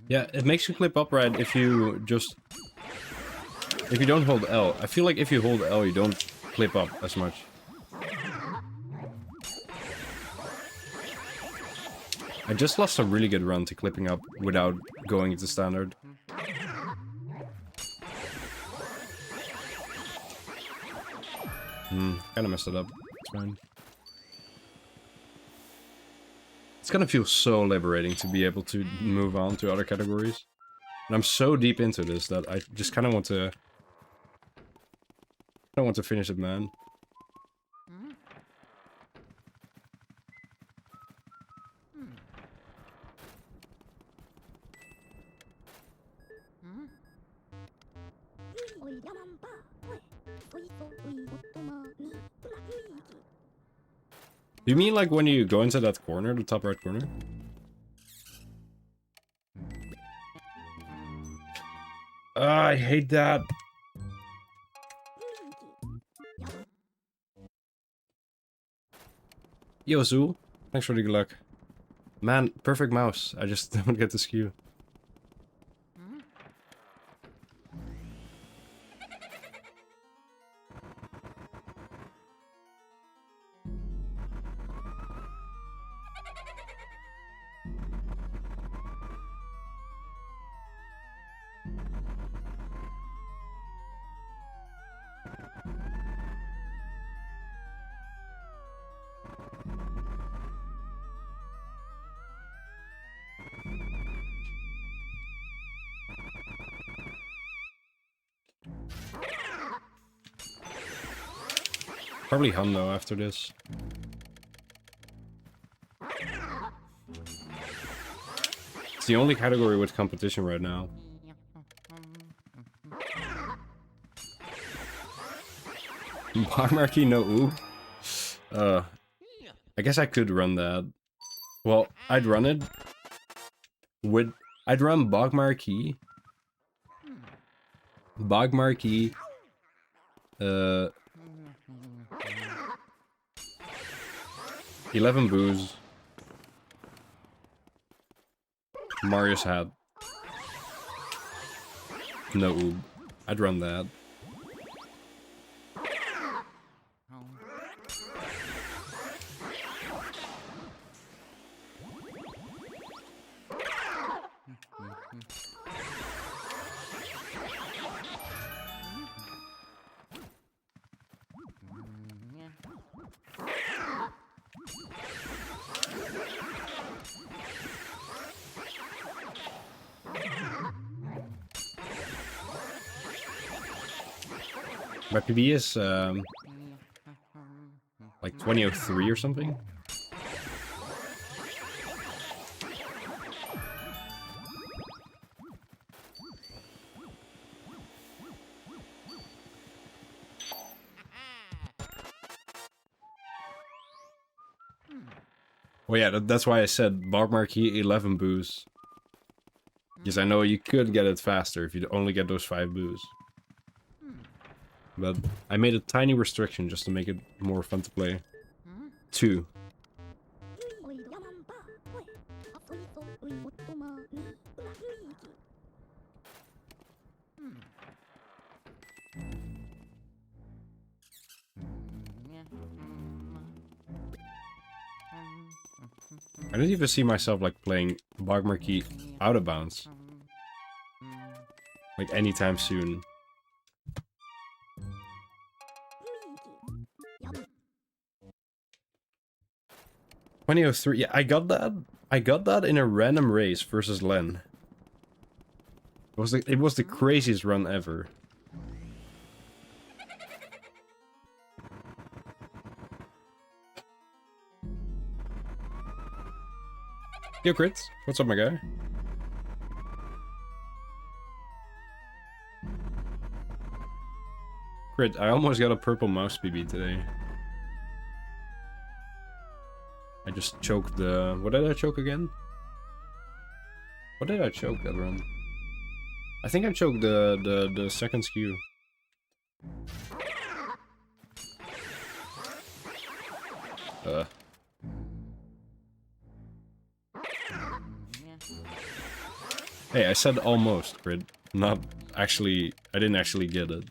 Yeah, it makes you clip upright if you just... If you don't hold L. I feel like if you hold L, you don't clip up as much. I just lost a really good run to clipping up without going into standard. Kinda messed it up. It's fine. It's gonna feel so liberating to be able to move on to other categories. And I'm so deep into this that I just kinda want to... I don't want to finish it, man. You mean like when you go into that corner, the top right corner? I hate that. Yo, Zool. Thanks for the good luck. Man, perfect mouse. I just don't get the skew. Probably Hun though after this. It's the only category with competition right now. Bar Marquee, no ooh. I guess I could run that. Well, I'd run it with... I'd run Bog Marquee. Bog Marquee. 11 booze. Marius hat. No oob. I'd run that. My PB is like 2003 or something. Well, yeah, that's why I said Bar Marquee 11 booze. Because I know you could get it faster if you only get those 5 booze. But I made a tiny restriction just to make it more fun to play. 2. I don't even see myself like playing Bog Marquee out of bounds. Like anytime soon. 2003. Yeah, I got that. I got that in a random race versus Len. It was the craziest run ever. Yo, Crits. What's up, my guy? Crit, I almost got a purple mouse PB today. I just choked the... What did I choke again? What did I choke that run? I think I choked the second skew. Hey, I said almost, Crit. Not actually... I didn't actually get it.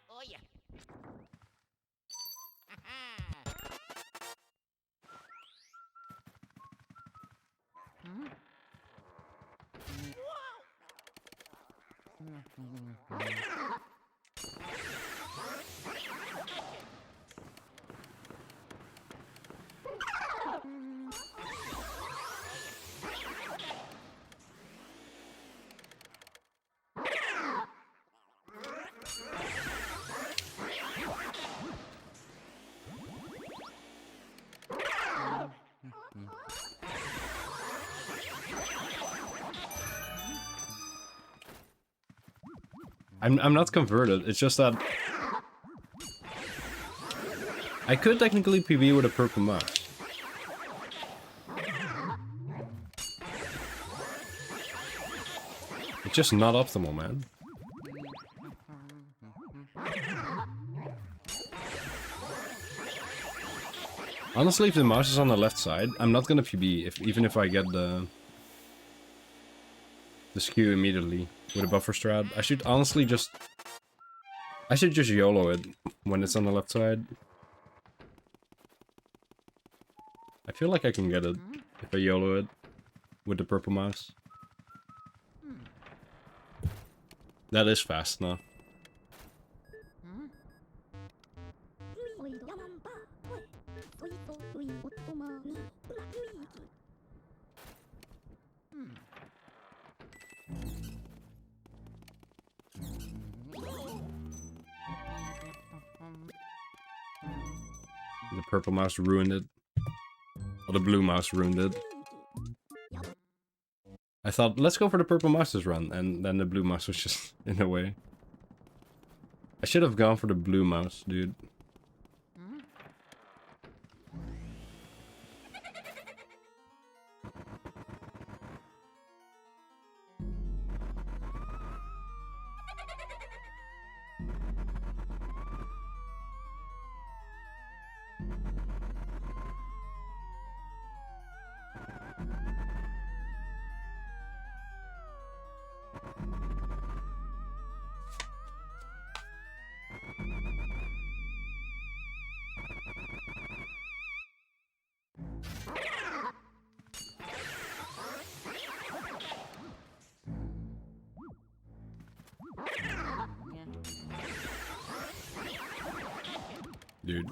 Oh yeah. I'm not converted, it's just that... I could technically PB with a purple mouse. It's just not optimal, man. Honestly, if the mouse is on the left side, I'm not gonna PB, even if I get the skew immediately with a buffer strat. I should honestly just... I should just YOLO it when it's on the left side. I feel like I can get it if I YOLO it with the purple mouse. That is fast enough. The purple mouse ruined it. Or the blue mouse ruined it. I thought, let's go for the purple mouse this run, and then the blue mouse was just in the way. I should have gone for the blue mouse, dude. Dude.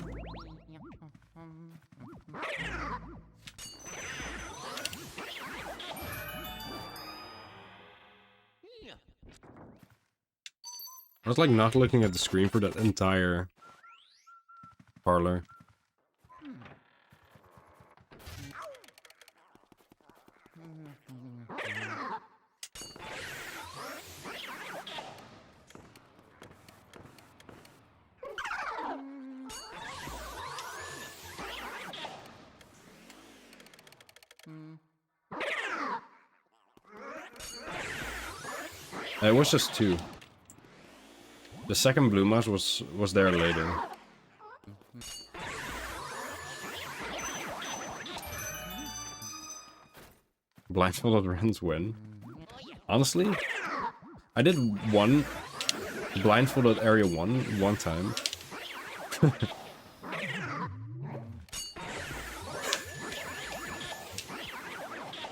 I was like not looking at the screen for that entire parlor. It was just two. The second blue mouse was there later. Blindfolded runs win. Honestly, I did one blindfolded area one time.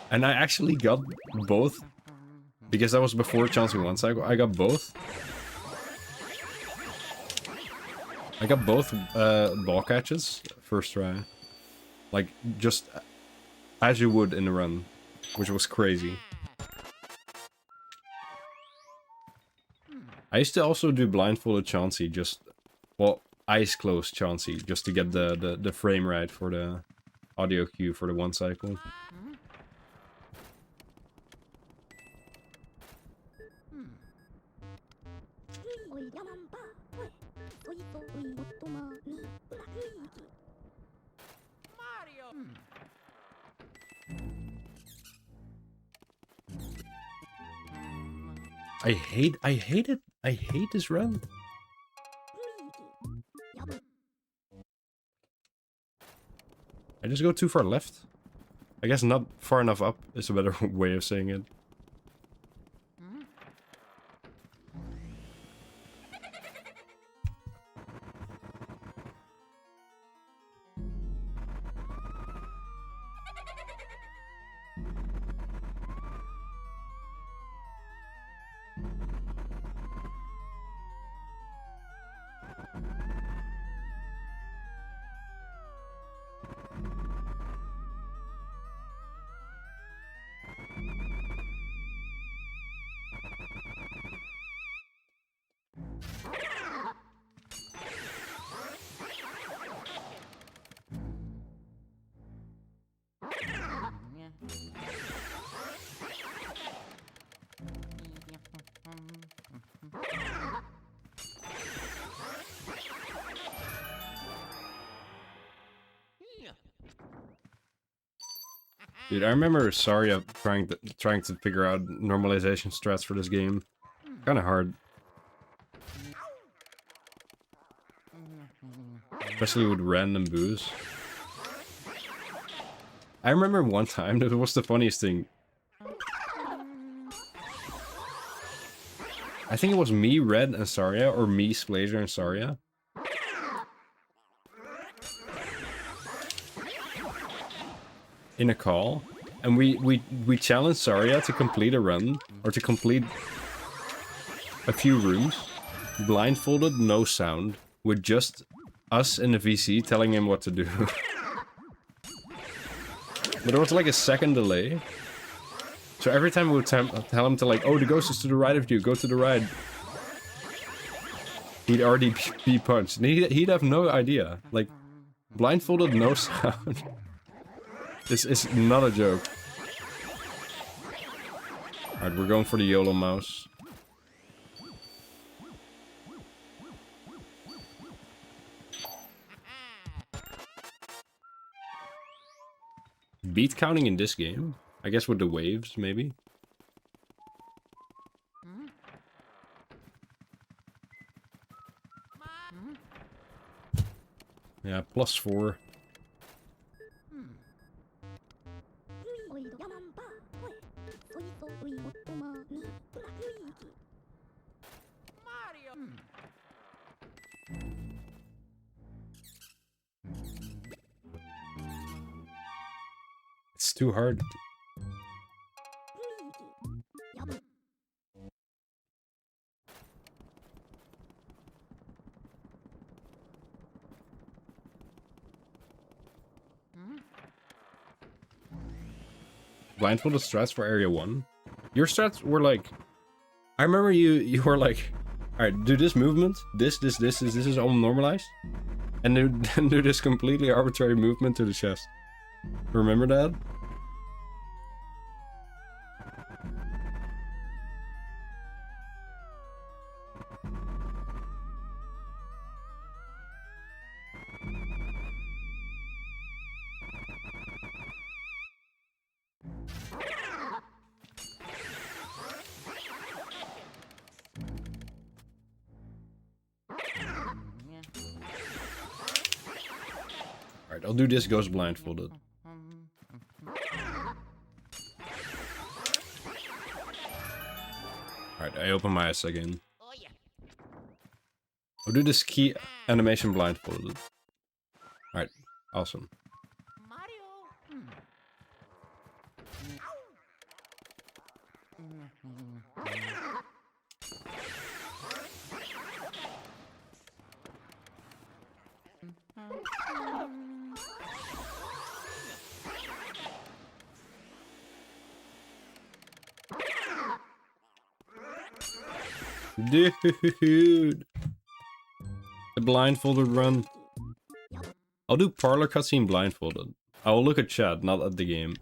And I actually got both. Because that was before chancing one cycle, I got both. I got both ball catches first try. Like, just as you would in the run. Which was crazy. I used to also do blindfolded Chauncey just... Well, eyes closed Chauncey just to get the frame right for the audio cue for the 1 cycle. Mario. I hate it. I hate this run. I just go too far left. I guess not far enough up is a better way of saying it. Dude, I remember Saria trying to figure out normalization strats for this game. Kind of hard. Especially with random boos. I remember one time, that was the funniest thing. I think it was me, Red, and Saria, or me, Splazer, and Saria. In a call. And we challenged Saria to complete a run, or to complete a few rooms, blindfolded, no sound, with just us in the VC telling him what to do. But there was like a second delay. So every time we would tell him to like, oh, the ghost is to the right of you, go to the right. He'd already be punched. And he'd have no idea. Like, blindfolded, no sound. This is not a joke. Alright, we're going for the YOLO mouse. Beat counting in this game? I guess with the waves, maybe? Yeah, +4. Mario. It's too hard. Blindfolded strats for area 1. Your strats were like... I remember you were like... Alright, do this movement, this is all normalized. And then do this completely arbitrary movement to the chest. Remember that? Alright, I'll do this ghost blindfolded. Alright, I open my eyes again. Oh yeah. I'll do this key animation blindfolded. Alright, awesome. Mario. Dude! The blindfolded run. I'll do parlor cutscene blindfolded. I will look at chat, not at the game.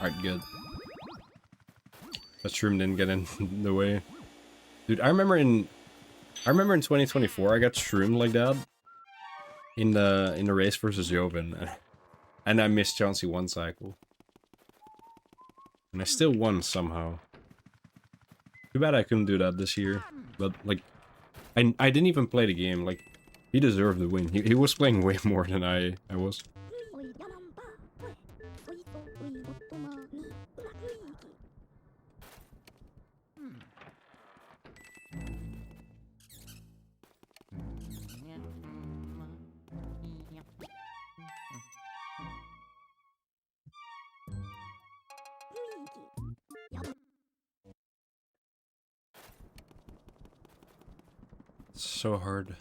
Alright, good. That shroom didn't get in the way. Dude, I remember in 2024 I got shroomed like that. In the race versus Joven. And I missed Chauncey one cycle. And I still won somehow. Too bad I couldn't do that this year. But like I didn't even play the game, like he deserved the win. He was playing way more than I was. So hard.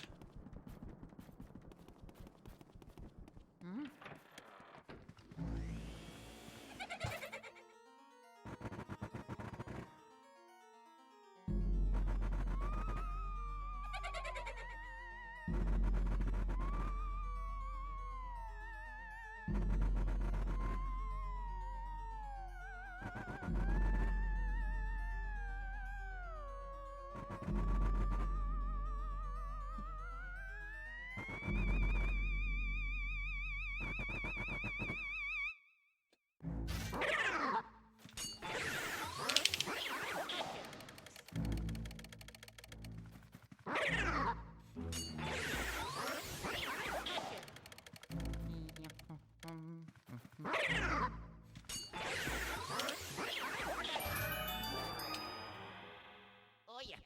Oh yeah.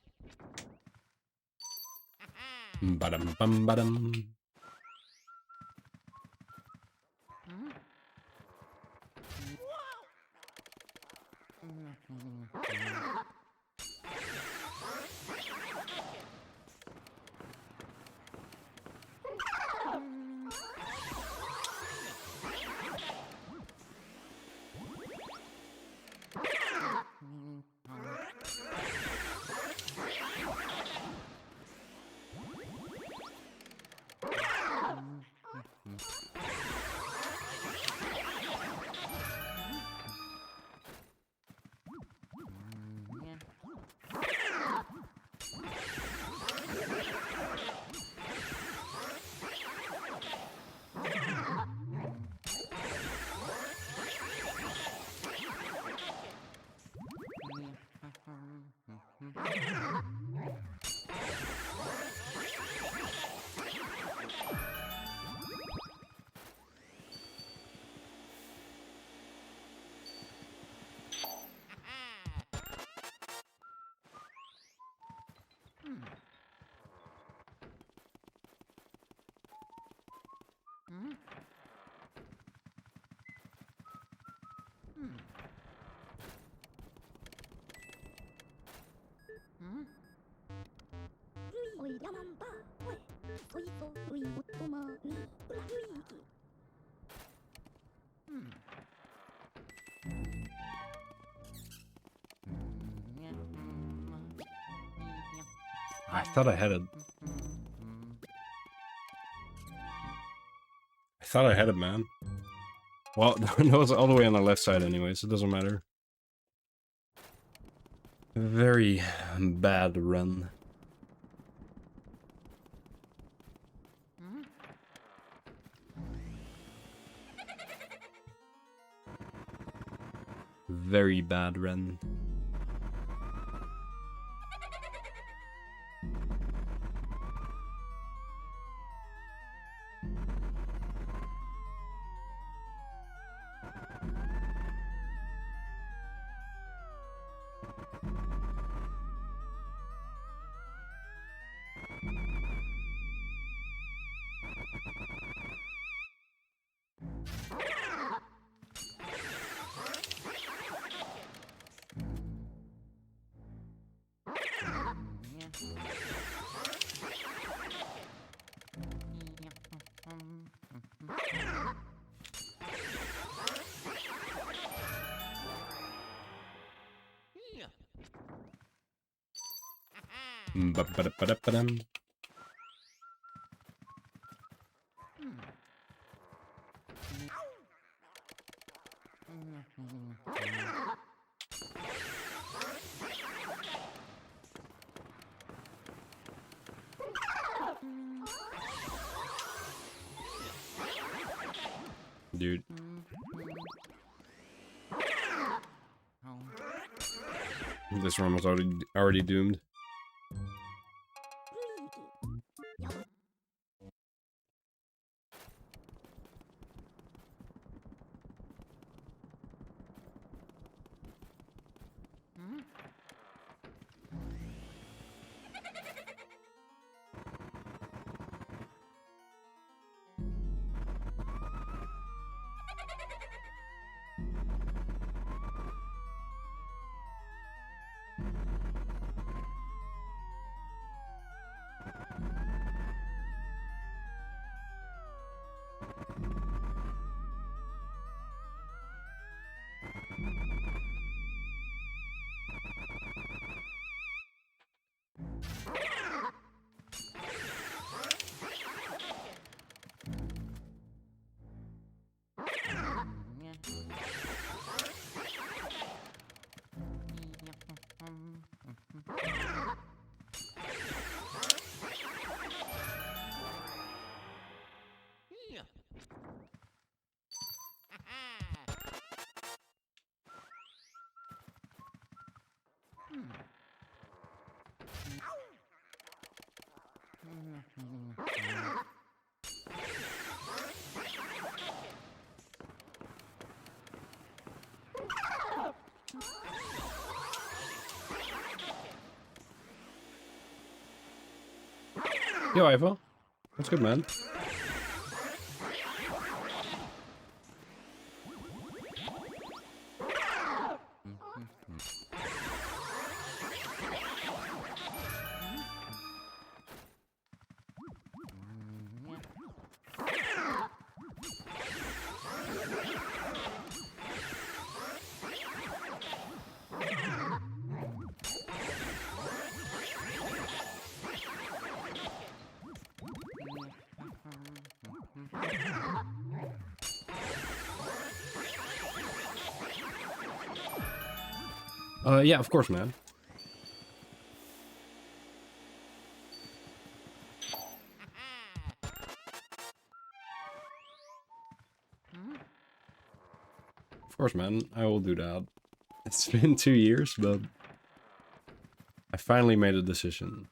Badum bum badum. I thought I had it. I thought I had it, man. Well, no, it's all the way on the left side anyway, so it doesn't matter. Very bad run. Very bad run. Ba-ba-da-ba-da-ba-dum. Dude. This run was already doomed. Yo, Ivo. That's good, man. Yeah, of course, man. Of course, man. I will do that. It's been 2 years, but I finally made a decision.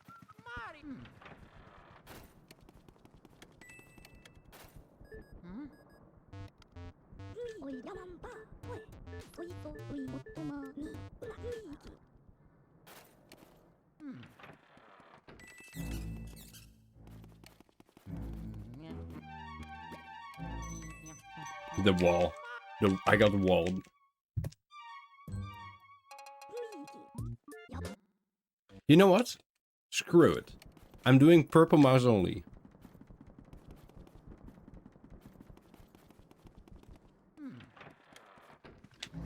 The wall. I got walled. You know what? Screw it. I'm doing purple mouse only.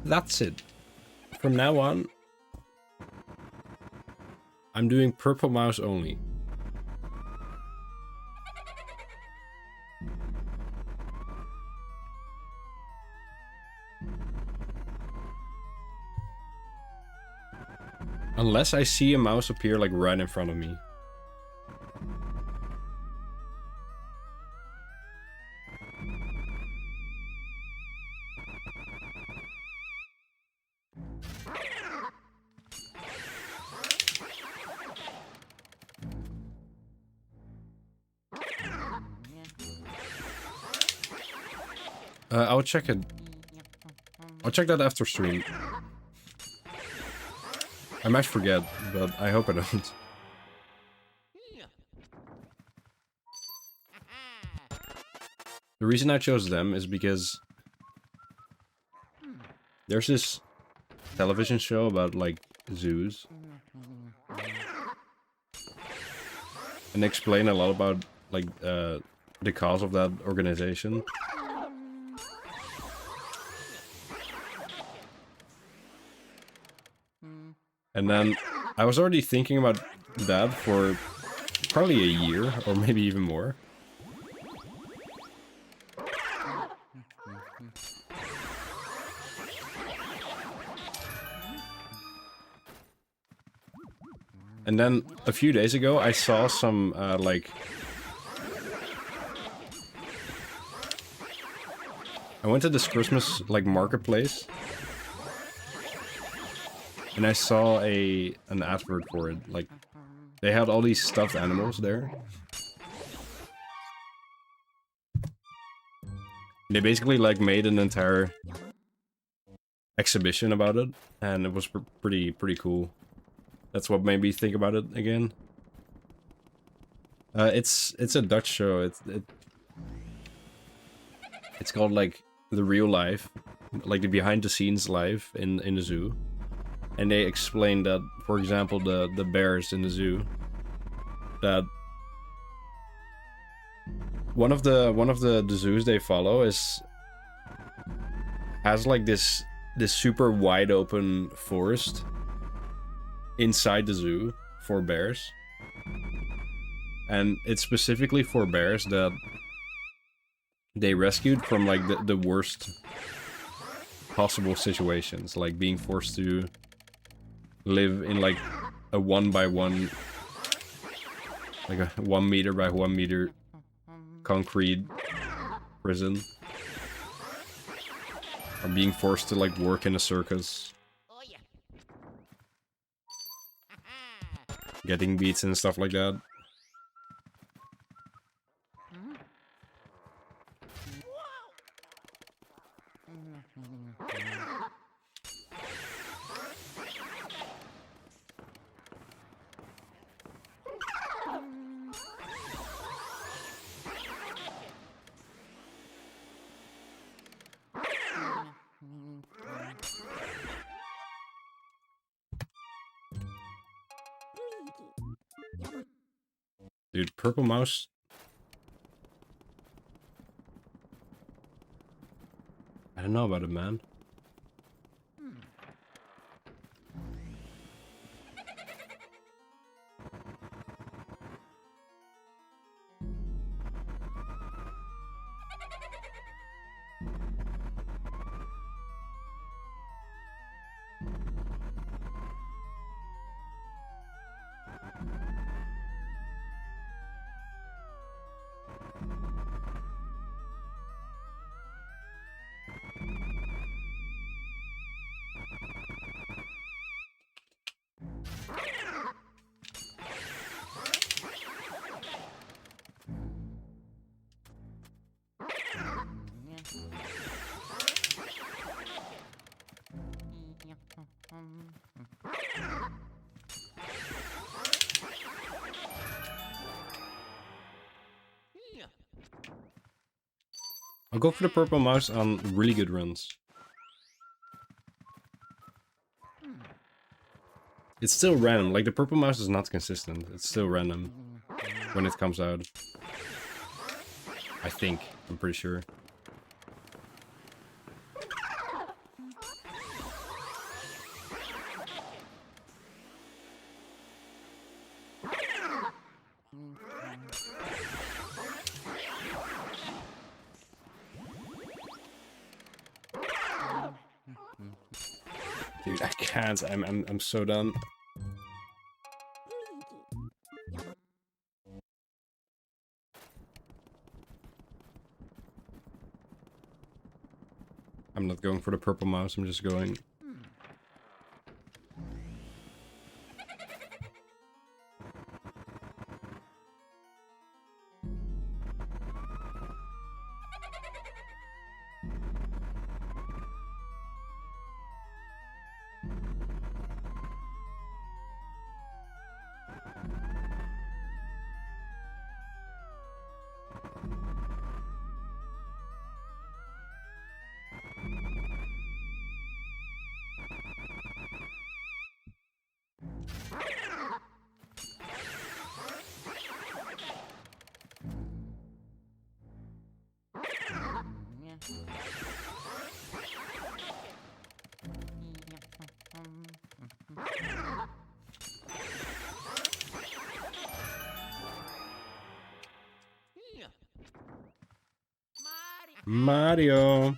That's it. From now on, I'm doing purple mouse only. Unless I see a mouse appear like right in front of me. I'll check it. I'll check that after stream. I might forget, but I hope I don't. The reason I chose them is because there's this television show about like zoos, and they explain a lot about like the cause of that organization. And then I was already thinking about that for probably a year, or maybe even more. And then a few days ago, I saw some like I went to this Christmas like marketplace. And I saw an advert for it. Like, they had all these stuffed animals there. They basically like made an entire exhibition about it, and it was pretty cool. That's what made me think about it again. It's a Dutch show. It's called like the real life, like the behind the scenes life in the zoo. And they explain that, for example, the bears in the zoo, that one of the zoos they follow has like this super wide open forest inside the zoo for bears, and it's specifically for bears that they rescued from like the worst possible situations, like being forced to live in like a 1x1, like a 1 meter by 1 meter concrete prison, or being forced to like work in a circus, getting beats and stuff like that. Dude, purple mouse. I don't know about it, man. I'll go for the purple mouse on really good runs. It's still random, like the purple mouse is not consistent, it's still random. when it comes out. I think. I'm pretty sure. Dude, I can't. I'm so done. I'm not going for the purple mouse, I'm just going... Mario!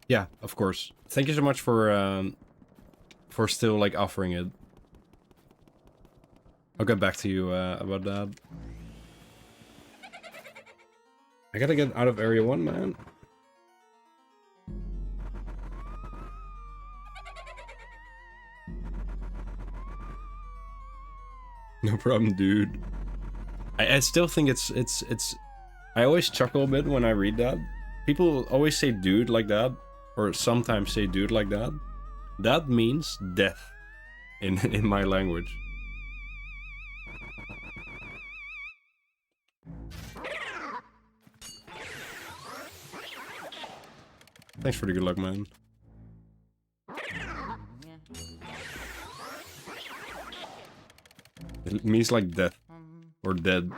Yeah, of course. Thank you so much for still like offering it. I'll get back to you about that. I gotta get out of area 1, man. No problem, dude. I still think it's I always chuckle a bit when I read that. People always say dude like that, or sometimes say dude like that. That means death in my language. Thanks for the good luck, man. It means like death. Or dead.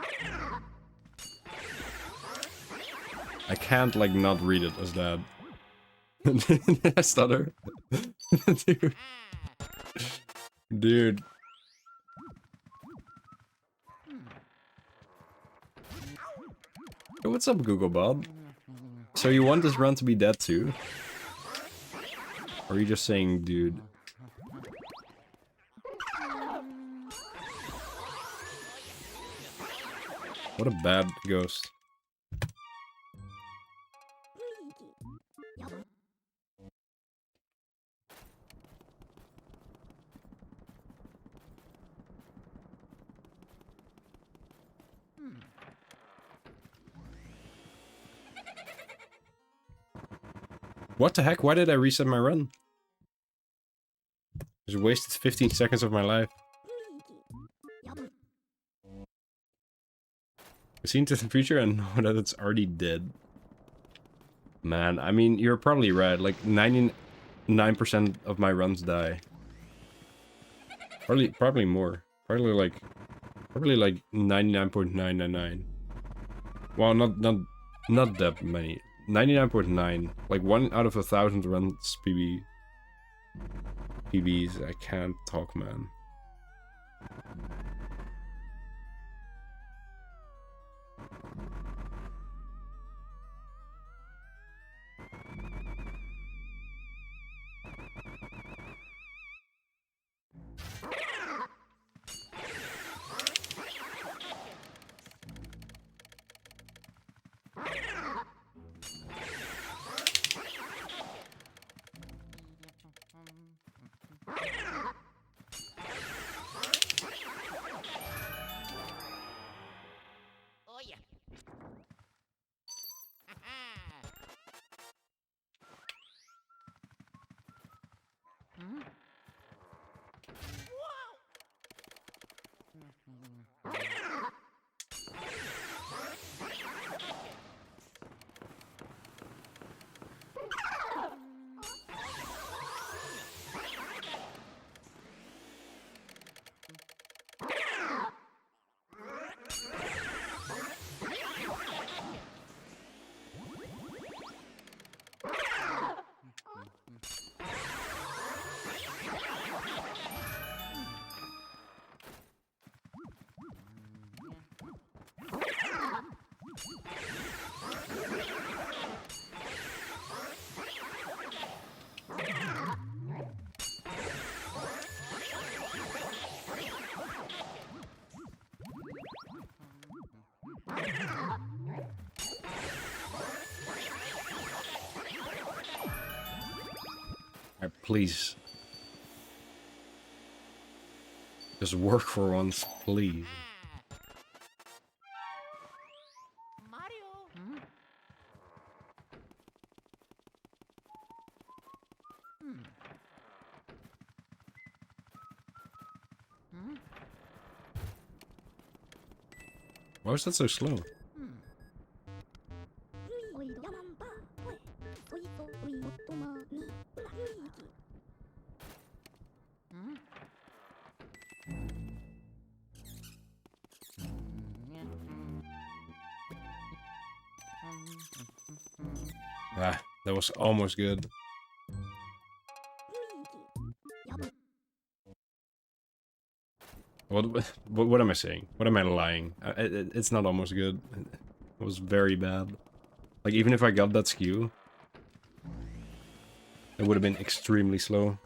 I can't like not read it as that. I stutter. Dude. Dude. Hey, what's up, Google Bob? So you want this run to be dead too? Or are you just saying dude? What a bad ghost. What the heck? Why did I reset my run? Just wasted 15 seconds of my life. I see into the future and know that it's already dead. Man, I mean, you're probably right. Like, 99% of my runs die. Probably more. Probably like 99.999. Well, not that many. 99.9. Like 1 out of 1,000 runs PBs. I can't talk, man. Hmm? Alright, please. Just work for once, please. Mario. Hmm? Hmm. Hmm? Why is that so slow? Hmm. Hmm? Ah, that was almost good. What am I saying? What am I lying? It's not almost good. It was very bad. Like, even if I got that skew, it would have been extremely slow.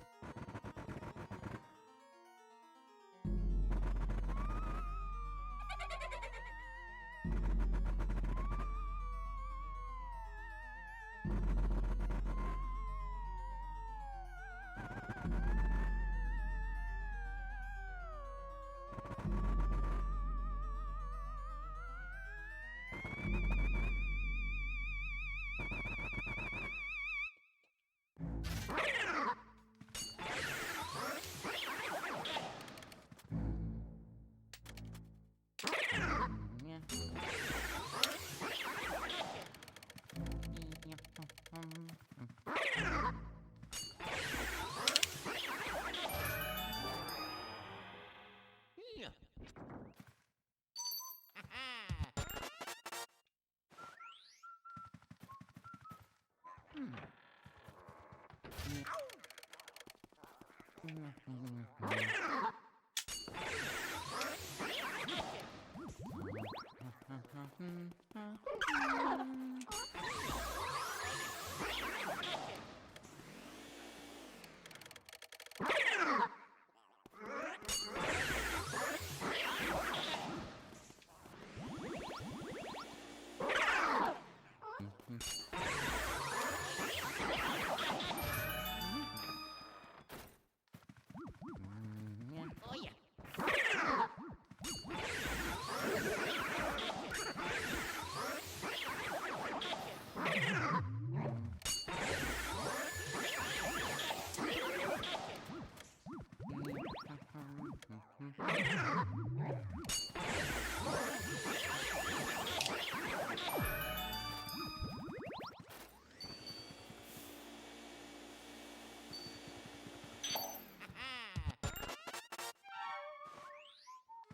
Yeah. Oh yeah.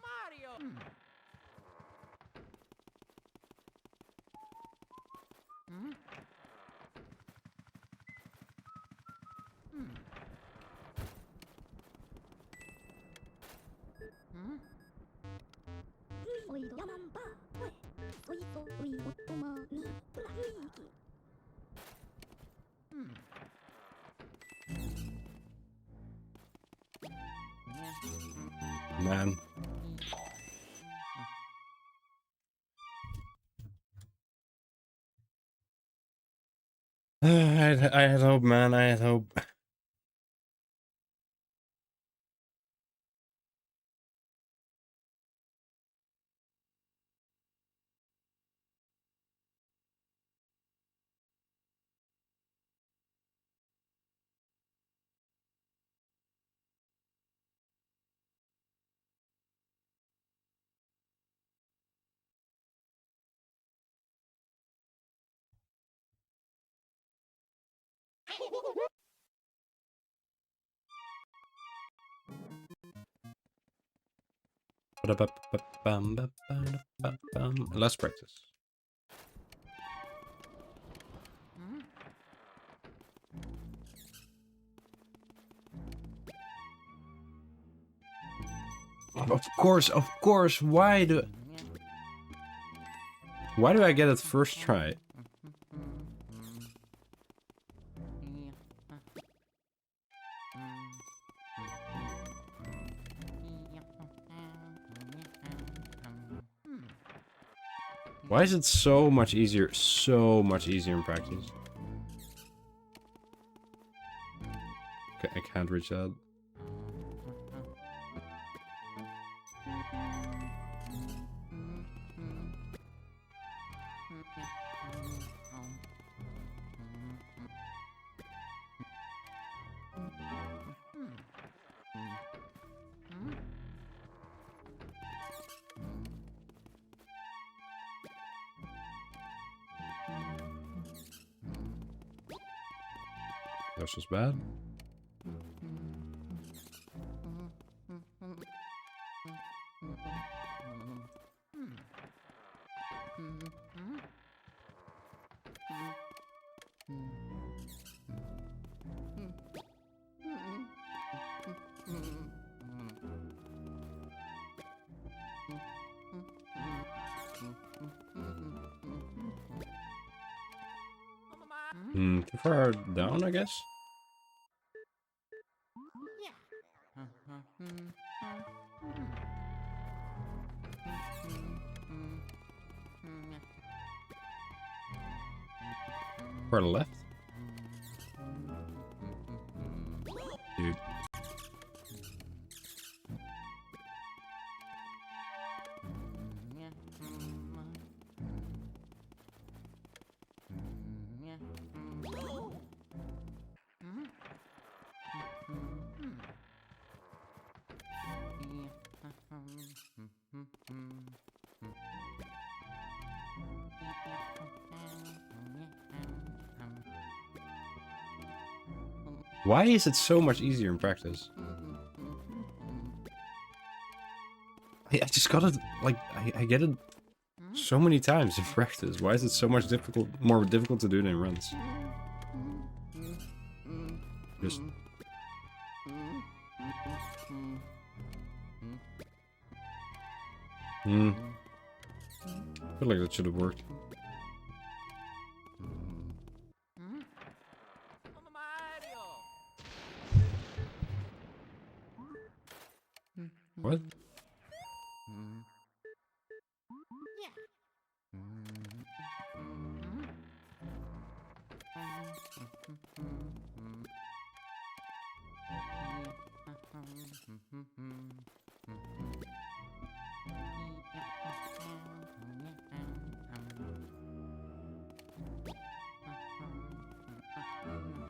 Mario. Hmm. Hmm? Hmm. Hmm? Hmm. Man. I had hope, man. I had hope. Let's practice. Hmm. Of course. Why do I get it first try? Why is it so much easier? So much easier in practice. Okay, I can't reach that. This was bad. Too far down, I guess. Far left. Dude. Why is it so much easier in practice? I just got it, like, I get it so many times in practice. Why is it so much more difficult to do than runs? Just... I feel like that should have worked. What?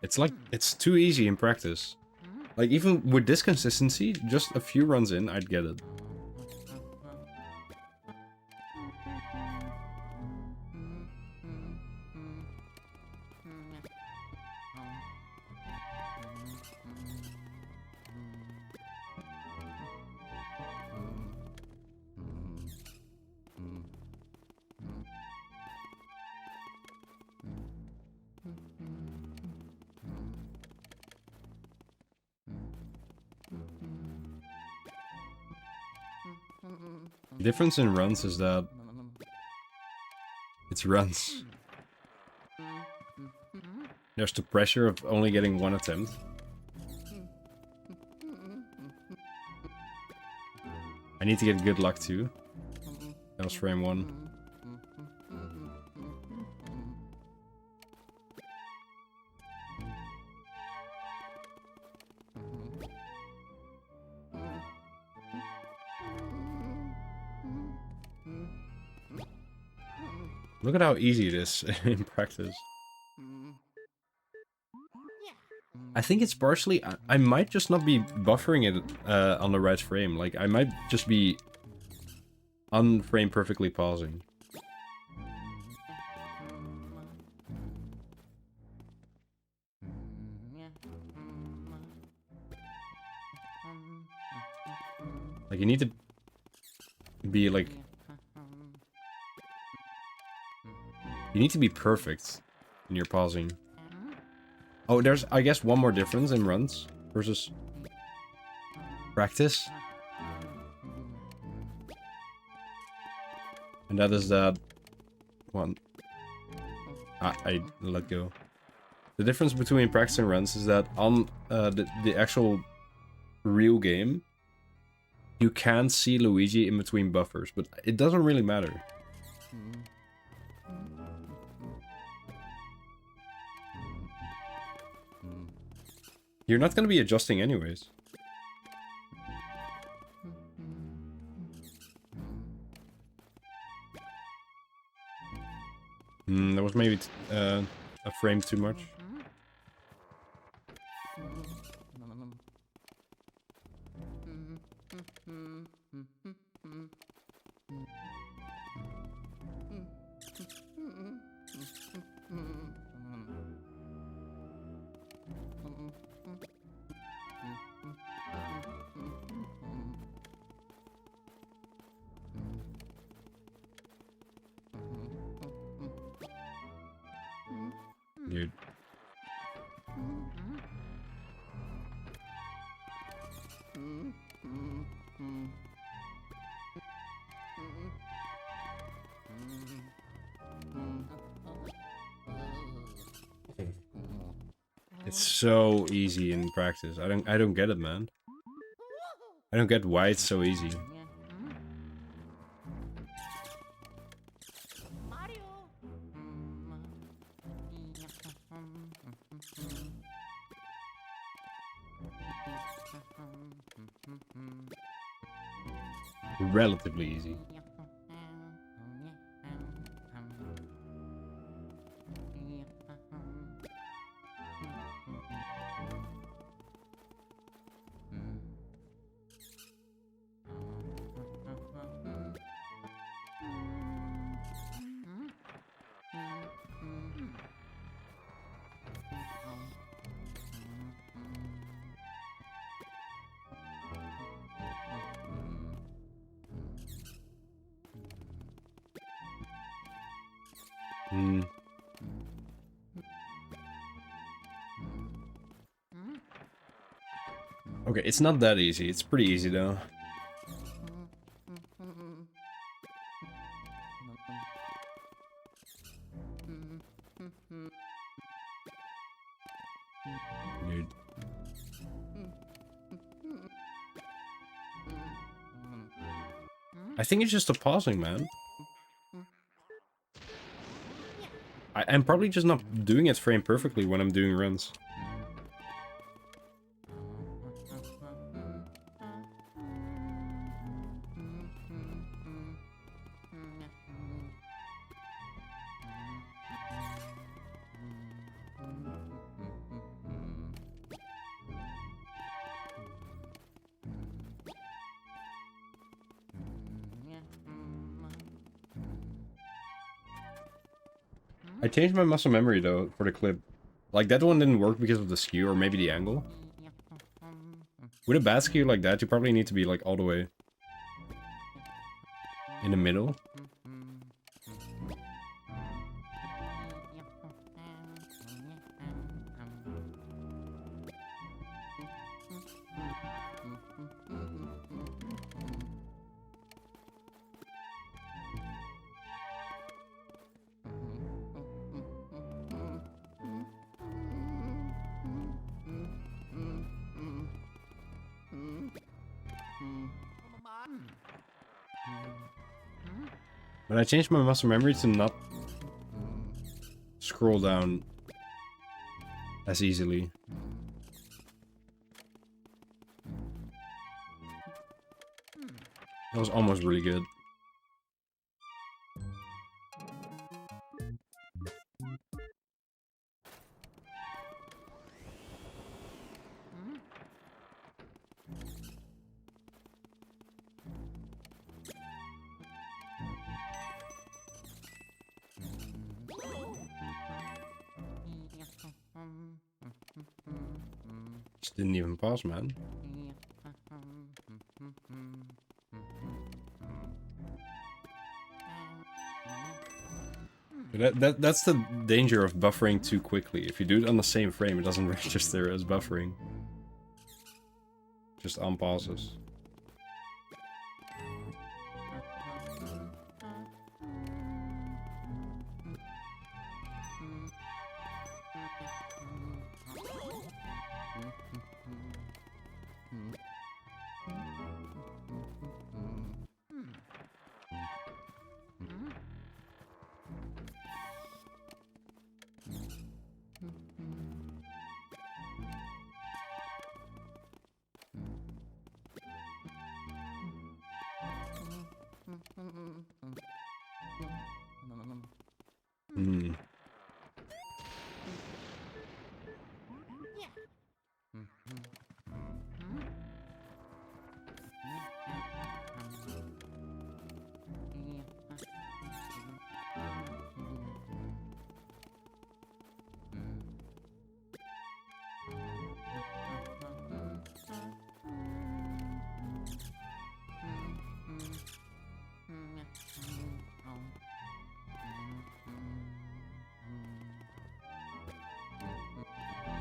It's like, it's too easy in practice. Like, even with this consistency, just a few runs in, I'd get it. The difference in runs is that it's runs. There's the pressure of only getting one attempt. I need to get good luck too. That was frame 1. Look at how easy it is in practice. I think it's partially... I might just not be buffering it on the right frame. Like, I might just be unframe perfectly pausing. Like, you need to be, like... You need to be perfect in your pausing. Oh, there's, I guess, one more difference in runs versus practice. And that is that one. I let go. The difference between practice and runs is that on the actual real game, you can see Luigi in between buffers, but it doesn't really matter. You're not gonna be adjusting anyways. That was maybe a frame too much. Dude. It's so easy in practice. I don't get it, man. I don't get why it's so easy. Relatively easy. Okay, it's not that easy. It's pretty easy though. Dude. I think it's just a pausing, man. I'm probably just not doing it frame perfectly when I'm doing runs. I changed my muscle memory though for the clip. Like that one didn't work because of the skew or maybe the angle. With a bad skew like that, you probably need to be like all the way in the middle. But I changed my muscle memory to not scroll down as easily. That was almost really good. Just didn't even pause, man. That's the danger of buffering too quickly. If you do it on the same frame, it doesn't register as buffering. Just unpauses. Hmm.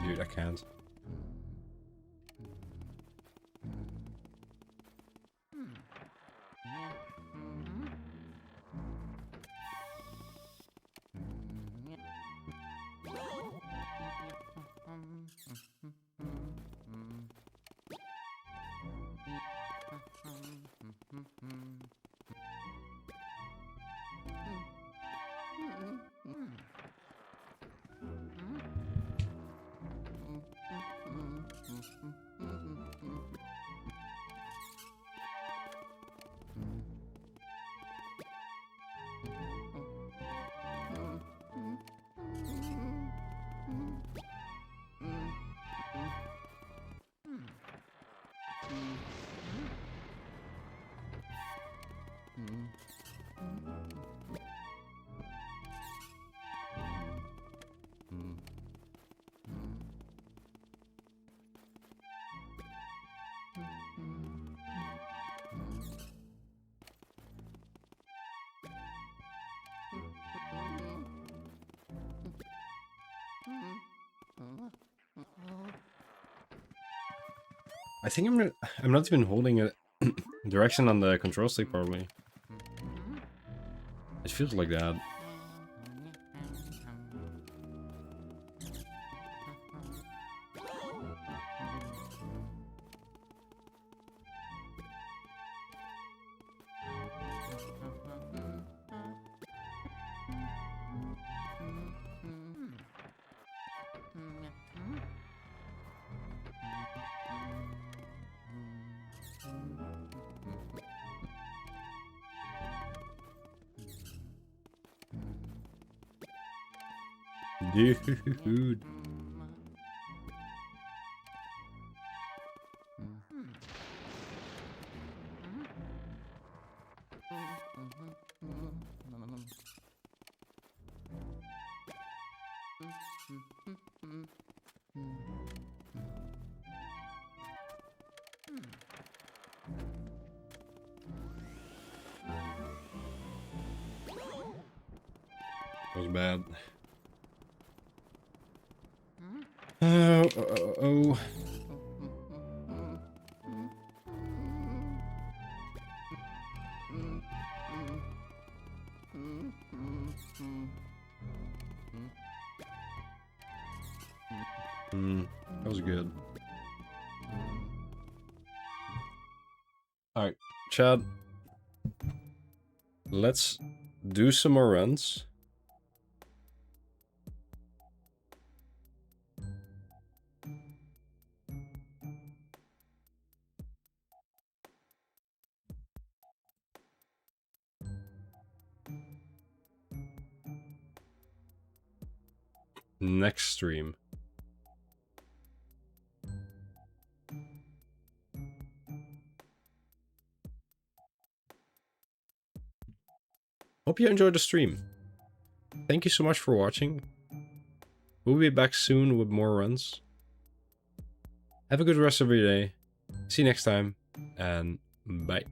Dude, I can't. I think I'm not even holding a direction on the control stick probably. It feels like that. Dude. That was bad. Oh. That was good. Alright, Chad. Let's do some more runs. Next stream. Hope you enjoyed the stream. Thank you so much for watching. We'll be back soon with more runs. Have a good rest of your day. See you next time, and bye.